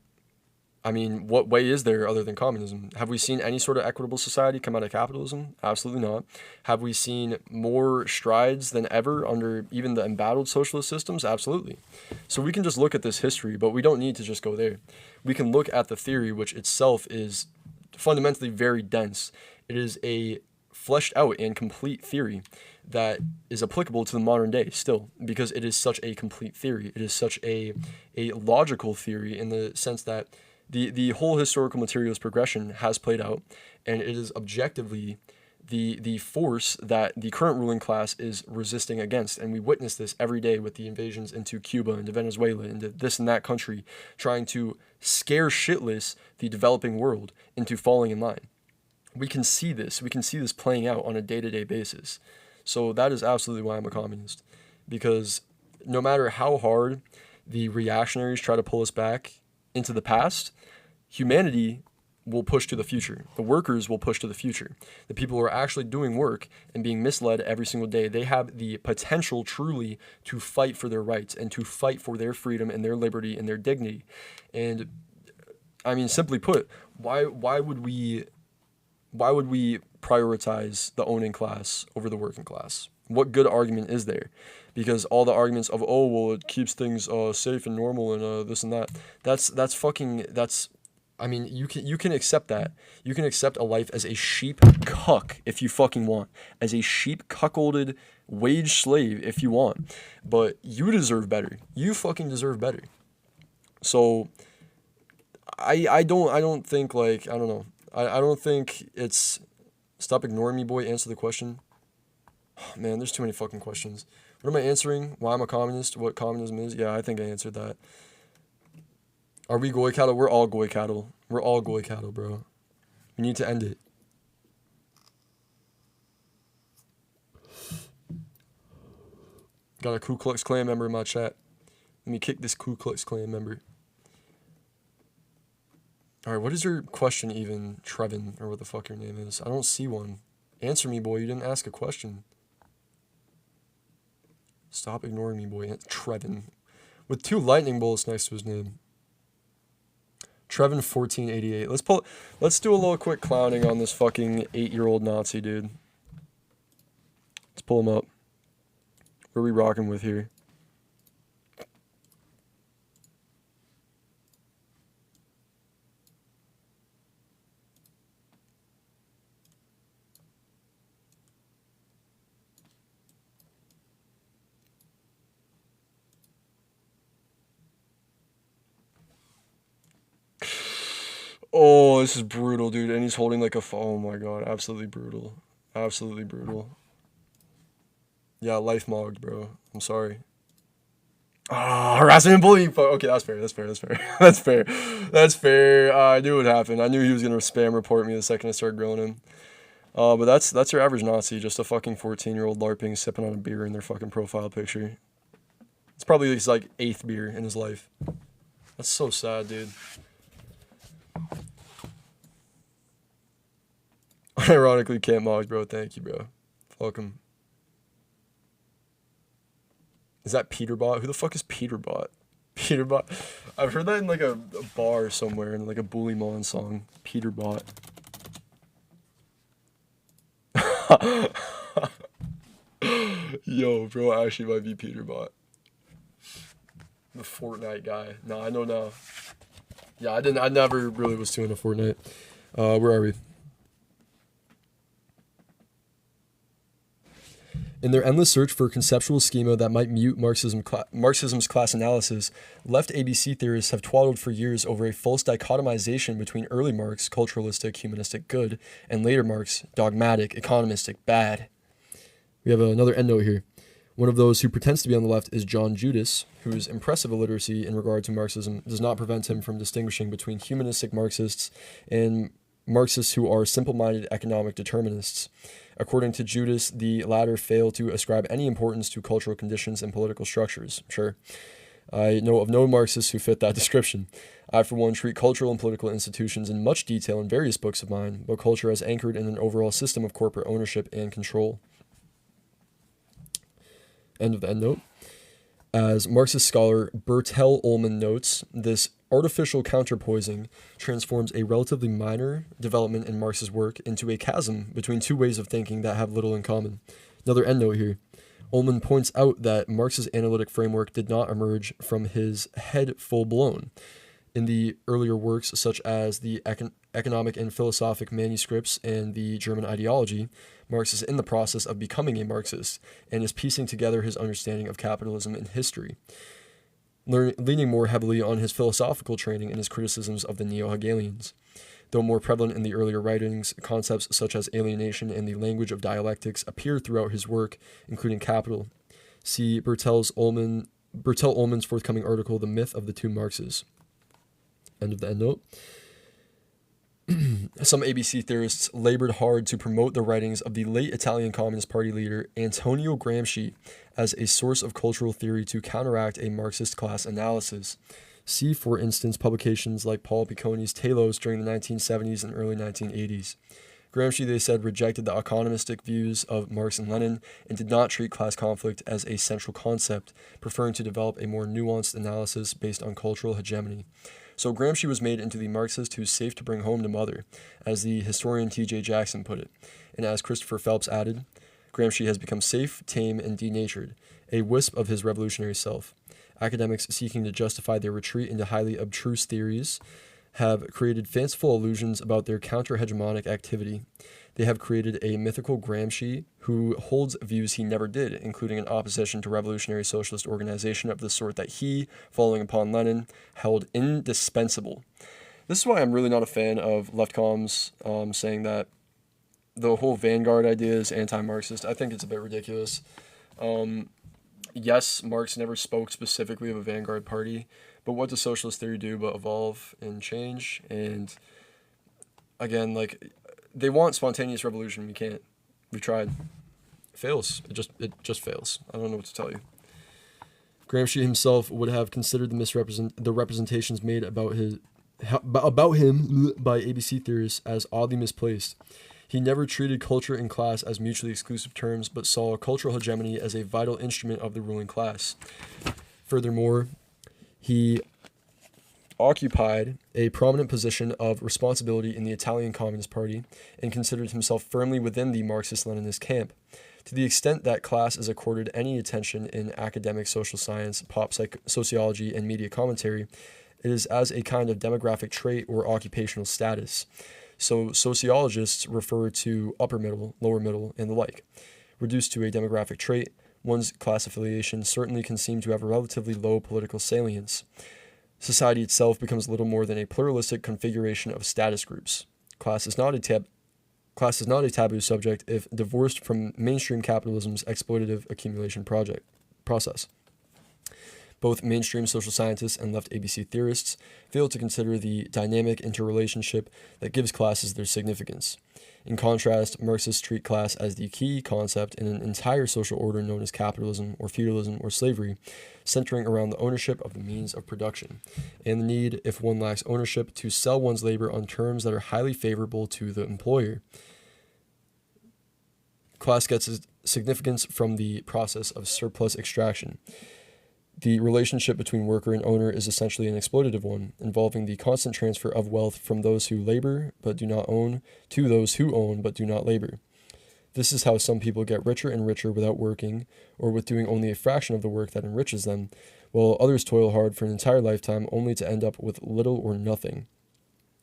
I mean, what way is there other than communism? Have we seen any sort of equitable society come out of capitalism? Absolutely not. Have we seen more strides than ever under even the embattled socialist systems? Absolutely. So we can just look at this history, but we don't need to just go there. We can look at the theory, which itself is fundamentally very dense. It is a fleshed out and complete theory that is applicable to the modern day still, because it is such a complete theory. It is such a logical theory in the sense that the whole historical materials progression has played out, and it is objectively the force that the current ruling class is resisting against. And we witness this every day with the invasions into Cuba, into Venezuela, into this and that country, trying to scare shitless the developing world into falling in line. We can see this. We can see this playing out on a day-to-day basis. So that is absolutely why I'm a communist. Because no matter how hard the reactionaries try to pull us back into the past, humanity will push to the future. The workers will push to the future. The people who are actually doing work and being misled every single day, they have the potential truly to fight for their rights and to fight for their freedom and their liberty and their dignity. And I mean, simply put, why would we prioritize the owning class over the working class? What good argument is there? Because all the arguments of, oh, well, it keeps things safe and normal and this and that, I mean, you can accept that. You can accept a life as a sheep cuck if you fucking want. As a sheep cuckolded wage slave if you want. But you deserve better. You fucking deserve better. So I don't think, like, I don't know. I don't think it's, stop ignoring me, boy, answer the question. Oh, man, there's too many fucking questions. What am I answering? Why I'm a communist? What communism is? Yeah, I think I answered that. Are we goy cattle? We're all goy cattle. We're all goy cattle, bro. We need to end it. Got a Ku Klux Klan member in my chat. Let me kick this Ku Klux Klan member. Alright, what is your question even, Trevin, or what the fuck your name is? I don't see one. Answer me, boy. You didn't ask a question. Stop ignoring me, boy. Trevin. With 2 lightning bolts next to his name. Trevin 1488. Let's do a little quick clowning on this fucking 8-year-old Nazi, dude. Let's pull him up. What are we rocking with here? Oh, this is brutal, dude. And he's holding like a... Oh my god, absolutely brutal. Absolutely brutal. Yeah, life mogged, bro. I'm sorry. Ah, harassment and bullying. Okay, that's fair. That's fair. That's fair. That's fair. That's fair. I knew it would happen. I knew he was gonna spam report me the second I started grilling him. But that's your average Nazi, just a fucking 14-year-old LARPing, sipping on a beer in their fucking profile picture. It's probably his like 8th beer in his life. That's so sad, dude. Ironically, Cantt Moggs, bro. Thank you, bro. Welcome. Is that Peterbot? Who the fuck is Peterbot? Peterbot. I've heard that in like a bar somewhere in like a Bully Mon song. Peterbot. Yo, bro, actually might be Peterbot. The Fortnite guy. No, I know now. Yeah, I never really was too into Fortnite. Where are we? In their endless search for a conceptual schema that might mute Marxism's class analysis, left ABC theorists have twaddled for years over a false dichotomization between early Marx, culturalistic, humanistic good, and later Marx, dogmatic, economistic, bad. We have another endnote here. One of those who pretends to be on the left is John Judas, whose impressive illiteracy in regard to Marxism does not prevent him from distinguishing between humanistic Marxists and Marxists who are simple-minded economic determinists. According to Judas, the latter fail to ascribe any importance to cultural conditions and political structures. Sure. I know of no Marxists who fit that description. I, for one, treat cultural and political institutions in much detail in various books of mine, but culture as anchored in an overall system of corporate ownership and control. End of the endnote. As Marxist scholar Bertel Ullman notes, this artificial counterpoising transforms a relatively minor development in Marx's work into a chasm between two ways of thinking that have little in common. Another endnote here. Ullman points out that Marx's analytic framework did not emerge from his head full-blown. In the earlier works, such as the economic and philosophic manuscripts and the German ideology, Marx is in the process of becoming a Marxist and is piecing together his understanding of capitalism and history, leaning more heavily on his philosophical training and his criticisms of the neo-Hegelians. Though more prevalent in the earlier writings, concepts such as alienation and the language of dialectics appear throughout his work, including Capital. See Bertel Ullman's forthcoming article, The Myth of the Two Marxes. End of the endnote. Some ABC theorists labored hard to promote the writings of the late Italian Communist Party leader Antonio Gramsci as a source of cultural theory to counteract a Marxist class analysis. See, for instance, publications like Paul Piccone's Talos during the 1970s and early 1980s. Gramsci, they said, rejected the economistic views of Marx and Lenin and did not treat class conflict as a central concept, preferring to develop a more nuanced analysis based on cultural hegemony. So Gramsci was made into the Marxist who's safe to bring home to mother, as the historian T.J. Jackson put it. And as Christopher Phelps added, Gramsci has become safe, tame, and denatured, a wisp of his revolutionary self. Academics seeking to justify their retreat into highly abstruse theories have created fanciful illusions about their counter-hegemonic activity. They have created a mythical Gramsci who holds views he never did, including an opposition to revolutionary socialist organization of the sort that he, following upon Lenin, held indispensable. This is why I'm really not a fan of leftcoms saying that the whole vanguard idea is anti-Marxist. I think it's a bit ridiculous. Yes, Marx never spoke specifically of a vanguard party, but what does socialist theory do but evolve and change? And again, like, they want spontaneous revolution. We can't. We tried. It fails. It just fails. I don't know what to tell you. Gramsci himself would have considered the representations made about him by ABC theorists as oddly misplaced. He never treated culture and class as mutually exclusive terms, but saw cultural hegemony as a vital instrument of the ruling class. Furthermore, he occupied a prominent position of responsibility in the Italian Communist Party and considered himself firmly within the Marxist-Leninist camp. To the extent that class is accorded any attention in academic social science, pop sociology, and media commentary, it is as a kind of demographic trait or occupational status. So sociologists refer to upper middle, lower middle, and the like. Reduced to a demographic trait, one's class affiliation certainly can seem to have a relatively low political salience. Society itself becomes little more than a pluralistic configuration of status groups. Class is not a Class is not a taboo subject if divorced from mainstream capitalism's exploitative accumulation process. Both mainstream social scientists and left ABC theorists fail to consider the dynamic interrelationship that gives classes their significance. In contrast, Marxists treat class as the key concept in an entire social order known as capitalism or feudalism or slavery, centering around the ownership of the means of production, and the need, if one lacks ownership, to sell one's labor on terms that are highly favorable to the employer. Class gets its significance from the process of surplus extraction. The relationship between worker and owner is essentially an exploitative one, involving the constant transfer of wealth from those who labor but do not own to those who own but do not labor. This is how some people get richer and richer without working, or with doing only a fraction of the work that enriches them, while others toil hard for an entire lifetime only to end up with little or nothing.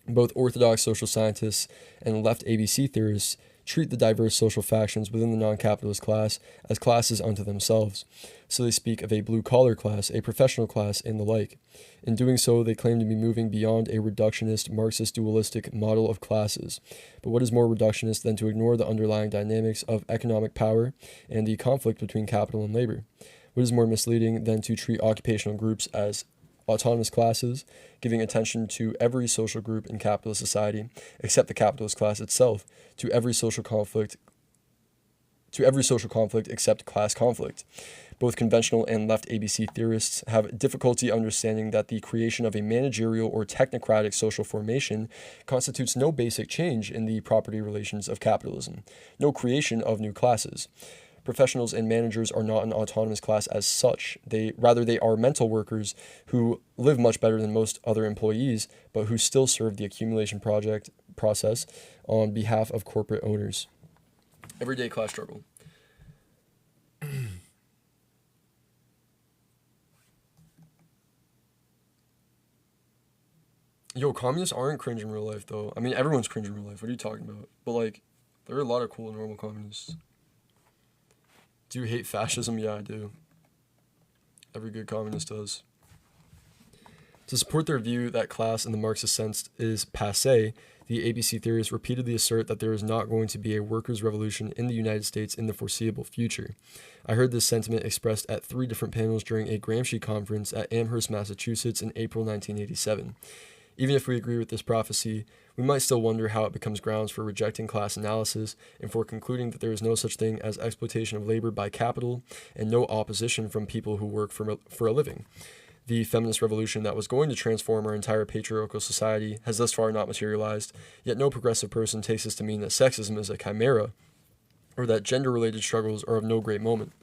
Both orthodox social scientists and left ABC theorists treat the diverse social factions within the non-capitalist class as classes unto themselves. So they speak of a blue-collar class, a professional class, and the like. In doing so, they claim to be moving beyond a reductionist, Marxist dualistic model of classes. But what is more reductionist than to ignore the underlying dynamics of economic power and the conflict between capital and labor? What is more misleading than to treat occupational groups as autonomous classes, giving attention to every social group in capitalist society, except the capitalist class itself, to every social conflict except class conflict? Both conventional and left ABC theorists have difficulty understanding that the creation of a managerial or technocratic social formation constitutes no basic change in the property relations of capitalism, no creation of new classes. Professionals and managers are not an autonomous class as such. They are mental workers who live much better than most other employees, but who still serve the accumulation process on behalf of corporate owners. Everyday class struggle. Yo, communists aren't cringe in real life, though. I mean, everyone's cringe in real life. What are you talking about? But, like, there are a lot of cool, normal communists. Do you hate fascism? Yeah, I do. Every good communist does. To support their view that class in the Marxist sense is passé, the ABC theorists repeatedly assert that there is not going to be a workers' revolution in the United States in the foreseeable future. I heard this sentiment expressed at 3 different panels during a Gramsci conference at Amherst, Massachusetts in April 1987. Even if we agree with this prophecy, we might still wonder how it becomes grounds for rejecting class analysis and for concluding that there is no such thing as exploitation of labor by capital and no opposition from people who work for a living. The feminist revolution that was going to transform our entire patriarchal society has thus far not materialized, yet no progressive person takes this to mean that sexism is a chimera, or that gender-related struggles are of no great moment.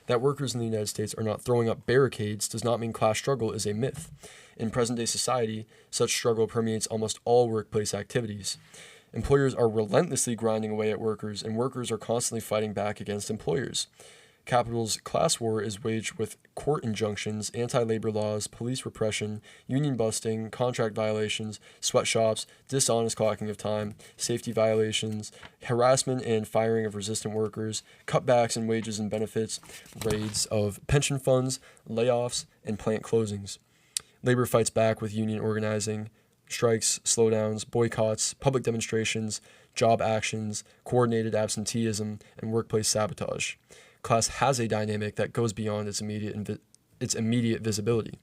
That workers in the United States are not throwing up barricades does not mean class struggle is a myth. In present-day society, such struggle permeates almost all workplace activities. Employers are relentlessly grinding away at workers, and workers are constantly fighting back against employers. Capital's class war is waged with court injunctions, anti-labor laws, police repression, union busting, contract violations, sweatshops, dishonest clocking of time, safety violations, harassment and firing of resistant workers, cutbacks in wages and benefits, raids of pension funds, layoffs, and plant closings. Labor fights back with union organizing, strikes, slowdowns, boycotts, public demonstrations, job actions, coordinated absenteeism, and workplace sabotage. Class has a dynamic that goes beyond its immediate visibility.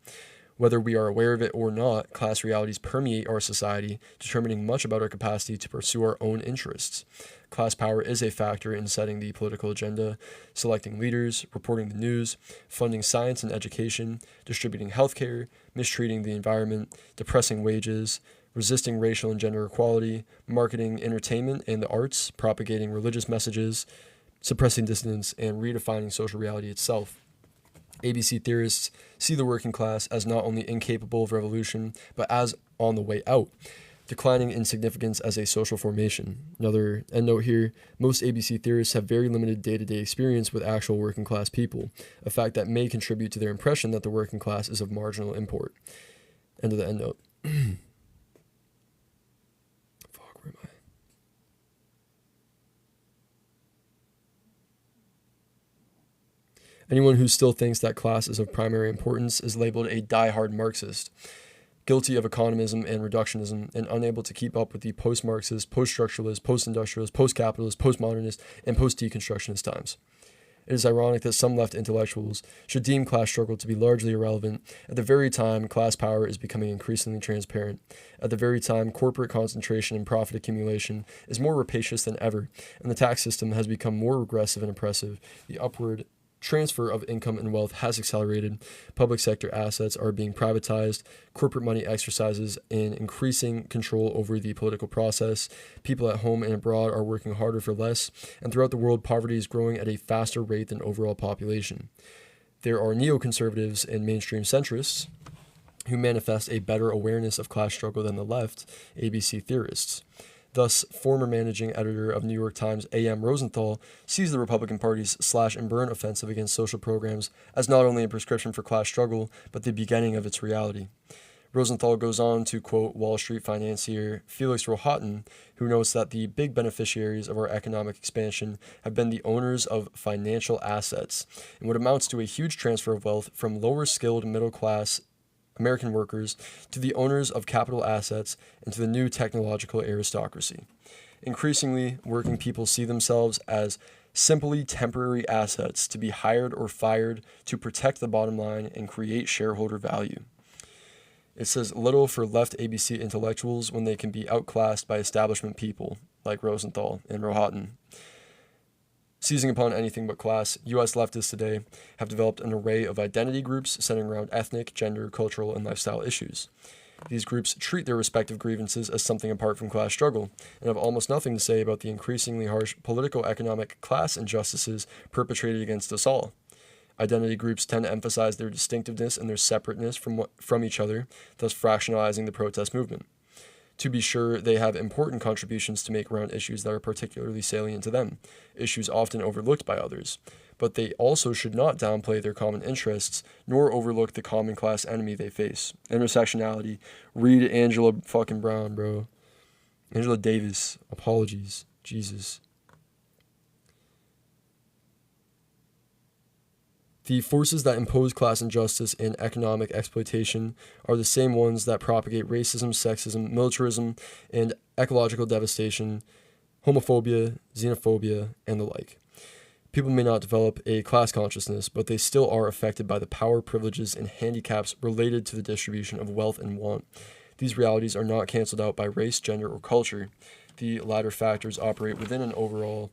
Whether we are aware of it or not, class realities permeate our society, determining much about our capacity to pursue our own interests. Class power is a factor in setting the political agenda, selecting leaders, reporting the news, funding science and education, distributing healthcare, mistreating the environment, depressing wages, resisting racial and gender equality, marketing entertainment and the arts, propagating religious messages, suppressing dissidents, and redefining social reality itself. ABC theorists see the working class as not only incapable of revolution, but as on the way out, declining in significance as a social formation. Another endnote here, most ABC theorists have very limited day-to-day experience with actual working class people, a fact that may contribute to their impression that the working class is of marginal import. End of the endnote. Fuck, where am I? Anyone who still thinks that class is of primary importance is labeled a die-hard Marxist. guilty of economism and reductionism, and unable to keep up with the post-Marxist, post-structuralist, post-industrialist, post-capitalist, post-modernist, and post-deconstructionist times. It is ironic that some left intellectuals should deem class struggle to be largely irrelevant at the very time class power is becoming increasingly transparent, at the very time corporate concentration and profit accumulation is more rapacious than ever, and the tax system has become more regressive and oppressive. The upward transfer of income and wealth has accelerated. Public sector assets are being privatized. Corporate money exercises an increasing control over the political process. People at home and abroad are working harder for less. And throughout the world, poverty is growing at a faster rate than overall population. There are neoconservatives and mainstream centrists who manifest a better awareness of class struggle than the left, ABC theorists. Thus, former managing editor of New York Times A.M. Rosenthal sees the Republican Party's slash and burn offensive against social programs as not only a prescription for class struggle, but the beginning of its reality. Rosenthal goes on to quote Wall Street financier Felix Rohatyn, who notes that the big beneficiaries of our economic expansion have been the owners of financial assets, in what amounts to a huge transfer of wealth from lower-skilled middle-class American workers to the owners of capital assets and to the new technological aristocracy. Increasingly, working people see themselves as simply temporary assets to be hired or fired to protect the bottom line and create shareholder value. It says little for left ABC intellectuals when they can be outclassed by establishment people like Rosenthal and Rohatyn. Seizing upon anything but class, U.S. leftists today have developed an array of identity groups centering around ethnic, gender, cultural, and lifestyle issues. These groups treat their respective grievances as something apart from class struggle, and have almost nothing to say about the increasingly harsh political, economic, class injustices perpetrated against us all. Identity groups tend to emphasize their distinctiveness and their separateness from each other, thus fractionalizing the protest movement. To be sure, they have important contributions to make around issues that are particularly salient to them, issues often overlooked by others. But they also should not downplay their common interests, nor overlook the common class enemy they face. Intersectionality. Read Angela fucking Brown, bro. Angela Davis. Apologies. Jesus. The forces that impose class injustice and economic exploitation are the same ones that propagate racism, sexism, militarism, and ecological devastation, homophobia, xenophobia, and the like. People may not develop a class consciousness, but they still are affected by the power, privileges, and handicaps related to the distribution of wealth and want. These realities are not canceled out by race, gender, or culture. The latter factors operate within an overall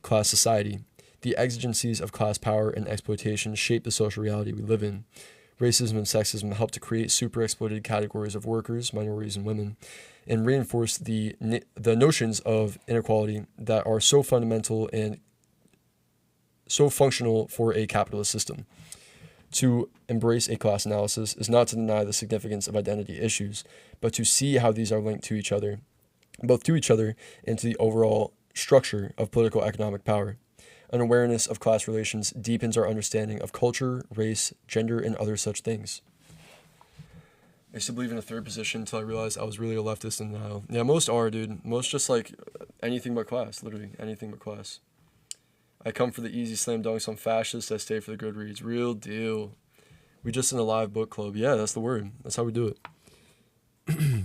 class society. The exigencies of class power and exploitation shape the social reality we live in. Racism and sexism help to create super-exploited categories of workers, minorities, and women, and reinforce the notions of inequality that are so fundamental and so functional for a capitalist system. To embrace a class analysis is not to deny the significance of identity issues, but to see how these are linked to each other, both to each other and to the overall structure of political economic power. An awareness of class relations deepens our understanding of culture, race, gender, and other such things. I used to believe in a third position until I realized I was really a leftist in denial. Yeah, most are, dude. Most just like anything but class, literally anything but class. I come for the easy slam dunks on fascists, I stay for the good reads. Real deal. We just in a live book club. Yeah, that's the word. That's how we do it.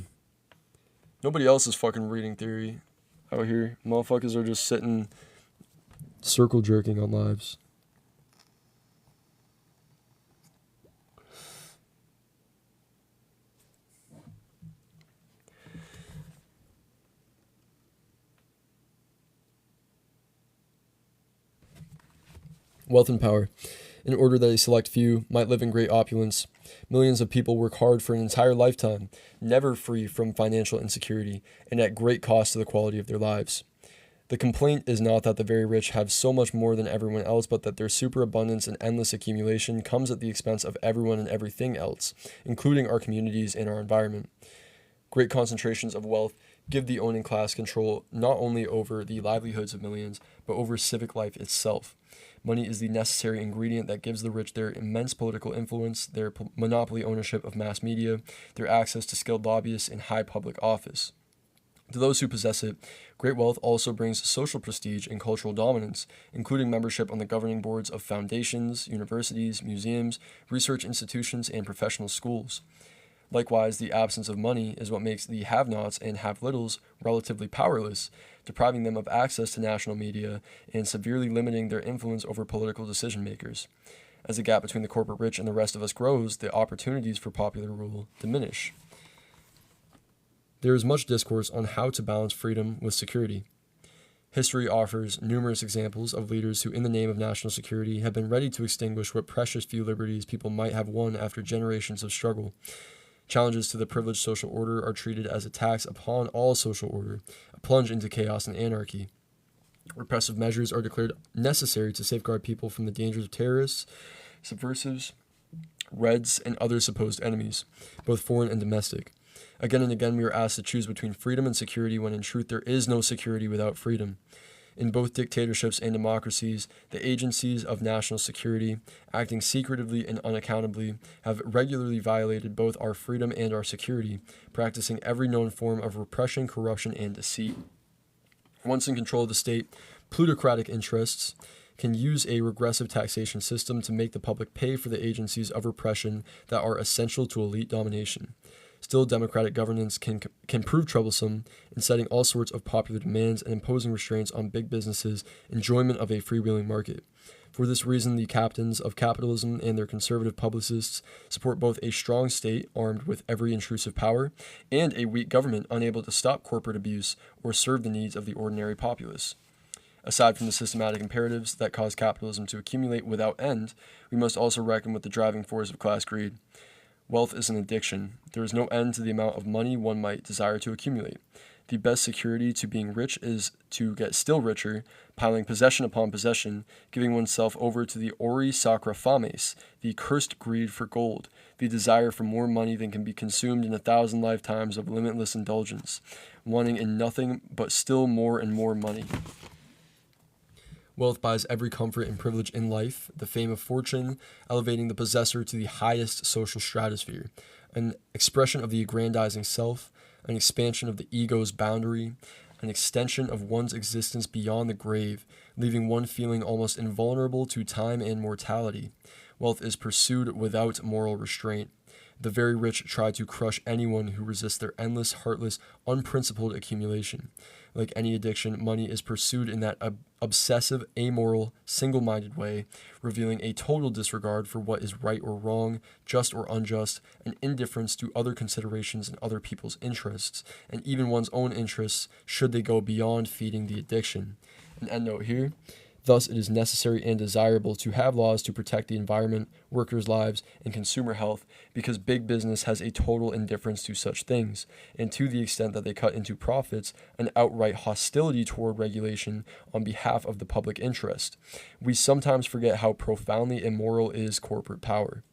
Nobody else is fucking reading theory out here. Motherfuckers are just sitting circle jerking on lives. Wealth and power. In order that a select few might live in great opulence, millions of people work hard for an entire lifetime, never free from financial insecurity, and at great cost to the quality of their lives. The complaint is not that the very rich have so much more than everyone else, but that their superabundance and endless accumulation comes at the expense of everyone and everything else, including our communities and our environment. Great concentrations of wealth give the owning class control not only over the livelihoods of millions, but over civic life itself. Money is the necessary ingredient that gives the rich their immense political influence, their monopoly ownership of mass media, their access to skilled lobbyists in high public office. To those who possess it, great wealth also brings social prestige and cultural dominance, including membership on the governing boards of foundations, universities, museums, research institutions, and professional schools. Likewise, the absence of money is what makes the have-nots and have-littles relatively powerless, depriving them of access to national media and severely limiting their influence over political decision-makers. As the gap between the corporate rich and the rest of us grows, the opportunities for popular rule diminish. There is much discourse on how to balance freedom with security. History offers numerous examples of leaders who, in the name of national security, have been ready to extinguish what precious few liberties people might have won after generations of struggle. Challenges to the privileged social order are treated as attacks upon all social order, a plunge into chaos and anarchy. Repressive measures are declared necessary to safeguard people from the dangers of terrorists, subversives, Reds, and other supposed enemies, both foreign and domestic. Again and again, we are asked to choose between freedom and security when in truth there is no security without freedom. In both dictatorships and democracies, the agencies of national security, acting secretively and unaccountably, have regularly violated both our freedom and our security, practicing every known form of repression, corruption, and deceit. Once in control of the state, plutocratic interests can use a regressive taxation system to make the public pay for the agencies of repression that are essential to elite domination. Still, democratic governance can prove troublesome in setting all sorts of popular demands and imposing restraints on big businesses' enjoyment of a freewheeling market. For this reason, the captains of capitalism and their conservative publicists support both a strong state armed with every intrusive power and a weak government unable to stop corporate abuse or serve the needs of the ordinary populace. Aside from the systematic imperatives that cause capitalism to accumulate without end, we must also reckon with the driving force of class greed. Wealth is an addiction. There is no end to the amount of money one might desire to accumulate. The best security to being rich is to get still richer, piling possession upon possession, giving oneself over to the ori sacra fames, the cursed greed for gold, the desire for more money than can be consumed in 1,000 lifetimes of limitless indulgence, wanting in nothing but still more and more money. Wealth buys every comfort and privilege in life, the fame of fortune, elevating the possessor to the highest social stratosphere, an expression of the aggrandizing self, an expansion of the ego's boundary, an extension of one's existence beyond the grave, leaving one feeling almost invulnerable to time and mortality. Wealth is pursued without moral restraint. The very rich try to crush anyone who resists their endless, heartless, unprincipled accumulation. Like any addiction, money is pursued in that obsessive, amoral, single-minded way, revealing a total disregard for what is right or wrong, just or unjust, an indifference to other considerations and other people's interests, and even one's own interests should they go beyond feeding the addiction. An endnote here. Thus, it is necessary and desirable to have laws to protect the environment, workers' lives, and consumer health because big business has a total indifference to such things, and to the extent that they cut into profits, an outright hostility toward regulation on behalf of the public interest. We sometimes forget how profoundly immoral is corporate power.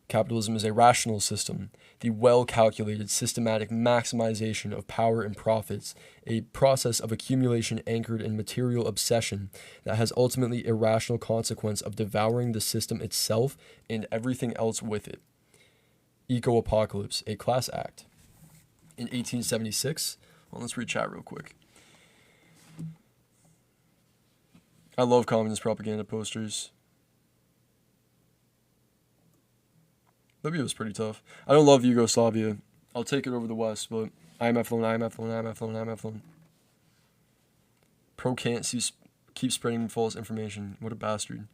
Capitalism is a rational system, the well-calculated, systematic maximization of power and profits, a process of accumulation anchored in material obsession that has ultimately irrational consequence of devouring the system itself and everything else with it. Eco-apocalypse, a class act. In 1876, well, let's read chat real quick. I love communist propaganda posters. Libya was pretty tough. I don't love Yugoslavia. I'll take it over the West, but IMF loan. Pro Cantt keep spreading false information. What a bastard.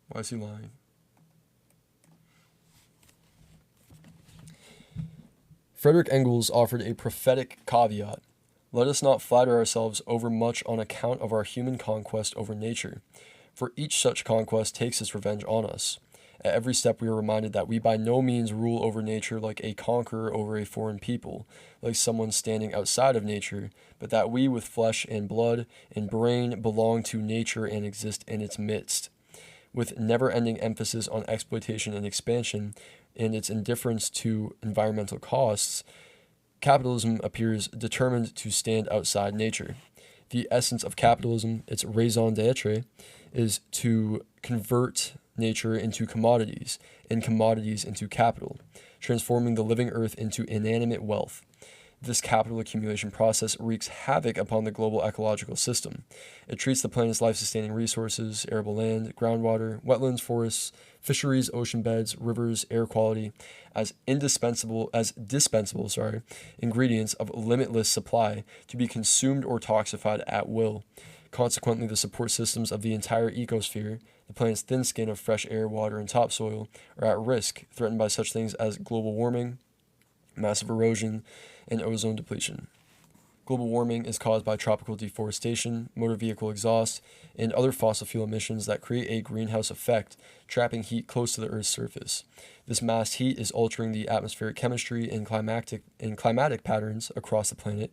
Why is he lying? Frederick Engels offered a prophetic caveat. Let us not flatter ourselves overmuch on account of our human conquest over nature. For each such conquest takes its revenge on us. At every step we are reminded that we by no means rule over nature like a conqueror over a foreign people, like someone standing outside of nature, but that we with flesh and blood and brain belong to nature and exist in its midst. With never-ending emphasis on exploitation and expansion and its indifference to environmental costs, capitalism appears determined to stand outside nature. The essence of capitalism, its raison d'etre, is to convert nature into commodities and commodities into capital, transforming the living earth into inanimate wealth. This capital accumulation process wreaks havoc upon the global ecological system. It treats the planet's life-sustaining resources, arable land, groundwater, wetlands, forests, fisheries, ocean beds, rivers, air quality, as dispensable ingredients of limitless supply to be consumed or toxified at will. Consequently, the support systems of the entire ecosphere, the planet's thin skin of fresh air, water, and topsoil, are at risk, threatened by such things as global warming, massive erosion, and ozone depletion. Global warming is caused by tropical deforestation, motor vehicle exhaust, and other fossil fuel emissions that create a greenhouse effect, trapping heat close to the Earth's surface. This massed heat is altering the atmospheric chemistry and climatic patterns across the planet,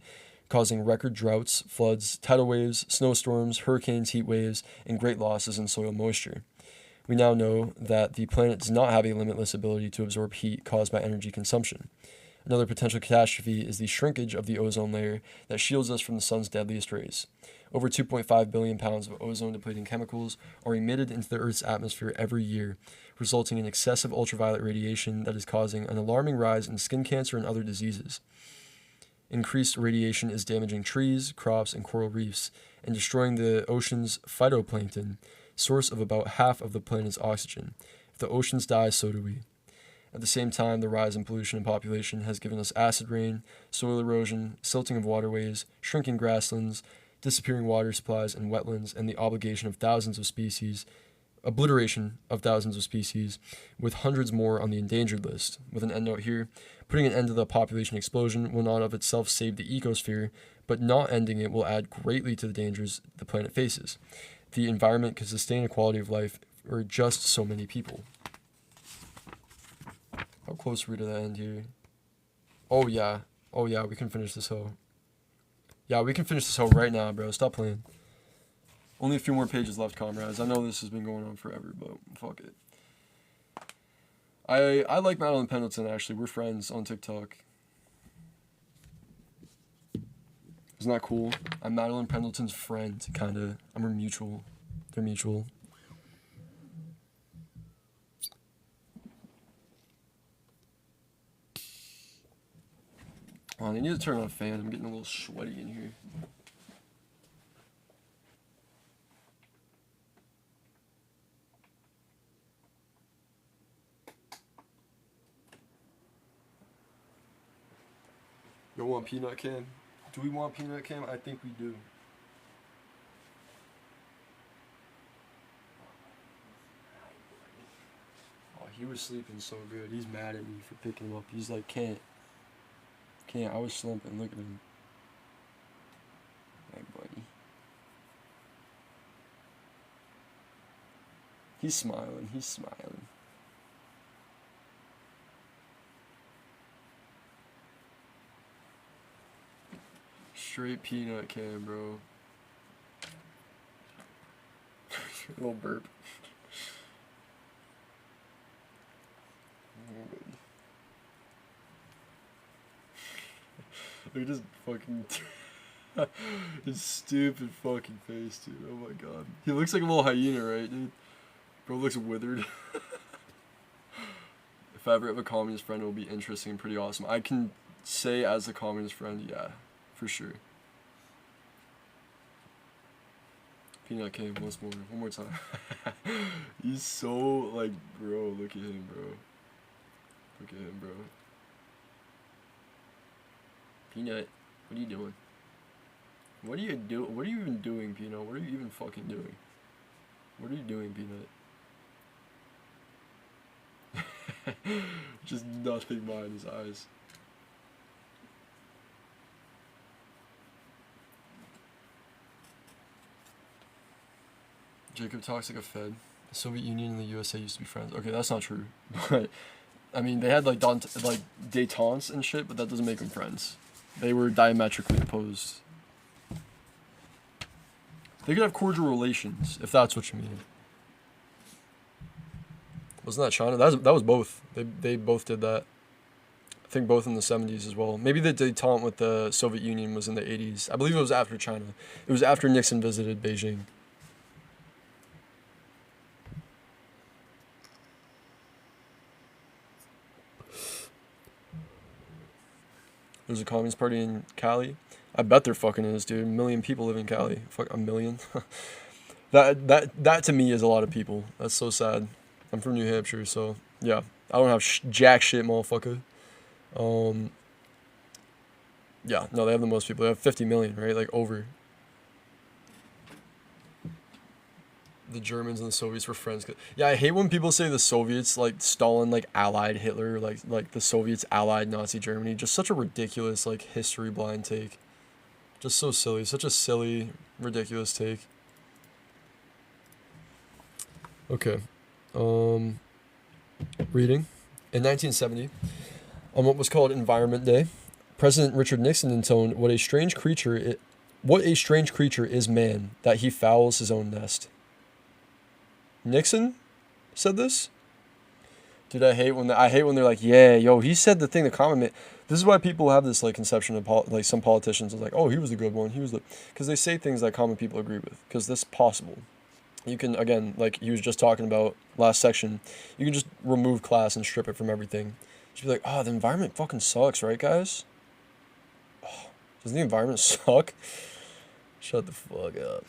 causing record droughts, floods, tidal waves, snowstorms, hurricanes, heat waves, and great losses in soil moisture. We now know that the planet does not have a limitless ability to absorb heat caused by energy consumption. Another potential catastrophe is the shrinkage of the ozone layer that shields us from the sun's deadliest rays. Over 2.5 billion pounds of ozone-depleting chemicals are emitted into the Earth's atmosphere every year, resulting in excessive ultraviolet radiation that is causing an alarming rise in skin cancer and other diseases. Increased radiation is damaging trees, crops, and coral reefs, and destroying the ocean's phytoplankton, source of about half of the planet's oxygen. If the oceans die, so do we. At the same time, the rise in pollution and population has given us acid rain, soil erosion, silting of waterways, shrinking grasslands, disappearing water supplies and wetlands, and the obliteration of thousands of species, with hundreds more on the endangered list. With an end note here, putting an end to the population explosion will not of itself save the ecosphere, but not ending it will add greatly to the dangers the planet faces. The environment can sustain a quality of life for just so many people. How close are we to the end here? Oh yeah, we can finish this hoe. Yeah, we can finish this hoe right now, bro. Stop playing. Only a few more pages left, comrades. I know this has been going on forever, but fuck it. I like Madeline Pendleton, actually. We're friends on TikTok. Isn't that cool? I'm Madeline Pendleton's friend, kinda. I'm her mutual. They're mutual. Oh, I need to turn on a fan. I'm getting a little sweaty in here. You want peanut cam? Do we want peanut cam? I think we do. Oh, he was sleeping so good. He's mad at me for picking him up. He's like, Can't, I was slumping. Look at him. Hey, buddy. He's smiling. Straight peanut cam, bro. A little burp. Look at his fucking his stupid fucking face, dude. Oh my god. He looks like a little hyena, right, dude? Bro looks withered. If I ever have a communist friend, it will be interesting and pretty awesome. I can say as a communist friend, yeah, for sure. Peanut came once more. One more time. He's so, like, bro, look at him, bro. Look at him, bro. Peanut, what are you doing? What are you even doing, Peanut? What are you even fucking doing? What are you doing, Peanut? Just nothing behind his eyes. Jacob talks like a Fed. The Soviet Union and the USA used to be friends. Okay, that's not true. But I mean, they had like détentes and shit, but that doesn't make them friends. They were diametrically opposed. They could have cordial relations, if that's what you mean. Wasn't that China? That was both. They both did that. I think both in the 70s as well. Maybe the détente with the Soviet Union was in the 80s. I believe it was after China. It was after Nixon visited Beijing. There's a Communist Party in Cali. I bet there fucking is, dude. 1 million people live in Cali. Fuck, 1 million. That to me is a lot of people. That's so sad. I'm from New Hampshire, so yeah. I don't have jack shit, motherfucker. Yeah, no, they have the most people. They have 50 million, right? Like, over. The Germans and the Soviets were friends. Yeah, I hate when people say the Soviets, like, Stalin, like, allied Hitler, like the Soviets allied Nazi Germany. Just such a ridiculous, like, history blind take. Just so silly. Such a silly, ridiculous take. Okay. Reading. In 1970, on what was called Environment Day, President Richard Nixon intoned, what a strange creature is man, that he fouls his own nest. Nixon said this? Dude, I hate when they're like, yeah, yo, he said the thing, the comment. This is why people have this, like, conception of, like, some politicians is like, oh, he was the good one, because they say things that common people agree with, because that's possible. You can, again, like he was just talking about last section, you can just remove class and strip it from everything. Just be like, oh, the environment fucking sucks, right, guys? Oh, doesn't the environment suck? Shut the fuck up.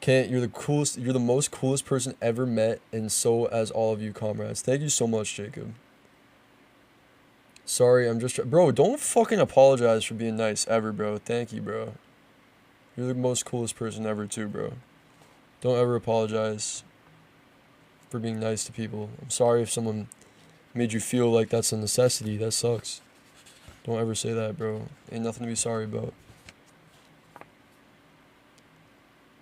Cantt, you're the most coolest person ever met, and so as all of you comrades. Thank you so much, Jacob. Sorry, I'm just bro, don't fucking apologize for being nice ever, bro. Thank you, bro. You're the most coolest person ever too, bro. Don't ever apologize for being nice to people. I'm sorry if someone made you feel like that's a necessity. That sucks. Don't ever say that, bro. Ain't nothing to be sorry about.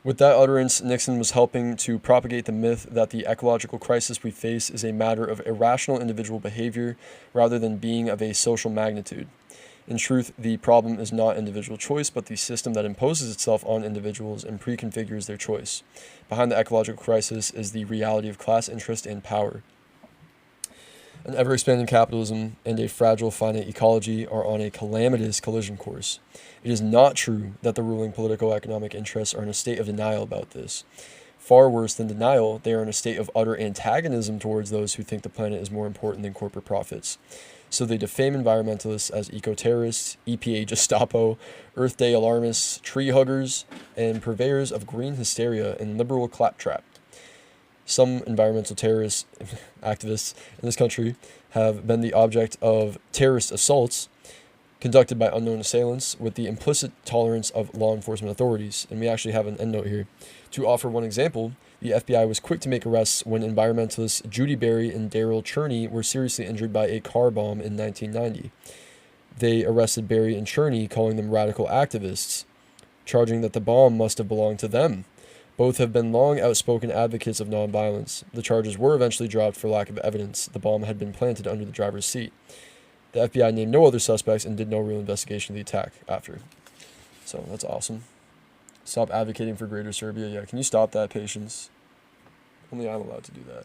With that utterance, Nixon was helping to propagate the myth that the ecological crisis we face is a matter of irrational individual behavior rather than being of a social magnitude. In truth, the problem is not individual choice, but the system that imposes itself on individuals and preconfigures their choice. Behind the ecological crisis is the reality of class interest and power. An ever-expanding capitalism and a fragile finite ecology are on a calamitous collision course. It is not true that the ruling politico-economic interests are in a state of denial about this. Far worse than denial, they are in a state of utter antagonism towards those who think the planet is more important than corporate profits. So they defame environmentalists as eco-terrorists, EPA Gestapo, Earth Day alarmists, tree huggers, and purveyors of green hysteria and liberal claptrap. Some environmental terrorist activists in this country have been the object of terrorist assaults conducted by unknown assailants with the implicit tolerance of law enforcement authorities. And we actually have an endnote here. To offer one example, the FBI was quick to make arrests when environmentalists Judy Berry and Daryl Cherney were seriously injured by a car bomb in 1990. They arrested Berry and Cherney, calling them radical activists, charging that the bomb must have belonged to them. Both have been long outspoken advocates of nonviolence. The charges were eventually dropped for lack of evidence. The bomb had been planted under the driver's seat. The FBI named no other suspects and did no real investigation of the attack after. So that's awesome. Stop advocating for Greater Serbia. Yeah, can you stop that, Patience? Only I'm allowed to do that.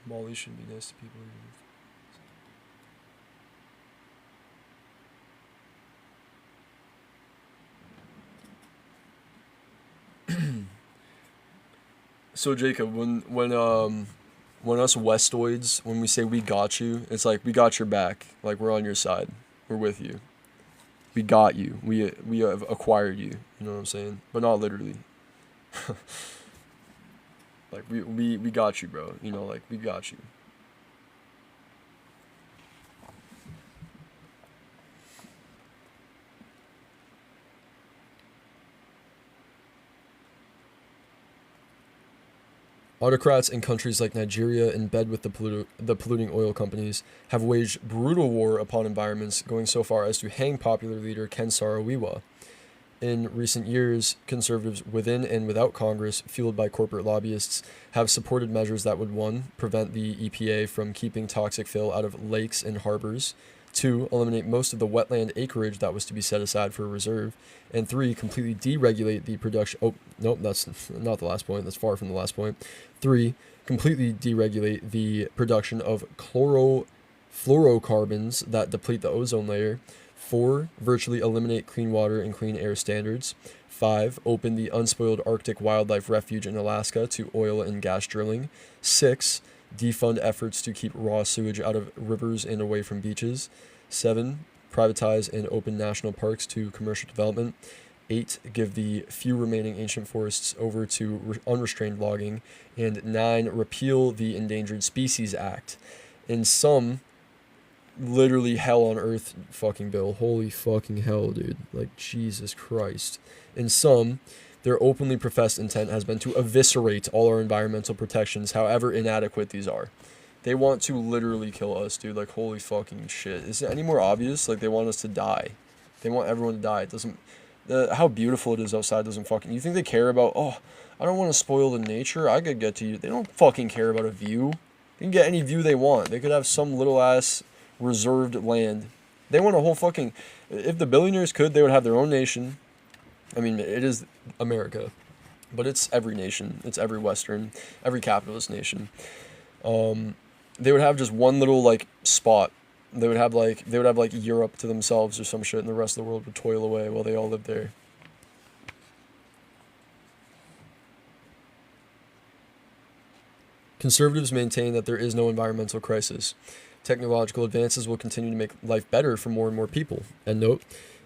Molly should be nice to people. So Jacob, when us Westoids, when we say we got you, it's like we got your back. Like we're on your side. We're with you. We got you. We have acquired you. You know what I'm saying? But not literally. Like we got you, bro. You know, like we got you. Autocrats in countries like Nigeria, in bed with the polluting oil companies, have waged brutal war upon environments, going so far as to hang popular leader Ken Saro-Wiwa. In recent years, conservatives within and without Congress, fueled by corporate lobbyists, have supported measures that would 1. Prevent the EPA from keeping toxic fill out of lakes and harbors, 2. Eliminate most of the wetland acreage that was to be set aside for a reserve, and 3. Completely deregulate the production... Oh, nope, that's not the last point. That's far from the last point. 3. Completely deregulate the production of chlorofluorocarbons that deplete the ozone layer. 4. Virtually eliminate clean water and clean air standards. 5. Open the unspoiled Arctic wildlife refuge in Alaska to oil and gas drilling. 6. defund efforts to keep raw sewage out of rivers and away from beaches. 7. Privatize and open national parks to commercial development. 8. Give the few remaining ancient forests over to unrestrained logging. And 9. Repeal the Endangered Species Act. In some, literally hell on earth fucking bill. Holy fucking hell, dude. Like, Jesus Christ. In some, their openly professed intent has been to eviscerate all our environmental protections, however inadequate these are. They want to literally kill us, dude. Like, holy fucking shit. Is it any more obvious? Like, they want us to die. They want everyone to die. It doesn't... how beautiful it is outside doesn't fucking... You think they care about, oh, I don't want to spoil the nature. I could get to you. They don't fucking care about a view. They can get any view they want. They could have some little-ass reserved land. They want a whole fucking... If the billionaires could, they would have their own nation. I mean, it is America. But it's every nation. It's every Western, every capitalist nation. They would have just one little, like, spot. They would have like Europe to themselves or some shit, and the rest of the world would toil away while they all lived there. Conservatives maintain that there is no environmental crisis. Technological advances will continue to make life better for more and more people. End note.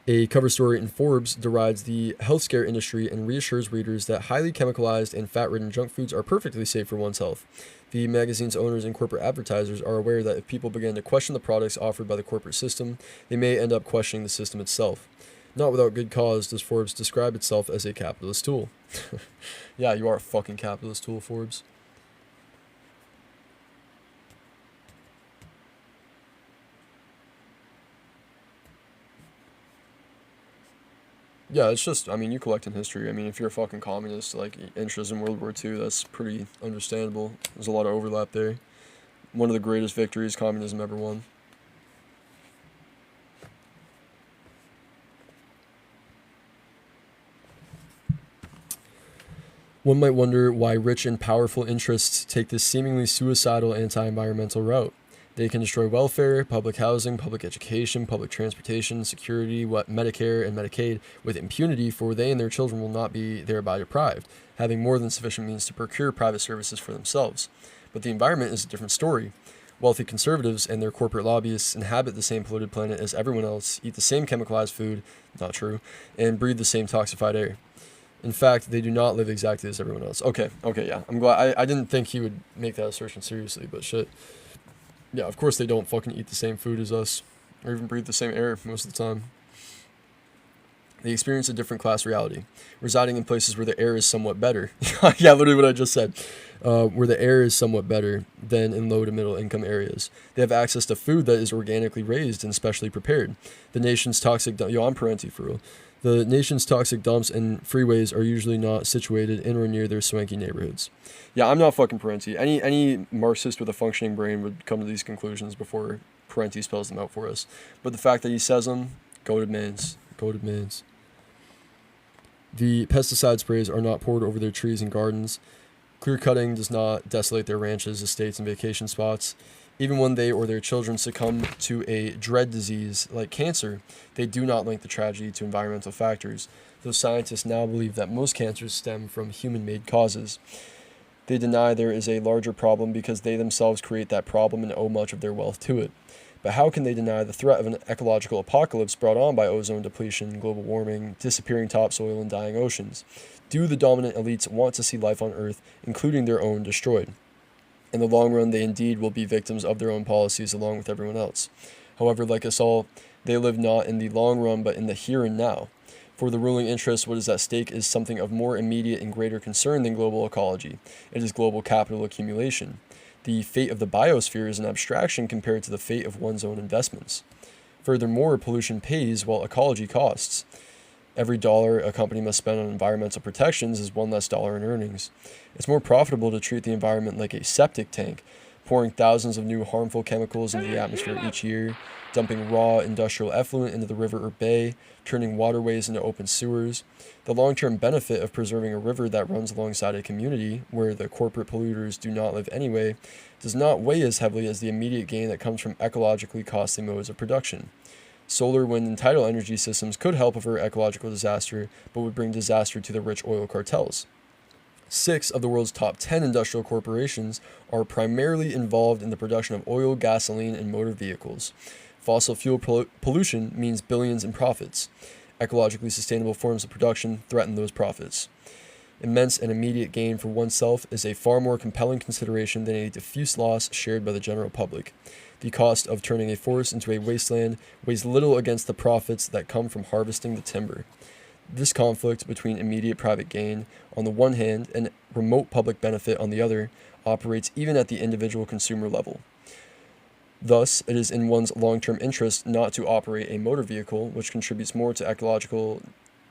A cover story in Forbes derides the health scare industry and reassures readers that highly chemicalized and fat-ridden junk foods are perfectly safe for one's health. The magazine's owners and corporate advertisers are aware that if people begin to question the products offered by the corporate system, they may end up questioning the system itself. Not without good cause does Forbes describe itself as a capitalist tool. Yeah, you are a fucking capitalist tool, Forbes. Yeah, it's just, I mean, you collect in history. I mean, if you're a fucking communist, like, interest in World War II, that's pretty understandable. There's a lot of overlap there. One of the greatest victories communism ever won. One might wonder why rich and powerful interests take this seemingly suicidal anti-environmental route. They can destroy welfare, public housing, public education, public transportation, security, Medicare, and Medicaid with impunity, for they and their children will not be thereby deprived, having more than sufficient means to procure private services for themselves. But the environment is a different story. Wealthy conservatives and their corporate lobbyists inhabit the same polluted planet as everyone else, eat the same chemicalized food, not true, and breathe the same toxified air. In fact, they do not live exactly as everyone else. Okay, yeah. I'm glad. I didn't think he would make that assertion seriously, but shit. Yeah, of course they don't fucking eat the same food as us, or even breathe the same air most of the time. They experience a different class reality, residing in places where the air is somewhat better. Yeah, literally what I just said. Where the air is somewhat better than in low to middle income areas. They have access to food that is organically raised and specially prepared. The nation's toxic... I'm Parenti for real. The nation's toxic dumps and freeways are usually not situated in or near their swanky neighborhoods. Yeah, I'm not fucking Parenti. Any Marxist with a functioning brain would come to these conclusions before Parenti spells them out for us. But the fact that he says them, goated mans. Goated mans. The pesticide sprays are not poured over their trees and gardens. Clear cutting does not desolate their ranches, estates, and vacation spots. Even when they or their children succumb to a dread disease like cancer, they do not link the tragedy to environmental factors, though scientists now believe that most cancers stem from human-made causes. They deny there is a larger problem because they themselves create that problem and owe much of their wealth to it. But how can they deny the threat of an ecological apocalypse brought on by ozone depletion, global warming, disappearing topsoil, and dying oceans? Do the dominant elites want to see life on Earth, including their own, destroyed? In the long run, they indeed will be victims of their own policies along with everyone else. However, like us all, they live not in the long run but in the here and now. For the ruling interest, what is at stake is something of more immediate and greater concern than global ecology. It is global capital accumulation. The fate of the biosphere is an abstraction compared to the fate of one's own investments. Furthermore, pollution pays while ecology costs. Every dollar a company must spend on environmental protections is one less dollar in earnings. It's more profitable to treat the environment like a septic tank, pouring thousands of new harmful chemicals into the atmosphere each year, dumping raw industrial effluent into the river or bay, turning waterways into open sewers. The long-term benefit of preserving a river that runs alongside a community, where the corporate polluters do not live anyway, does not weigh as heavily as the immediate gain that comes from ecologically costly modes of production. Solar, wind, and tidal energy systems could help avert ecological disaster, but would bring disaster to the rich oil cartels. 6 of the world's top 10 industrial corporations are primarily involved in the production of oil, gasoline, and motor vehicles. Fossil fuel pollution means billions in profits. Ecologically sustainable forms of production threaten those profits. Immense and immediate gain for oneself is a far more compelling consideration than a diffuse loss shared by the general public. The cost of turning a forest into a wasteland weighs little against the profits that come from harvesting the timber. This conflict between immediate private gain on the one hand and remote public benefit on the other operates even at the individual consumer level. Thus, it is in one's long-term interest not to operate a motor vehicle which contributes more to ecological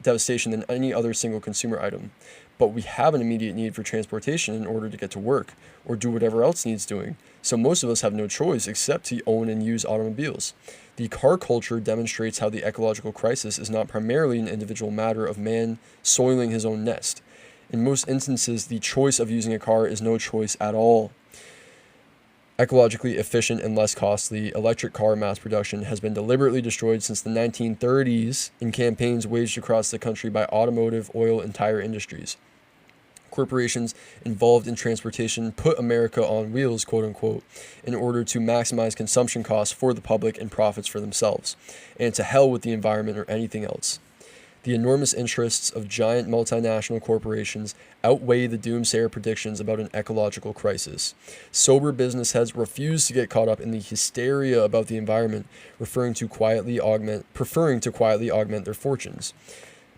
devastation than any other single consumer item. But we have an immediate need for transportation in order to get to work or do whatever else needs doing, so most of us have no choice except to own and use automobiles. The car culture demonstrates how the ecological crisis is not primarily an individual matter of man soiling his own nest. In most instances, the choice of using a car is no choice at all. Ecologically efficient and less costly electric car mass production has been deliberately destroyed since the 1930s in campaigns waged across the country by automotive, oil, and tire industries. Corporations involved in transportation put America on wheels, quote unquote, in order to maximize consumption costs for the public and profits for themselves, and to hell with the environment or anything else. The enormous interests of giant multinational corporations outweigh the doomsayer predictions about an ecological crisis. Sober business heads refuse to get caught up in the hysteria about the environment, preferring to quietly augment their fortunes.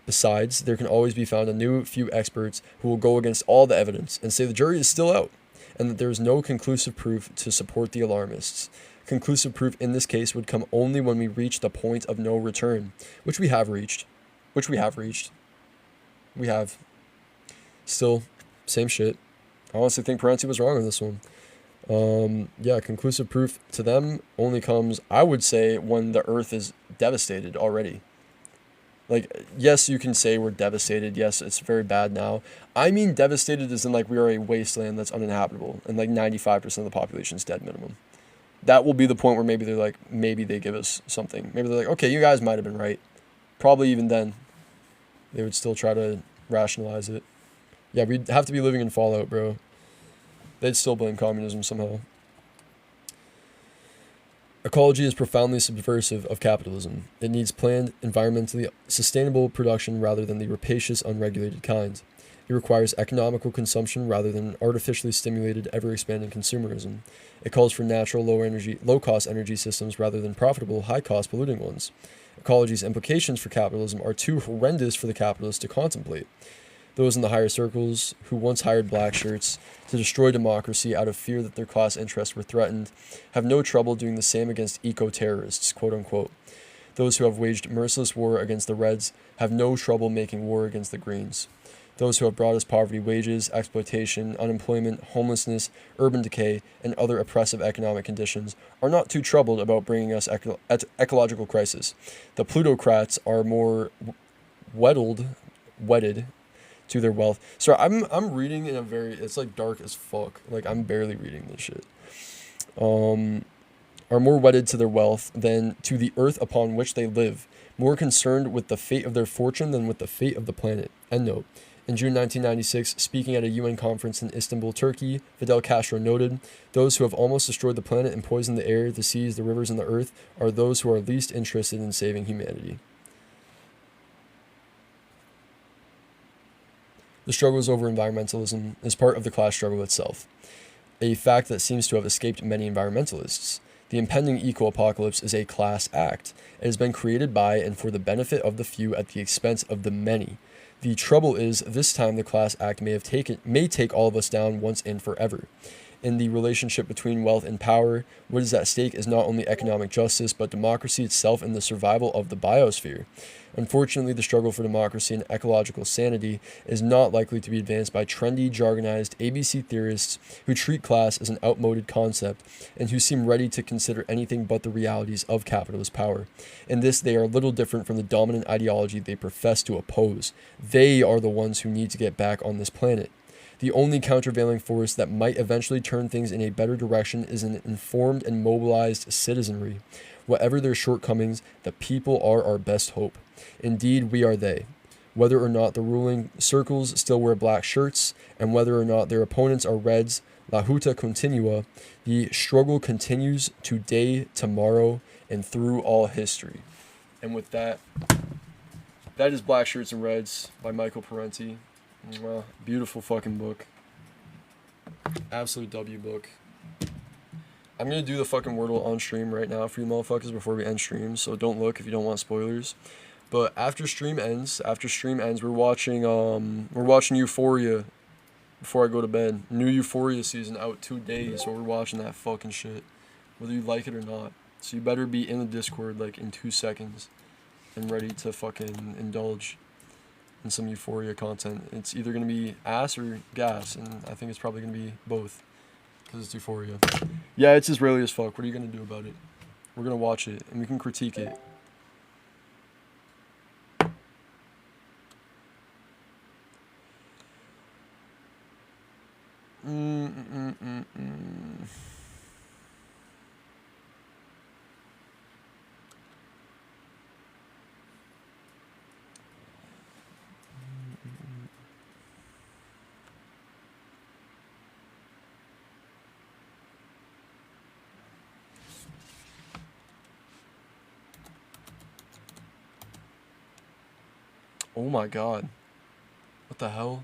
Besides, there can always be found a few experts who will go against all the evidence and say the jury is still out, and that there is no conclusive proof to support the alarmists. Conclusive proof in this case would come only when we reach the point of no return, which we have reached. We have. Still, same shit. I honestly think Parenti was wrong on this one. Conclusive proof to them only comes, I would say, when the earth is devastated already. Like, yes, you can say we're devastated. Yes, it's very bad now. I mean devastated as in, like, we are a wasteland that's uninhabitable and, like, 95% of the population's dead minimum. That will be the point where maybe they're like, maybe they give us something. Maybe they're like, okay, you guys might have been right. Probably even then, they would still try to rationalize it. Yeah, we'd have to be living in Fallout, bro. They'd still blame communism somehow. Ecology is profoundly subversive of capitalism. It needs planned, environmentally sustainable production rather than the rapacious, unregulated kind. It requires economical consumption rather than artificially stimulated, ever-expanding consumerism. It calls for natural, low-cost energy systems rather than profitable, high-cost polluting ones. Ecology's implications for capitalism are too horrendous for the capitalists to contemplate. Those in the higher circles, who once hired Blackshirts to destroy democracy out of fear that their class interests were threatened, have no trouble doing the same against eco-terrorists, quote-unquote. Those who have waged merciless war against the Reds have no trouble making war against the Greens. Those who have brought us poverty, wages, exploitation, unemployment, homelessness, urban decay, and other oppressive economic conditions are not too troubled about bringing us ecological crisis. The plutocrats are more wedded to their wealth. So I'm reading in a it's like dark as fuck. Like, I'm barely reading this shit. Are more wedded to their wealth than to the earth upon which they live, more concerned with the fate of their fortune than with the fate of the planet. End note. In June 1996, speaking at a UN conference in Istanbul, Turkey, Fidel Castro noted, "Those who have almost destroyed the planet and poisoned the air, the seas, the rivers, and the earth are those who are least interested in saving humanity." The struggles over environmentalism is part of the class struggle itself, a fact that seems to have escaped many environmentalists. The impending eco-apocalypse is a class act. It has been created by and for the benefit of the few at the expense of the many. The trouble is, this time the class act may take all of us down once and forever. In the relationship between wealth and power, what is at stake is not only economic justice, but democracy itself and the survival of the biosphere. Unfortunately, the struggle for democracy and ecological sanity is not likely to be advanced by trendy, jargonized ABC theorists who treat class as an outmoded concept and who seem ready to consider anything but the realities of capitalist power. In this, they are little different from the dominant ideology they profess to oppose. They are the ones who need to get back on this planet. The only countervailing force that might eventually turn things in a better direction is an informed and mobilized citizenry. Whatever their shortcomings, the people are our best hope. Indeed, we are they. whether or not the ruling circles still wear black shirts, and whether or not their opponents are Reds, la huta continua, the struggle continues today, tomorrow, and through all history. And with that, that is Blackshirts and Reds by Michael Parenti. Beautiful fucking book. Absolute W book. I'm gonna do the fucking Wordle on stream right now for you motherfuckers before we end stream, so don't look if you don't want spoilers. But after stream ends, we're watching Euphoria before I go to bed. New Euphoria season out 2 days, so we're watching that fucking shit, whether you like it or not. So you better be in the Discord like in 2 seconds and ready to fucking indulge in some Euphoria content. It's either gonna be ass or gas, and I think it's probably gonna be both, because it's Euphoria. Yeah, it's Israeli as fuck. What are you gonna do about it? We're gonna watch it, and we can critique it. Oh my god. What the hell?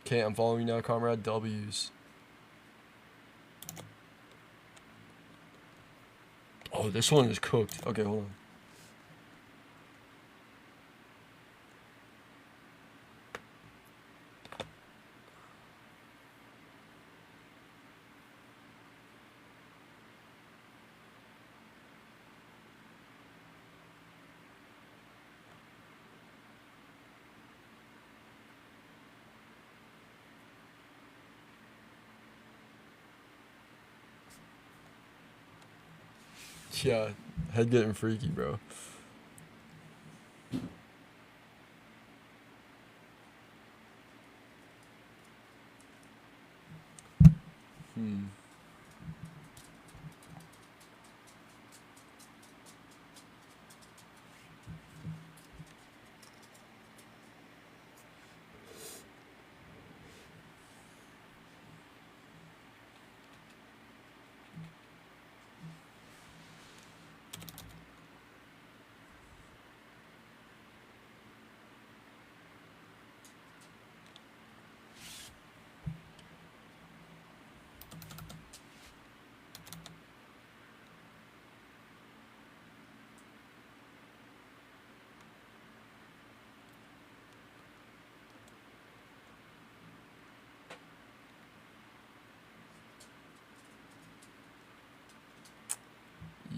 Okay, I'm following you now, comrade. W's. Oh, this one is cooked. Okay, hold on. Yeah, head getting freaky, bro.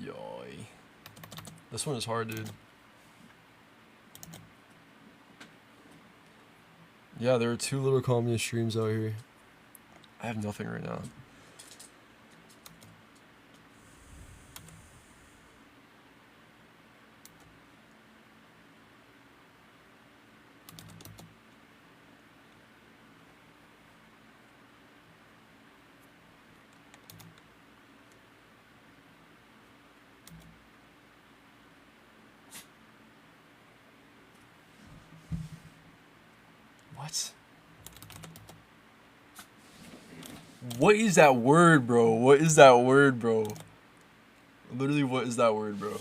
Yoy. This one is hard, dude. Yeah, there are 2 little communist streams out here. I have nothing right now. What? What is that word, bro? What is that word, bro? Literally, what is that word, bro?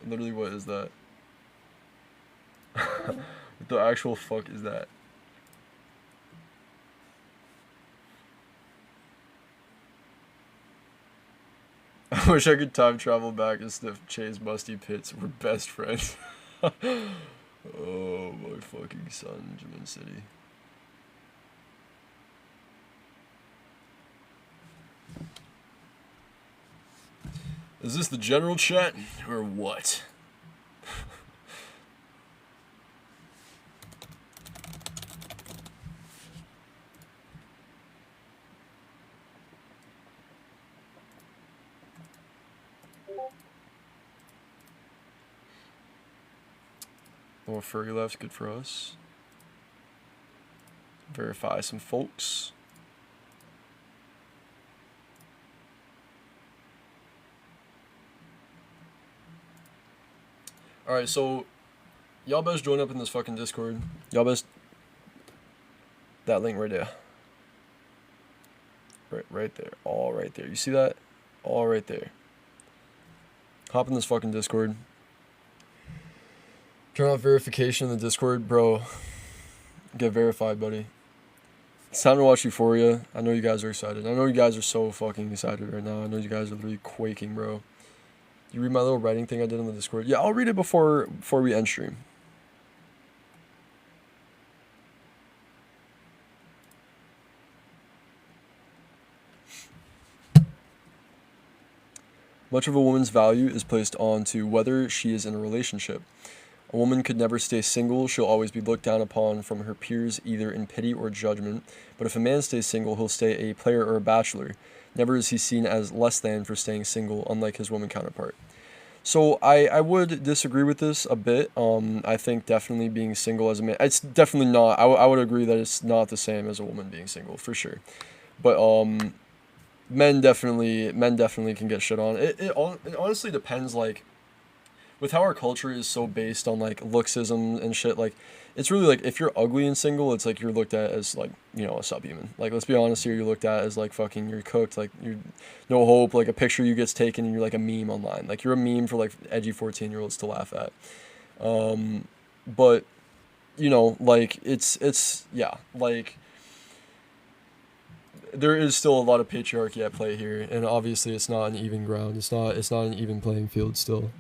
Literally, what is that? What the actual fuck is that? I wish I could time travel back and sniff Che's musty pits. We're best friends. Oh my fucking son, Jimin City. Is this the general chat or what? Oh, Furry left's good for us. Verify some folks. Alright, so y'all best join up in this fucking Discord. Y'all best. That link right there. Right there. All right there. You see that? All right there. Hop in this fucking Discord. Turn off verification in the Discord, bro. Get verified, buddy. It's time to watch Euphoria. I know you guys are excited. I know you guys are so fucking excited right now. I know you guys are really quaking, bro. You read my little writing thing I did on the Discord? Yeah, I'll read it before we end stream. Much of a woman's value is placed onto whether she is in a relationship. A woman could never stay single. She'll always be looked down upon from her peers, either in pity or judgment. But if a man stays single, he'll stay a player or a bachelor. Never is he seen as less than for staying single, unlike his woman counterpart. So I would disagree with this a bit. I think definitely being single as a man, it's definitely not. I would agree that it's not the same as a woman being single for sure. But men definitely can get shit on. It honestly depends, like, with how our culture is so based on like looksism and shit. Like, it's really like if you're ugly and single, it's like you're looked at as like, you know, a subhuman. Like, let's be honest here, you're looked at as like fucking, you're cooked, like you're no hope. Like, a picture you gets taken and you're like a meme online. Like, you're a meme for like edgy 14-year-olds to laugh at. But you know, like it's yeah, like there is still a lot of patriarchy at play here, and obviously it's not an even ground. It's not an even playing field still.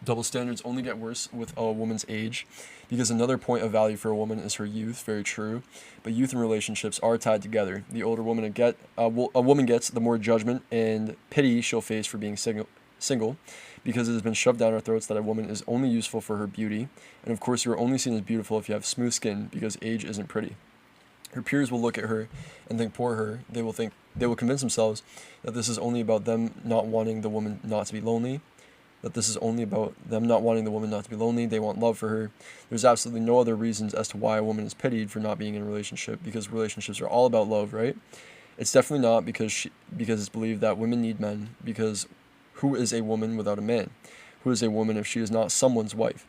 Double standards only get worse with a woman's age, because another point of value for a woman is her youth. Very true, but youth and relationships are tied together. The older woman a woman gets, the more judgment and pity she'll face for being single, because it has been shoved down our throats that a woman is only useful for her beauty, and of course you are only seen as beautiful if you have smooth skin, because age isn't pretty. Her peers will look at her and think poor her. They will convince themselves that this is only about them not wanting the woman not to be lonely. That this is only about them not wanting the woman not to be lonely. They want love for her. There's absolutely no other reasons as to why a woman is pitied for not being in a relationship, because relationships are all about love, right? It's definitely not because it's believed that women need men, because who is a woman without a man? Who is a woman if she is not someone's wife?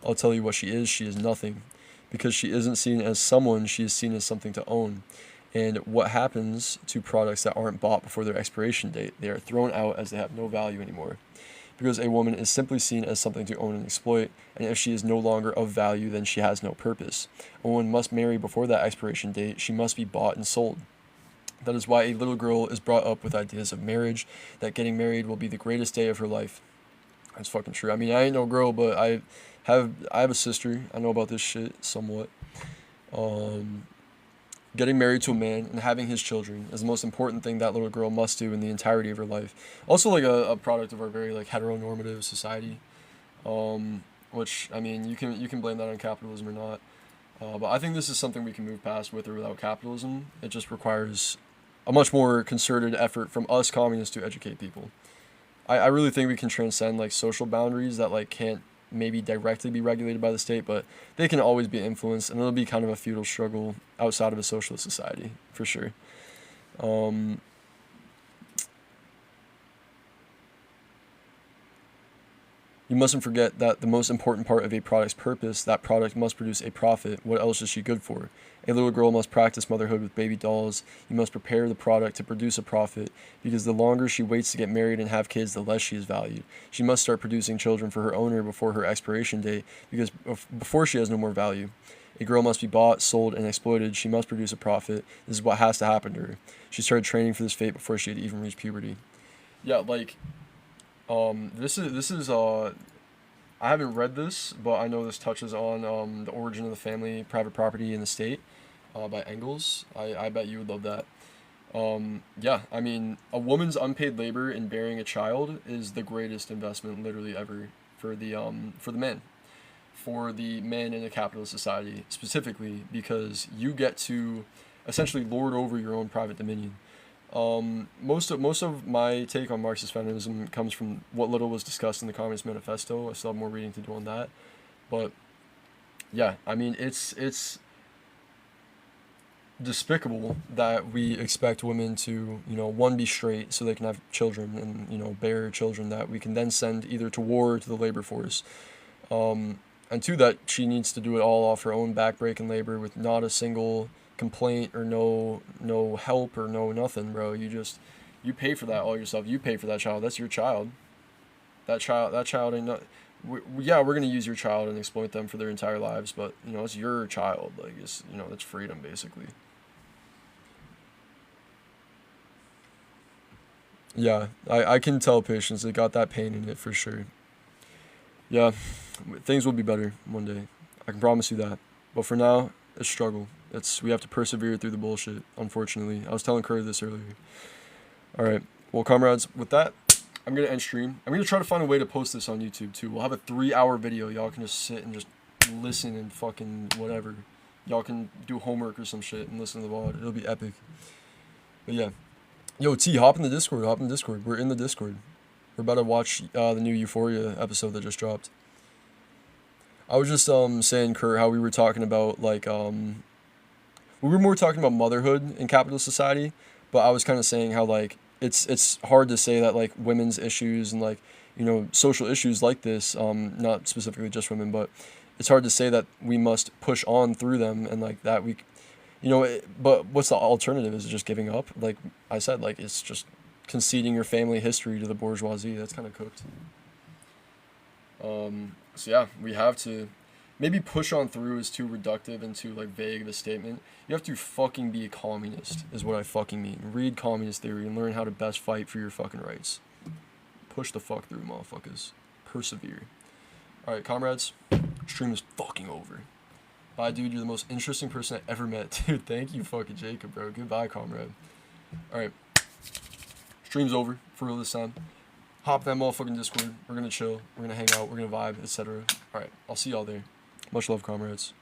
I'll tell you what she is nothing. Because she isn't seen as someone, she is seen as something to own. And what happens to products that aren't bought before their expiration date? They are thrown out as they have no value anymore. Because a woman is simply seen as something to own and exploit, and if she is no longer of value, then she has no purpose. A woman must marry before that expiration date. She must be bought and sold. That is why a little girl is brought up with ideas of marriage, that getting married will be the greatest day of her life. That's fucking true. I mean, I ain't no girl, but I have a sister. I know about this shit somewhat. Getting married to a man and having his children is the most important thing that little girl must do in the entirety of her life. Also, like a product of our very like heteronormative society, which, I mean, you can blame that on capitalism or not, but I think this is something we can move past with or without capitalism. It just requires a much more concerted effort from us communists to educate people. I really think we can transcend like social boundaries that like can't maybe directly be regulated by the state, but they can always be influenced, and it'll be kind of a feudal struggle outside of a socialist society, for sure. You mustn't forget that the most important part of a product's purpose, that product must produce a profit. What else is she good for? A little girl must practice motherhood with baby dolls. You must prepare the product to produce a profit, because the longer she waits to get married and have kids, the less she is valued. She must start producing children for her owner before her expiration date, because before she has no more value. A girl must be bought, sold, and exploited. She must produce a profit. This is what has to happen to her. She started training for this fate before she had even reached puberty. Yeah, like, this is I haven't read this, but I know this touches on The Origin of the Family, Private Property in the State, by Engels. I bet you would love that. Yeah, I mean, a woman's unpaid labor in bearing a child is the greatest investment literally ever for the men. For the men in a capitalist society specifically, because you get to essentially lord over your own private dominion. Most of my take on Marxist feminism comes from what little was discussed in the Communist Manifesto. I still have more reading to do on that, but yeah, I mean, it's despicable that we expect women to, you know, one, be straight so they can have children and, you know, bear children that we can then send either to war or to the labor force. And two, that she needs to do it all off her own backbreaking labor with not a single complaint or no help or no nothing, bro. You pay for that all yourself. You pay for that child. That's your child. That child ain't not. Yeah, we're gonna use your child and exploit them for their entire lives, but you know, it's your child. Like, it's, you know, it's freedom basically. Yeah, I can tell patients it got that pain in it for sure. Yeah, things will be better one day. I can promise you that. But for now, it's struggle. We have to persevere through the bullshit. Unfortunately, I was telling Curry this earlier. All right, well, comrades, with that, I'm gonna end stream. I'm gonna try to find a way to post this on YouTube too. We'll have a 3-hour video. Y'all can just sit and just listen and fucking whatever. Y'all can do homework or some shit and listen to the VOD. It'll be epic. But yeah. Yo, T, hop in the Discord. Hop in the Discord. We're in the Discord. We're about to watch the new Euphoria episode that just dropped. I was just saying, Kurt, how we were talking about like we were more talking about motherhood in capitalist society, but I was kind of saying how like it's hard to say that like women's issues and like, you know, social issues like this, not specifically just women, but it's hard to say that we must push on through them and like that we, you know, but what's the alternative? Is it just giving up? Like I said, like it's just conceding your family history to the bourgeoisie. That's kind of cooked. So yeah, we have to, maybe push on through is too reductive and too like vague of a statement. You have to fucking be a communist is what I fucking mean. Read communist theory and learn how to best fight for your fucking rights. Push the fuck through, motherfuckers. Persevere. Alright, comrades, stream is fucking over. Bye, dude, you're the most interesting person I ever met. Dude, thank you fucking Jacob, bro. Goodbye, comrade. Alright, stream's over for real this time. Hop that motherfucking Discord. We're gonna chill. We're gonna hang out. We're gonna vibe, etc. Alright, I'll see y'all there. Much love, comrades.